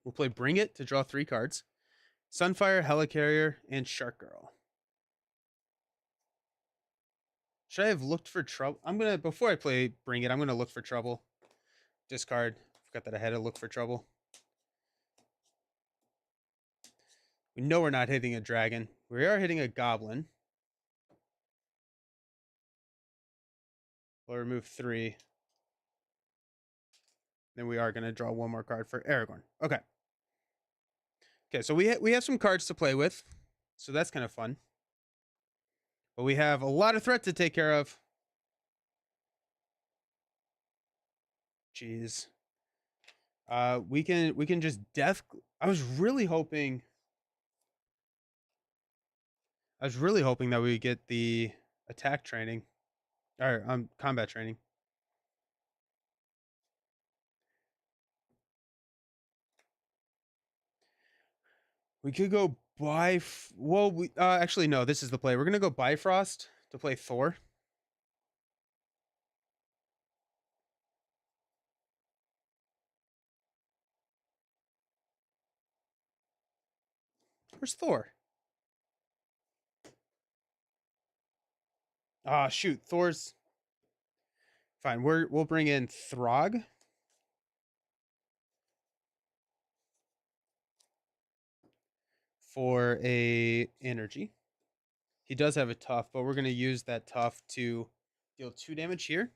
We'll play Bring It to draw 3 cards. Sunfire, Helicarrier, and Shark Girl. Should I have looked for trouble? Before I play Bring It, I'm gonna look for trouble. Discard. Forgot that I had to look for trouble. We know we're not hitting a dragon. We are hitting a goblin. We'll remove 3. Then we are gonna draw 1 more card for Aragorn. Okay. Okay, so we have some cards to play with, so that's kind of fun. But we have a lot of threat to take care of. Jeez. We can just I was really hoping that we get the attack training or combat training. We could go actually no, this is the play. We're gonna go Bifrost to play Thor. Where's Thor? Ah, shoot, Thor's fine. We'll bring in Throg. For a energy. He does have a tough, but we're gonna use that tough to deal 2 damage here.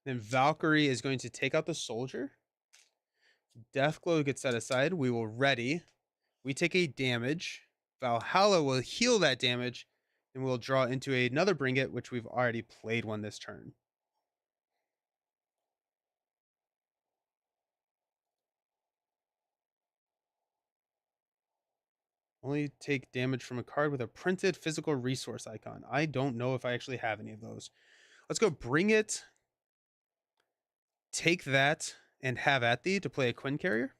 Then Valkyrie is going to take out the soldier. Deathglow gets set aside. We will ready. We take a damage. Valhalla will heal that damage, and we'll draw into another Bring It, which we've already played one this turn. Only take damage from a card with a printed physical resource icon. I don't know if I actually have any of those. Let's go Bring It. Take that and have at thee to play a Quinn Carrier.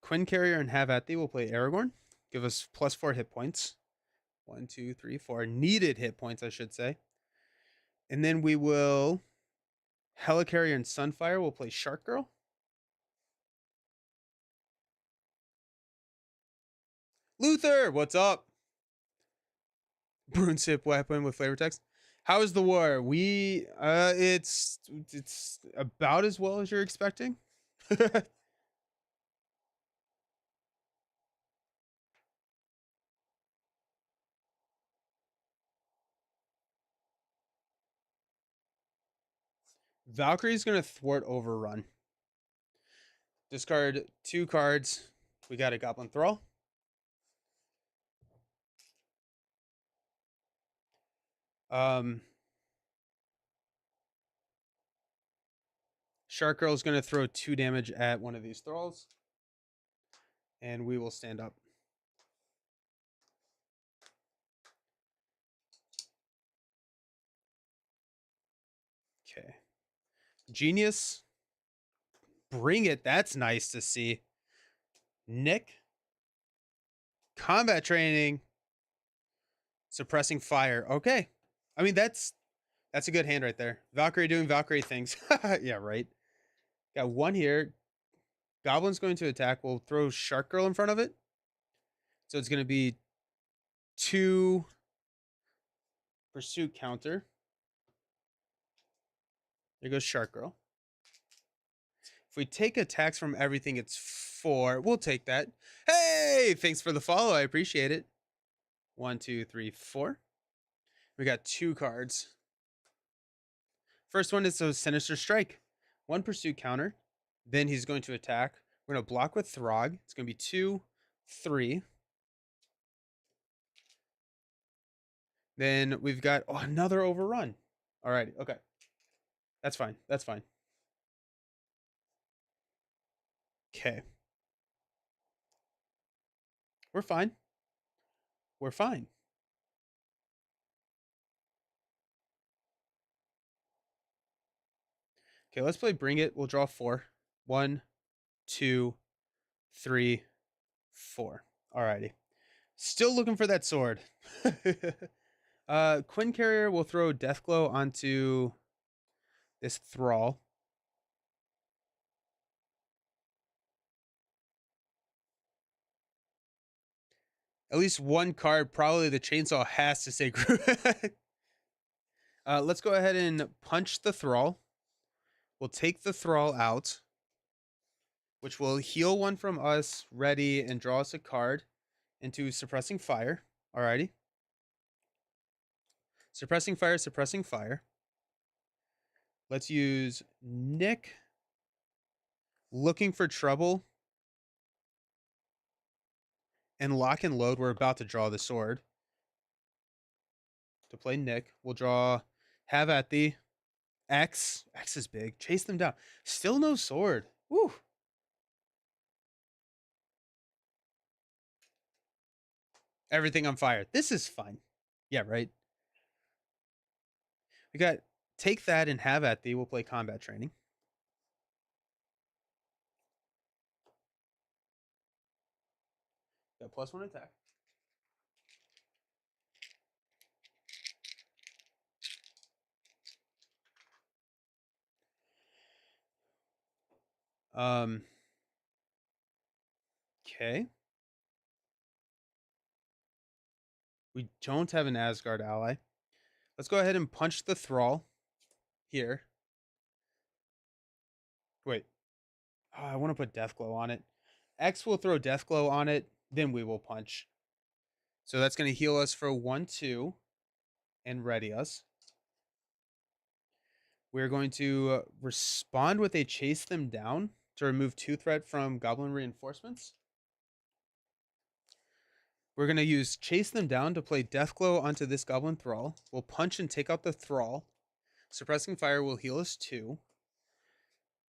Quinn Carrier and have at thee will play Aragorn. Give us +4 hit points. 1, 2, 3, 4 needed hit points, I should say. And then we will Helicarrier and Sunfire will play Shark Girl. Luther, what's up? Broomsip weapon with flavor text. How is the war? It's about as well as you're expecting. Valkyrie's gonna thwart Overrun. Discard 2 cards. We got a Goblin Thrall. Shark Girl is going to throw 2 damage at one of these thralls. And we will stand up. Okay. Genius. Bring it. That's nice to see. Nick. Combat training. Suppressing fire. Okay. I mean, that's a good hand right there. Valkyrie doing Valkyrie things. Yeah, right. Got one here. Goblin's going to attack. We'll throw Shark Girl in front of it. So it's going to be 2 pursuit counter. There goes Shark Girl. If we take attacks from everything, it's 4. We'll take that. Hey, thanks for the follow. I appreciate it. 1, 2, 3, 4. We got 2 cards. First one is a Sinister Strike. 1 pursuit counter. Then he's going to attack. We're going to block with Throg. It's going to be 2, 3. Then we've got another overrun. All right. Okay. That's fine. That's fine. Okay. We're fine. We're fine. Okay, let's play Bring It. We'll draw 4. 1, 2, 3, 4. Alrighty. Still looking for that sword. Quinn Carrier will throw Deathglow onto this Thrall. At least one card, probably the chainsaw, has to say let's go ahead and punch the Thrall. We'll take the Thrall out, which will heal 1 from us, ready, and draw us a card into Suppressing Fire. Alrighty. Suppressing Fire, Suppressing Fire. Let's use Nick. Looking for Trouble. And Lock and Load. We're about to draw the sword. To play Nick, we'll draw Have at Thee. X. X is big. Chase them down. Still no sword. Woo. Everything on fire. This is fun. Yeah, right. We got Take That and Have at Thee. We'll play Combat Training. Got +1 attack. Okay. We don't have an Asgard ally. Let's go ahead and punch the Thrall here. Wait. Oh, I want to put Deathglow on it. X will throw Deathglow on it, then we will punch. So that's going to heal us for 1, 2, and ready us. We're going to respond with a Chase Them Down to remove 2 threat from Goblin Reinforcements. We're going to use Chase Them Down to play Deathglow onto this Goblin Thrall. We'll punch and take out the Thrall. Suppressing Fire will heal us 2.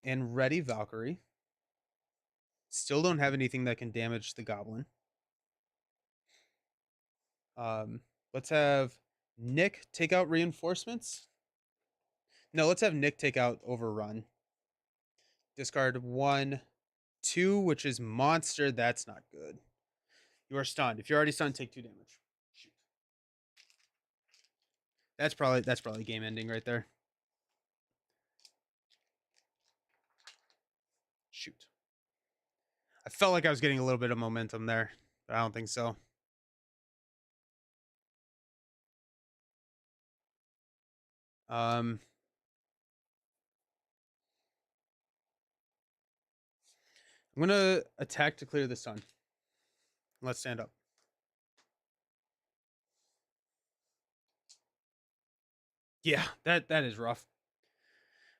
And ready Valkyrie. Still don't have anything that can damage the Goblin. Let's have Nick take out Reinforcements. No, let's have Nick take out Overrun. Discard 1, 2, which is Monster. That's not good. You are stunned. If you're already stunned, take 2 damage. Shoot. That's probably game ending right there. Shoot. I felt like I was getting a little bit of momentum there, but I don't think so. I'm gonna attack to clear the sun. Let's stand up. Yeah, that is rough.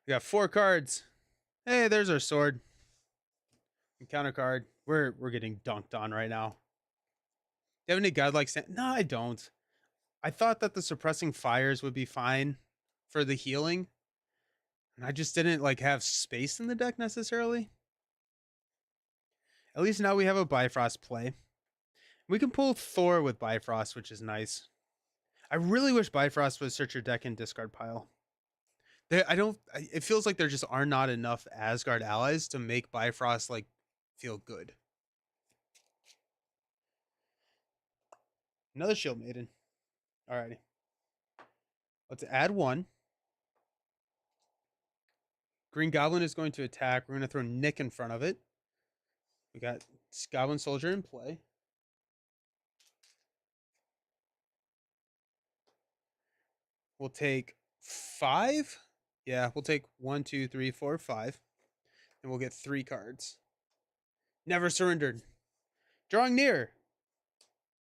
We got 4 cards. Hey, there's our sword. Counter card. We're getting dunked on right now. Do you have any godlike stand? No, I don't. I thought that the suppressing fires would be fine for the healing. And I just didn't like have space in the deck necessarily. At least now we have a Bifrost play. We can pull Thor with Bifrost, which is nice. I really wish Bifrost would search your deck and discard pile. I don't. It feels like there just are not enough Asgard allies to make Bifrost like feel good. Another Shield Maiden. Alrighty. Let's add one. Green Goblin is going to attack. We're going to throw Nick in front of it. We got Goblin Soldier in play. We'll take 5. Yeah, we'll take 1, 2, 3, 4, 5. And we'll get 3 cards. Never surrendered. Drawing near.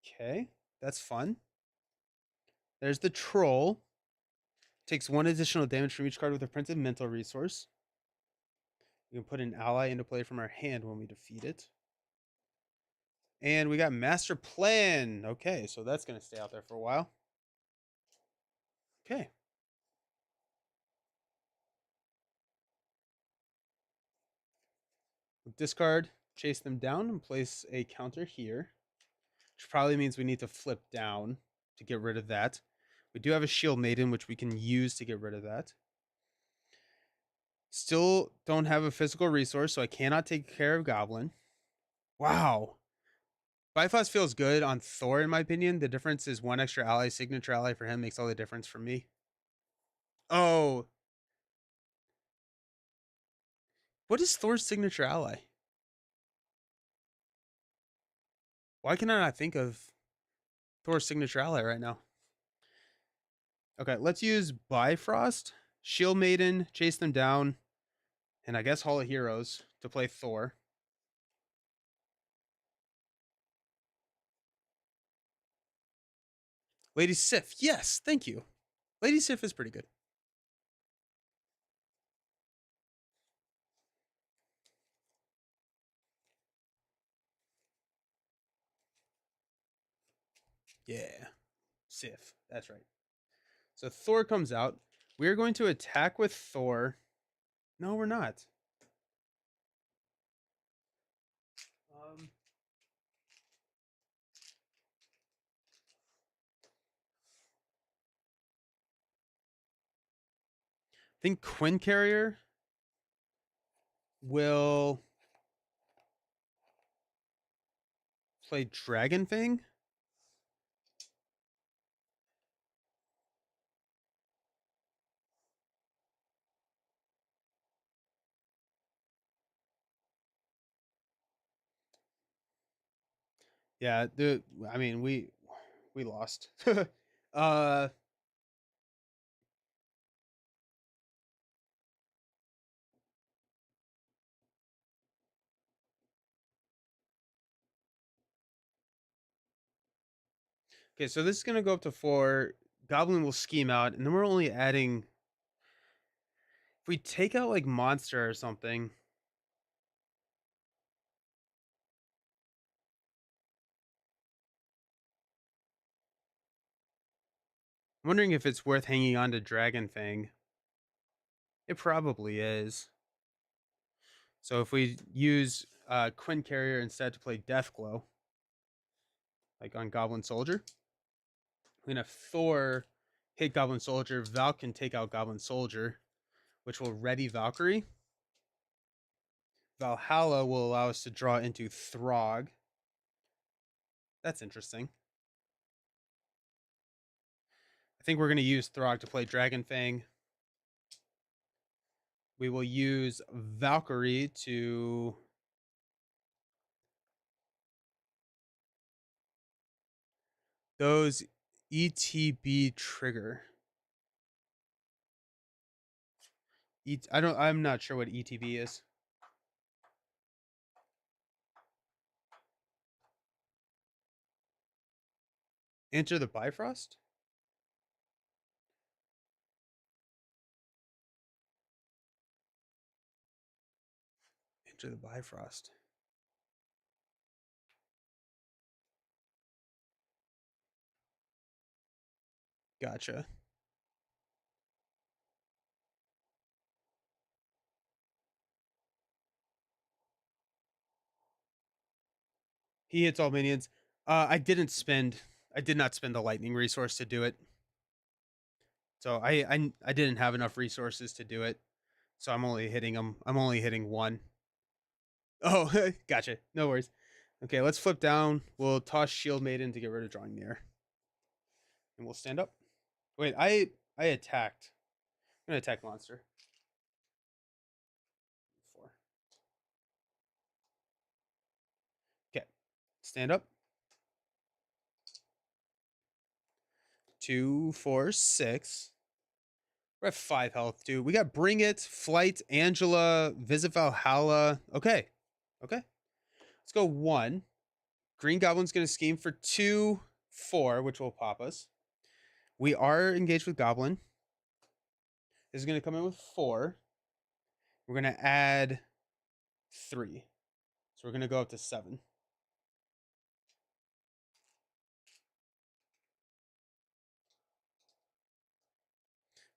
Okay, that's fun. There's the Troll. Takes 1 additional damage from each card with a printed mental resource. We can put an ally into play from our hand when we defeat it. And we got Master Plan. Okay, so that's going to stay out there for a while. Okay. We'll discard, chase them down, and place a counter here. Which probably means we need to flip down to get rid of that. We do have a Shield Maiden, which we can use to get rid of that. Still don't have a physical resource, so I cannot take care of Goblin. Wow. Bifrost feels good on Thor, in my opinion. The difference is 1 extra ally, signature ally for him makes all the difference for me. Oh. What is Thor's signature ally? Why can I not think of Thor's signature ally right now? Okay, let's use Bifrost, Shield Maiden, chase them down, and I guess Hall of Heroes to play Thor. Lady Sif, yes, thank you. Lady Sif is pretty good. Yeah, Sif, that's right. So Thor comes out. We're going to attack with Thor. No, we're not. Um, I think Quinn Carrier will play Dragon Fang. Yeah, I mean we lost. uh okay, so this is gonna go up to 4. Goblin will scheme out, and then we're only adding if we take out like monster or something. I'm wondering if it's worth hanging on to Dragon Fang. It probably is. So if we use Quinn Carrier instead to play Deathglow, like on Goblin Soldier, we're gonna have Thor hit Goblin Soldier. Val can take out Goblin Soldier, which will ready Valkyrie. Valhalla will allow us to draw into Throg. That's interesting. I think we're going to use Throg to play Dragon Fang. We will use Valkyrie to those ETB trigger. I'm not sure what ETB is. Enter the Bifrost? Enter the Bifrost. Gotcha. He hits all minions. I did not spend the lightning resource to do it. So I didn't have enough resources to do it. So I'm only hitting him. I'm only hitting one. Oh, gotcha. No worries. Okay, let's flip down. We'll toss Shield Maiden to get rid of drawing near. And we'll stand up. Wait, I attacked. I'm gonna attack monster. 4. Okay. Stand up. 2, 4, 6. We're at 5 health, dude. We got Bring It, Flight, Angela, Visit Valhalla. Okay. Okay. Let's go 1. Green Goblin's gonna scheme for 2, 4, which will pop us. We are engaged with Goblin. This is gonna come in with 4. We're gonna add 3. So we're gonna go up to 7.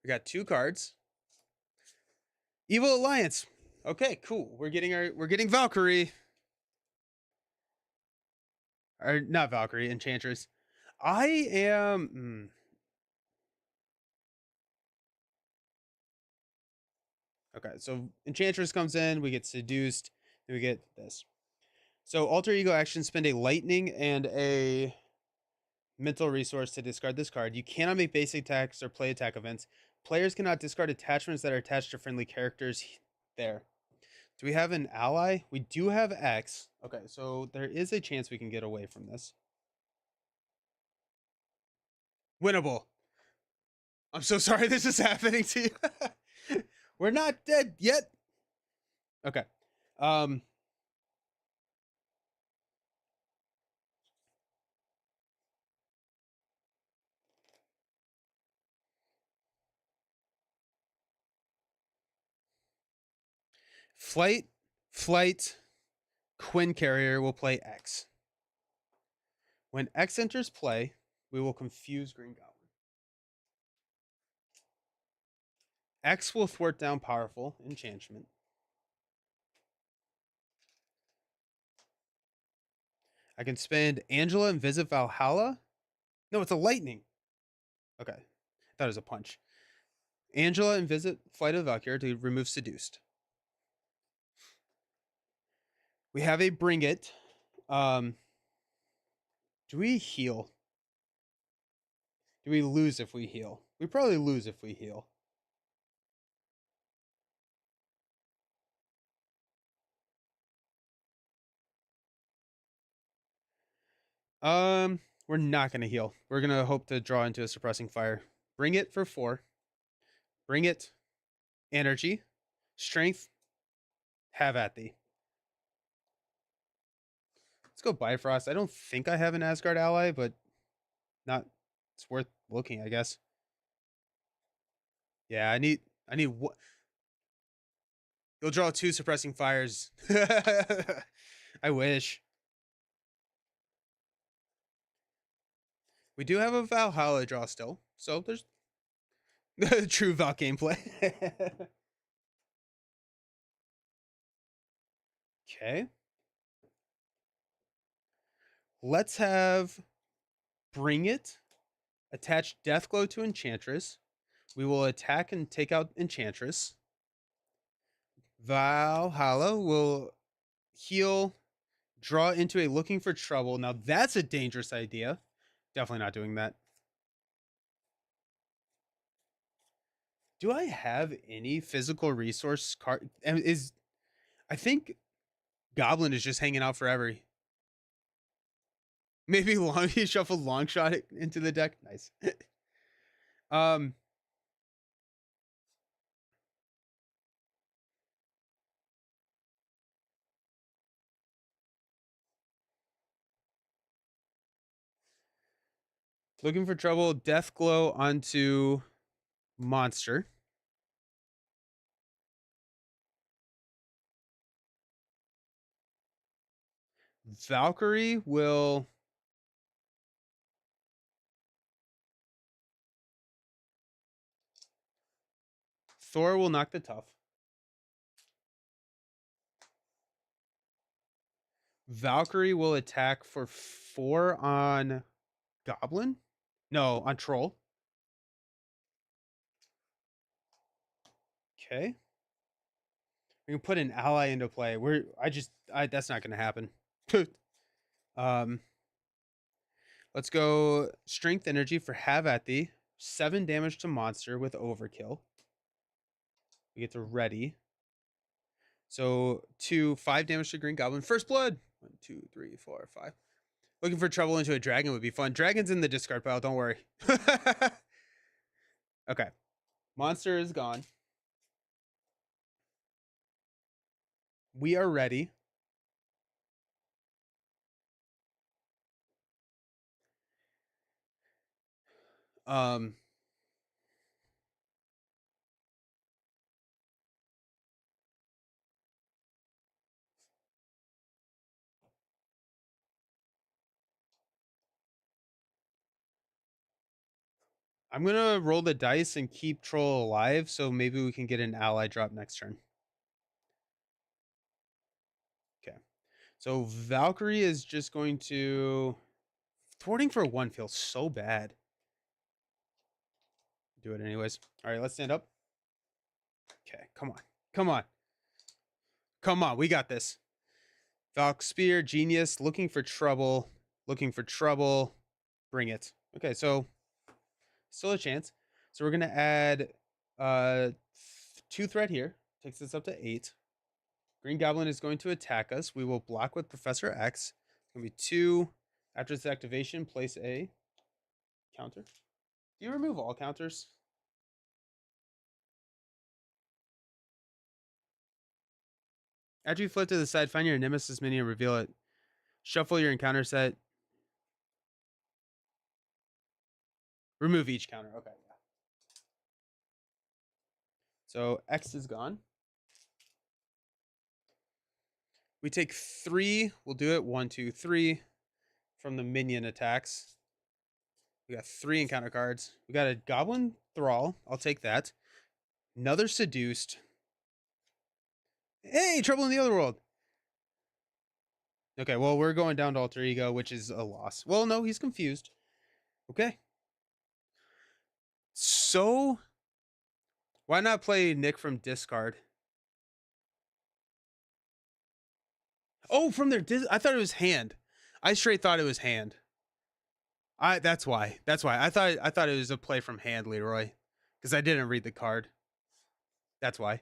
We got 2 cards. Evil Alliance. Okay, cool. We're getting Valkyrie. Or not Valkyrie, Enchantress. I am Okay, so Enchantress comes in, we get Seduced, then we get this. So alter ego action, spend a lightning and a mental resource to discard this card. You cannot make basic attacks or play attack events. Players cannot discard attachments that are attached to friendly characters there. Do we have an ally? We do have X. Okay, so there is a chance we can get away from this. Winnable. I'm so sorry this is happening to you. We're not dead yet. Okay. Um Flight, Flight, Quinn Carrier will play X. When X enters play, we will confuse Green Goblin. X will thwart down powerful enchantment. I can spend Angela and visit Valhalla. No, it's a lightning. Okay. That is a punch. Angela and visit Flight of the Valkyrie to remove Seduced. We have a Bring It. Do we heal? Do we lose if we heal? We probably lose if we heal. We're not gonna heal. We're gonna hope to draw into a suppressing fire. Bring It for 4. Bring It. Energy. Strength. Have at thee. Let's go Bifrost. I don't think I have an Asgard ally, but not. It's worth looking, I guess. Yeah, I need what? You'll draw 2 suppressing fires. I wish. We do have a Valhalla draw still, so there's true Val gameplay. Okay. Let's have Bring It. Attach Deathglow to Enchantress. We will attack and take out Enchantress. Valhalla will heal, draw into a Looking for Trouble. Now that's a dangerous idea. Definitely not doing that. Do I have any physical resource card? I think Goblin is just hanging out forever. Maybe he shuffled long shot into the deck. Nice. um Looking for Trouble, Death Glow onto monster. Valkyrie will Thor will knock the tough. Valkyrie will attack for 4 on Goblin. No, on Troll. Okay. We can put an ally into play. That's not gonna happen. um, let's go Strength Energy for Have at Thee. 7 damage to monster with Overkill. We get to ready. So 5 damage to Green Goblin. First Blood. 1, 2, 3, 4, 5. Looking for trouble into a dragon would be fun. Dragon's in the discard pile. Don't worry. Okay. Monster is gone. We are ready. Um, I'm gonna roll the dice and keep Troll alive, so maybe we can get an ally drop next turn. Okay. So Valkyrie is just going to thwarting for 1 feels so bad. Do it anyways. All right, let's stand up. Okay, come on. Come on. Come on, we got this. Valk Spear, Genius, looking for trouble. Looking for trouble. Bring it. Okay, so still a chance. So we're gonna add 2 threat here. Takes us up to 8. Green Goblin is going to attack us. We will block with Professor X. It's gonna be 2. After its activation, place a counter. Do you remove all counters? After you flip to the side, find your Nemesis mini and reveal it. Shuffle your encounter set. Remove each counter. Okay. Yeah. So X is gone. We take 3. We'll do it. 1, 2, 3 from the minion attacks. We got 3 encounter cards. We got a Goblin Thrall. I'll take that. Another Seduced. Hey, Trouble in the Otherworld. Okay, well, we're going down to Alter Ego, which is a loss. Well, no, he's confused. Okay. So, why not play Nick from discard? Oh, from their I thought it was hand. I straight thought it was hand. That's why. That's why. I thought it was a play from hand, Leroy. Because I didn't read the card. That's why.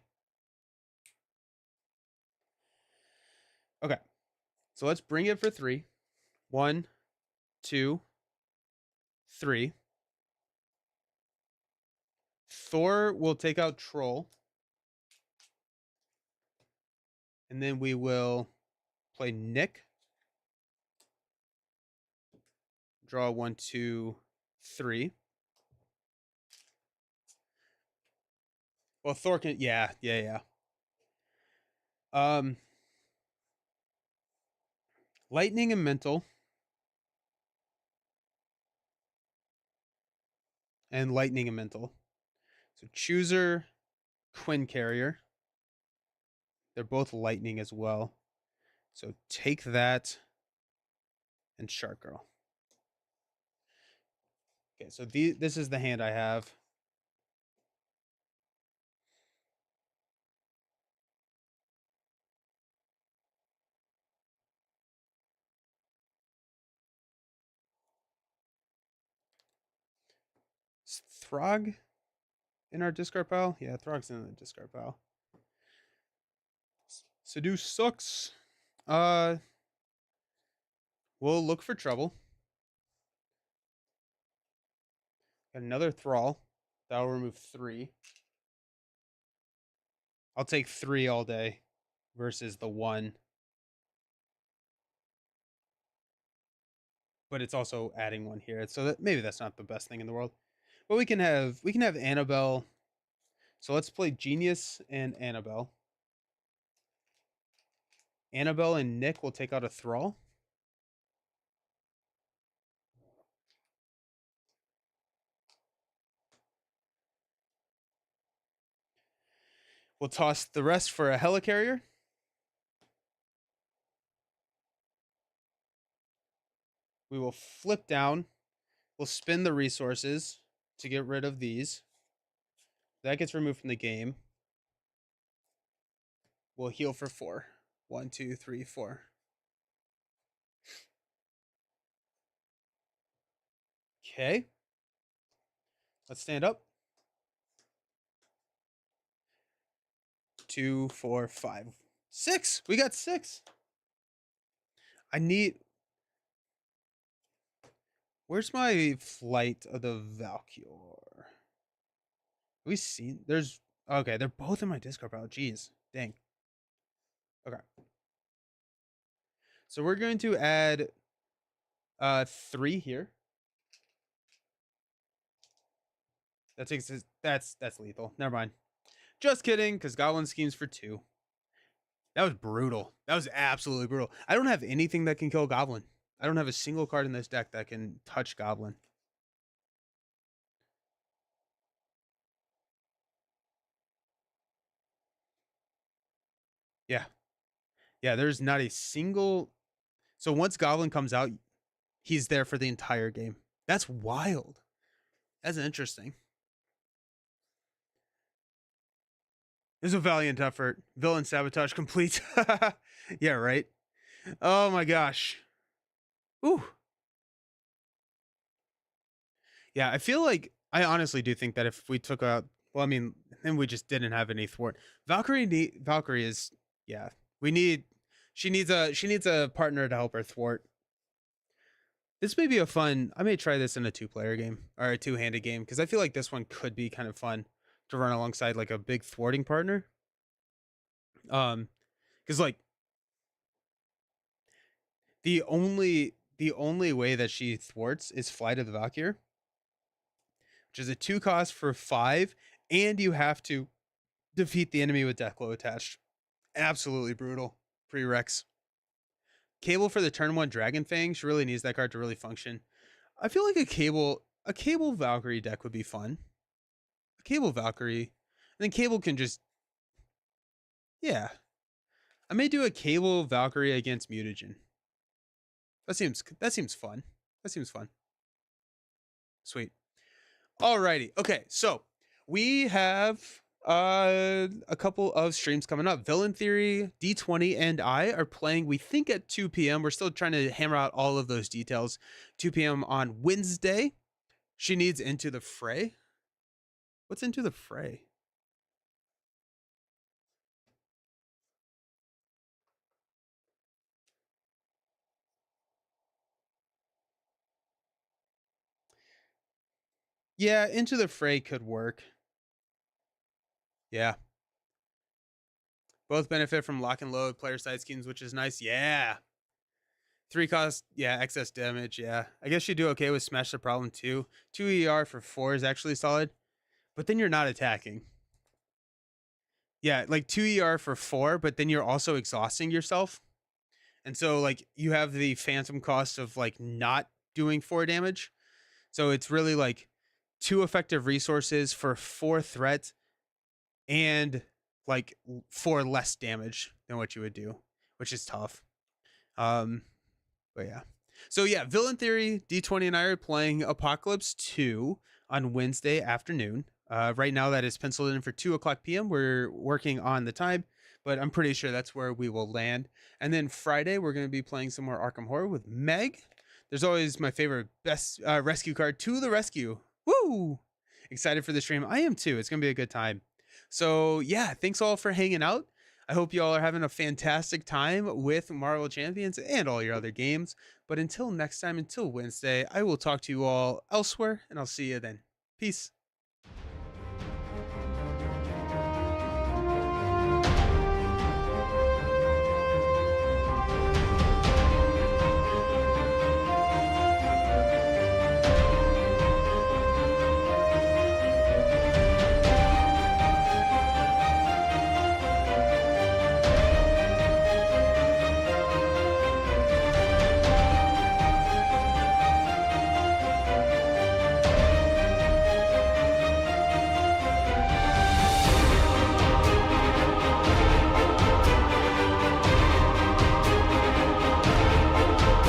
Okay. So let's bring it for 3. 1, 2, 3. Thor will take out Troll. And then we will play Nick. Draw 1, 2, 3. Well, Thor can. Yeah. Lightning and Mental. And Lightning and Mental. So Chooser, Quinn Carrier. They're both lightning as well. So take that and Shark Girl. Okay, so this is the hand I have. Is Throg in our discard pile? Yeah, Throg's in the discard pile. Seduce sucks. We'll look for trouble. Got another Thrall. That'll remove 3. I'll take 3 all day versus the 1. But it's also adding 1 here. So that maybe that's not the best thing in the world. But we can have Annabelle. So let's play Genius and Annabelle. Annabelle and Nick will take out a Thrall. We'll toss the rest for a Helicarrier. We will flip down. We'll spin the resources to get rid of these. That gets removed from the game. We'll heal for 4. 1, 2, 3, 4. Okay. Let's stand up. 2, 4, 5, 6. We got 6. I need. Where's my flight of the Valkyrie? Have we seen? There's. Okay, they're both in my Discord pile. Jeez. Dang. Okay. So we're going to add 3 here. That's lethal. Never mind. Just kidding, because Goblin schemes for 2. That was brutal. That was absolutely brutal. I don't have anything that can kill Goblin. I don't have a single card in this deck that can touch Goblin. Yeah. Yeah, there's not a single. So once Goblin comes out, he's there for the entire game. That's wild. That's interesting. This is a valiant effort. Villain sabotage complete. Yeah, right. Oh my gosh. Ooh. Yeah, I feel like I honestly do think that if we took out, well, I mean, then we just didn't have any thwart. Valkyrie is, yeah. We need. She needs a partner to help her thwart. This may be a fun. I may try this in a 2-player game or a 2-handed game because I feel like this one could be kind of fun to run alongside like a big thwarting partner. Because like the only way that she thwarts is Flight of the Valkyrie, which is a 2 cost for 5, and you have to defeat the enemy with Deathglow attached. Absolutely brutal. Prereqs. Cable for the turn 1 Dragon Fang. She really needs that card to really function. I feel like a cable Valkyrie deck would be fun. A cable Valkyrie. And then cable can just, yeah. I may do a cable Valkyrie against Mutagen. That seems fun. That seems fun. Sweet. Alrighty. Okay, so we have a couple of streams coming up. Villain Theory, D20, and I are playing, we think, at 2 p.m. We're still trying to hammer out all of those details. 2 p.m. on Wednesday. She needs Into the Fray. What's Into the Fray? Yeah, Into the Fray could work. Yeah. Both benefit from lock and load player side schemes, which is nice. Yeah. 3 cost, yeah, excess damage, yeah. I guess you do okay with Smash the Problem too. 2 ER for 4 is actually solid, but then you're not attacking. Yeah, like 2 ER for 4, but then you're also exhausting yourself. And so like you have the phantom cost of like not doing 4 damage. So it's really like 2 effective resources for 4 threat and like 4 less damage than what you would do, which is tough. But yeah. So yeah, Villain Theory, D20 and I are playing Apocalypse 2 on Wednesday afternoon. Right now that is penciled in for 2 o'clock p.m. We're working on the time, but I'm pretty sure that's where we will land. And then Friday, we're going to be playing some more Arkham Horror with Meg. There's always my favorite best rescue card, To the Rescue. Woo! Excited for the stream. I am too. It's going to be a good time. So yeah, thanks all for hanging out. I hope you all are having a fantastic time with Marvel Champions and all your other games. But until next time, until Wednesday, I will talk to you all elsewhere, and I'll see you then. Peace.